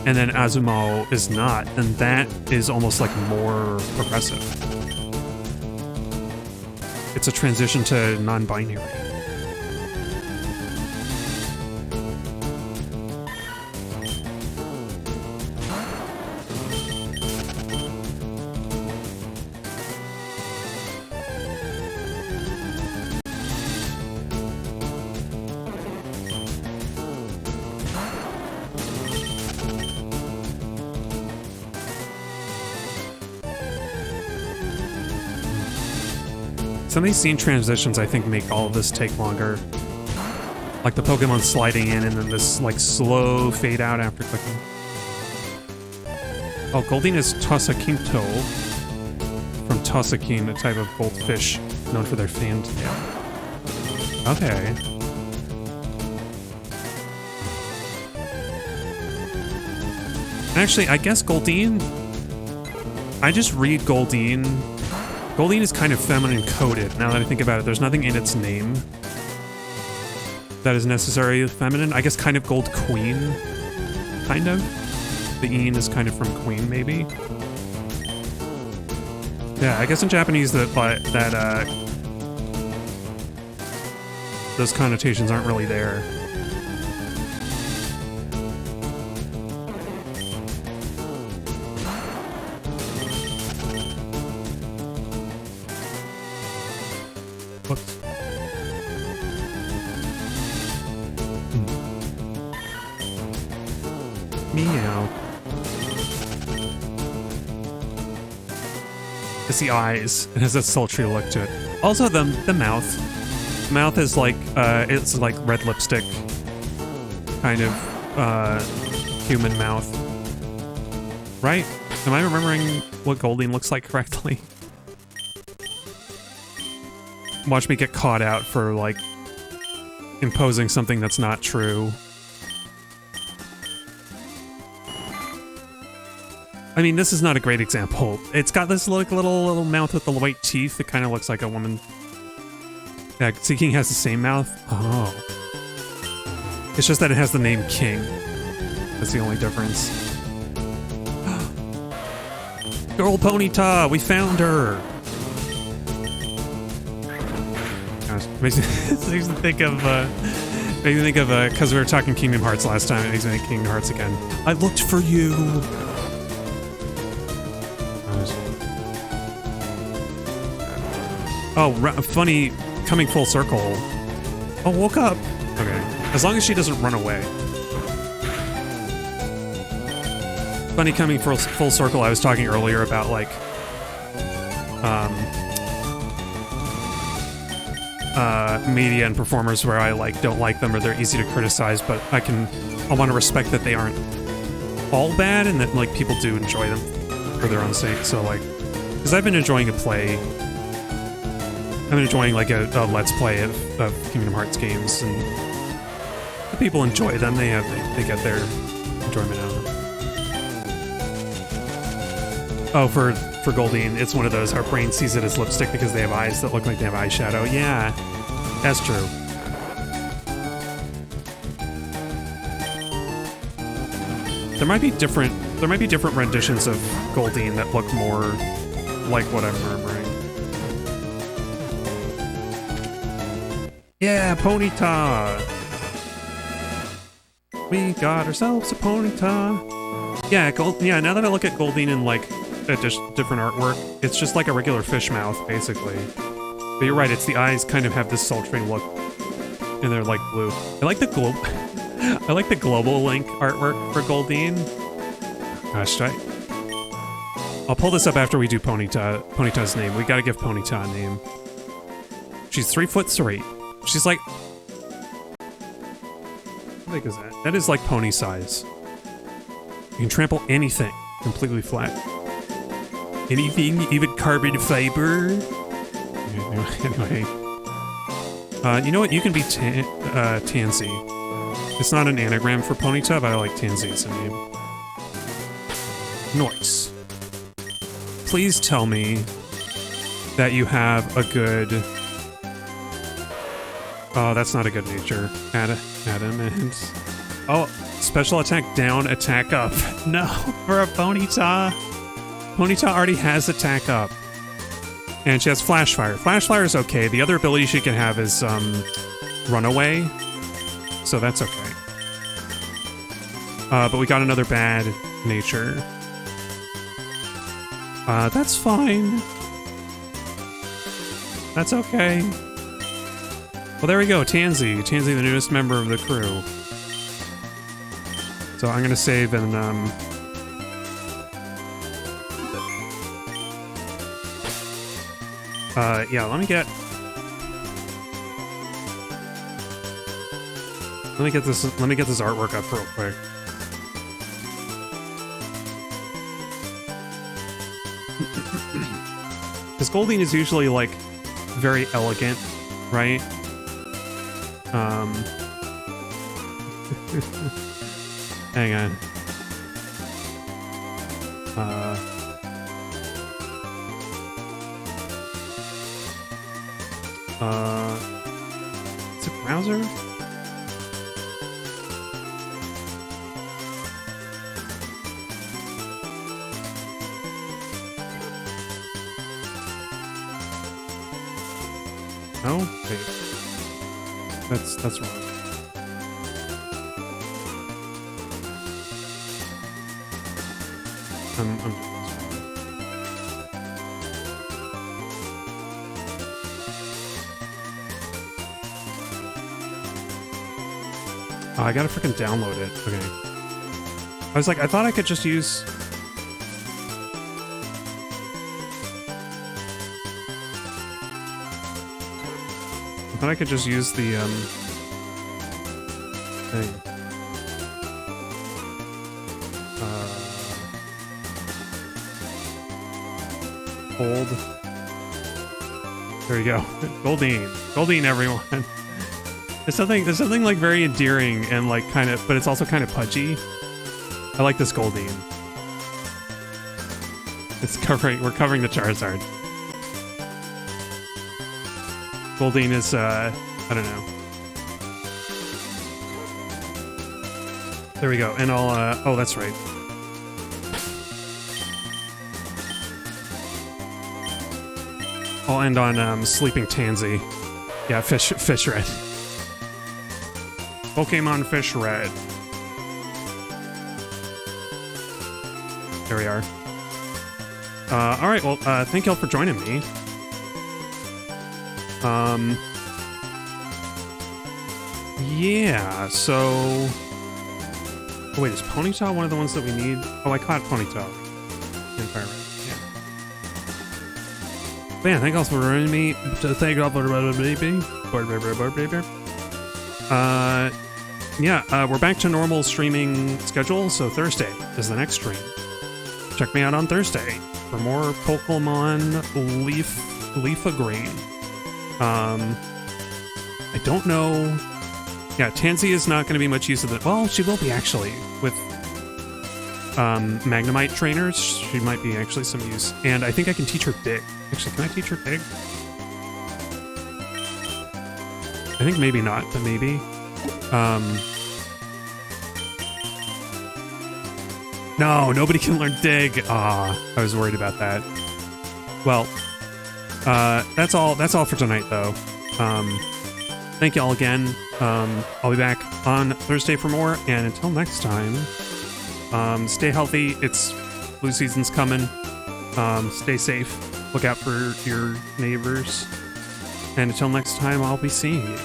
and then Azumao is not, then that is almost like more progressive. It's a transition to non-binary. Some of these scene transitions, I think, make all of this take longer. Like the Pokemon sliding in and then this, like, slow fade out after clicking. Oh, Goldeen is Tosaquinto from Tosaquin, a type of goldfish known for their fanned tail. Okay. Actually, I guess Goldeen... I just read Goldeen... Goldeen is kind of feminine coded, now that I think about it. There's nothing in its name that is necessarily feminine. I guess kind of Gold Queen, kind of. The "een" is kind of from Queen, maybe. Yeah, I guess in Japanese those connotations aren't really there. Whoops. Meow. It's the eyes. It has a sultry look to it. Also, the mouth. The mouth is like it's like red lipstick, kind of human mouth. Right? Am I remembering what Goldeen looks like correctly? Watch me get caught out for, like, imposing something that's not true. I mean, this is not a great example. It's got this like little mouth with the white teeth. It kind of looks like a woman. Yeah, Seeking has the same mouth. Oh. It's just that it has the name King. That's the only difference. Girl Ponyta, we found her. Gosh, makes me think of because we were talking Kingdom Hearts last time. It makes me think Kingdom Hearts again. I looked for you. Oh, funny, coming full circle. Oh, woke up. Okay, as long as she doesn't run away. Funny coming full circle. I was talking earlier about like, media and performers where I like don't like them or they're easy to criticize, but I want to respect that they aren't all bad and that like people do enjoy them for their own sake. So like, because I've been enjoying a play. I've been enjoying like a let's play of Kingdom Hearts games, and the people enjoy them. They get their enjoyment out of them. Oh, for Goldeen, it's one of those. Our brain sees it as lipstick because they have eyes that look like they have eyeshadow. Yeah, that's true. There might be different renditions of Goldeen that look more like what I'm remembering. Yeah, Ponyta! We got ourselves a Ponyta! Yeah, now that I look at Goldeen in, like, just different artwork, it's just like a regular fish mouth, basically. But you're right, it's the eyes kind of have this sultry look, and they're, like, blue. I like the I like the Global Link artwork for Goldeen. Gosh, I'll pull this up after we do Ponyta's name. We gotta give Ponyta a name. She's 3'3". She's like... How big is that? That is like pony size. You can trample anything completely flat. Anything, even carbon fiber. Anyway. You know what? You can be Tansy. It's not an anagram for Ponyta, but I like Tansy as a name. Noise. Please tell me that you have a good... Oh, that's not a good nature. Adamant. Oh, special attack down, attack up. No, for a Ponyta. Ponyta already has attack up. And she has flash fire. Flash fire is okay. The other ability she can have is runaway. So that's okay. But we got another bad nature. That's fine. That's okay. Well, there we go, Tansy. Tansy, the newest member of the crew. So I'm gonna save and yeah, let me get this artwork up real quick. Because Goldeen is usually like very elegant, right? Hang on. Is it browser? No? Wait. That's wrong. I'm doing this wrong. Oh, I gotta freaking download it. Okay. I was like, I thought I could just use... I thought I could just use the, thing. Hold. There you go. Goldeen. Goldeen, everyone. There's something like very endearing and like kind of, but it's also kind of pudgy. I like this Goldeen. We're covering the Charizard. Goldeen is, I don't know. There we go, and I'll, oh, that's right. I'll end on, Sleeping Tansy. Yeah, Fish Red. Pokemon Fish Red. There we are. Alright, well, thank y'all for joining me. Yeah, so... Oh wait, is Ponyta one of the ones that we need? Oh, I caught Ponyta. Empire Red, yeah. But yeah, thank y'all for joining me. Thank y'all for baby. Yeah, we're back to normal streaming schedule, so Thursday is the next stream. Check me out on Thursday for more Pokemon LeafGreen. I don't know. Yeah, Tansy is not going to be much use of it. Well, she will be actually with Magnemite trainers. She might be actually some use, and I think I can teach her Dig. Actually, can I teach her Dig? I think maybe not, but maybe. No, nobody can learn Dig. Ah, I was worried about that. Well, that's all for tonight, though. Thank y'all again. I'll be back on Thursday for more, and until next time, stay healthy. It's flu season's coming. Stay safe. Look out for your neighbors. And until next time, I'll be seeing you.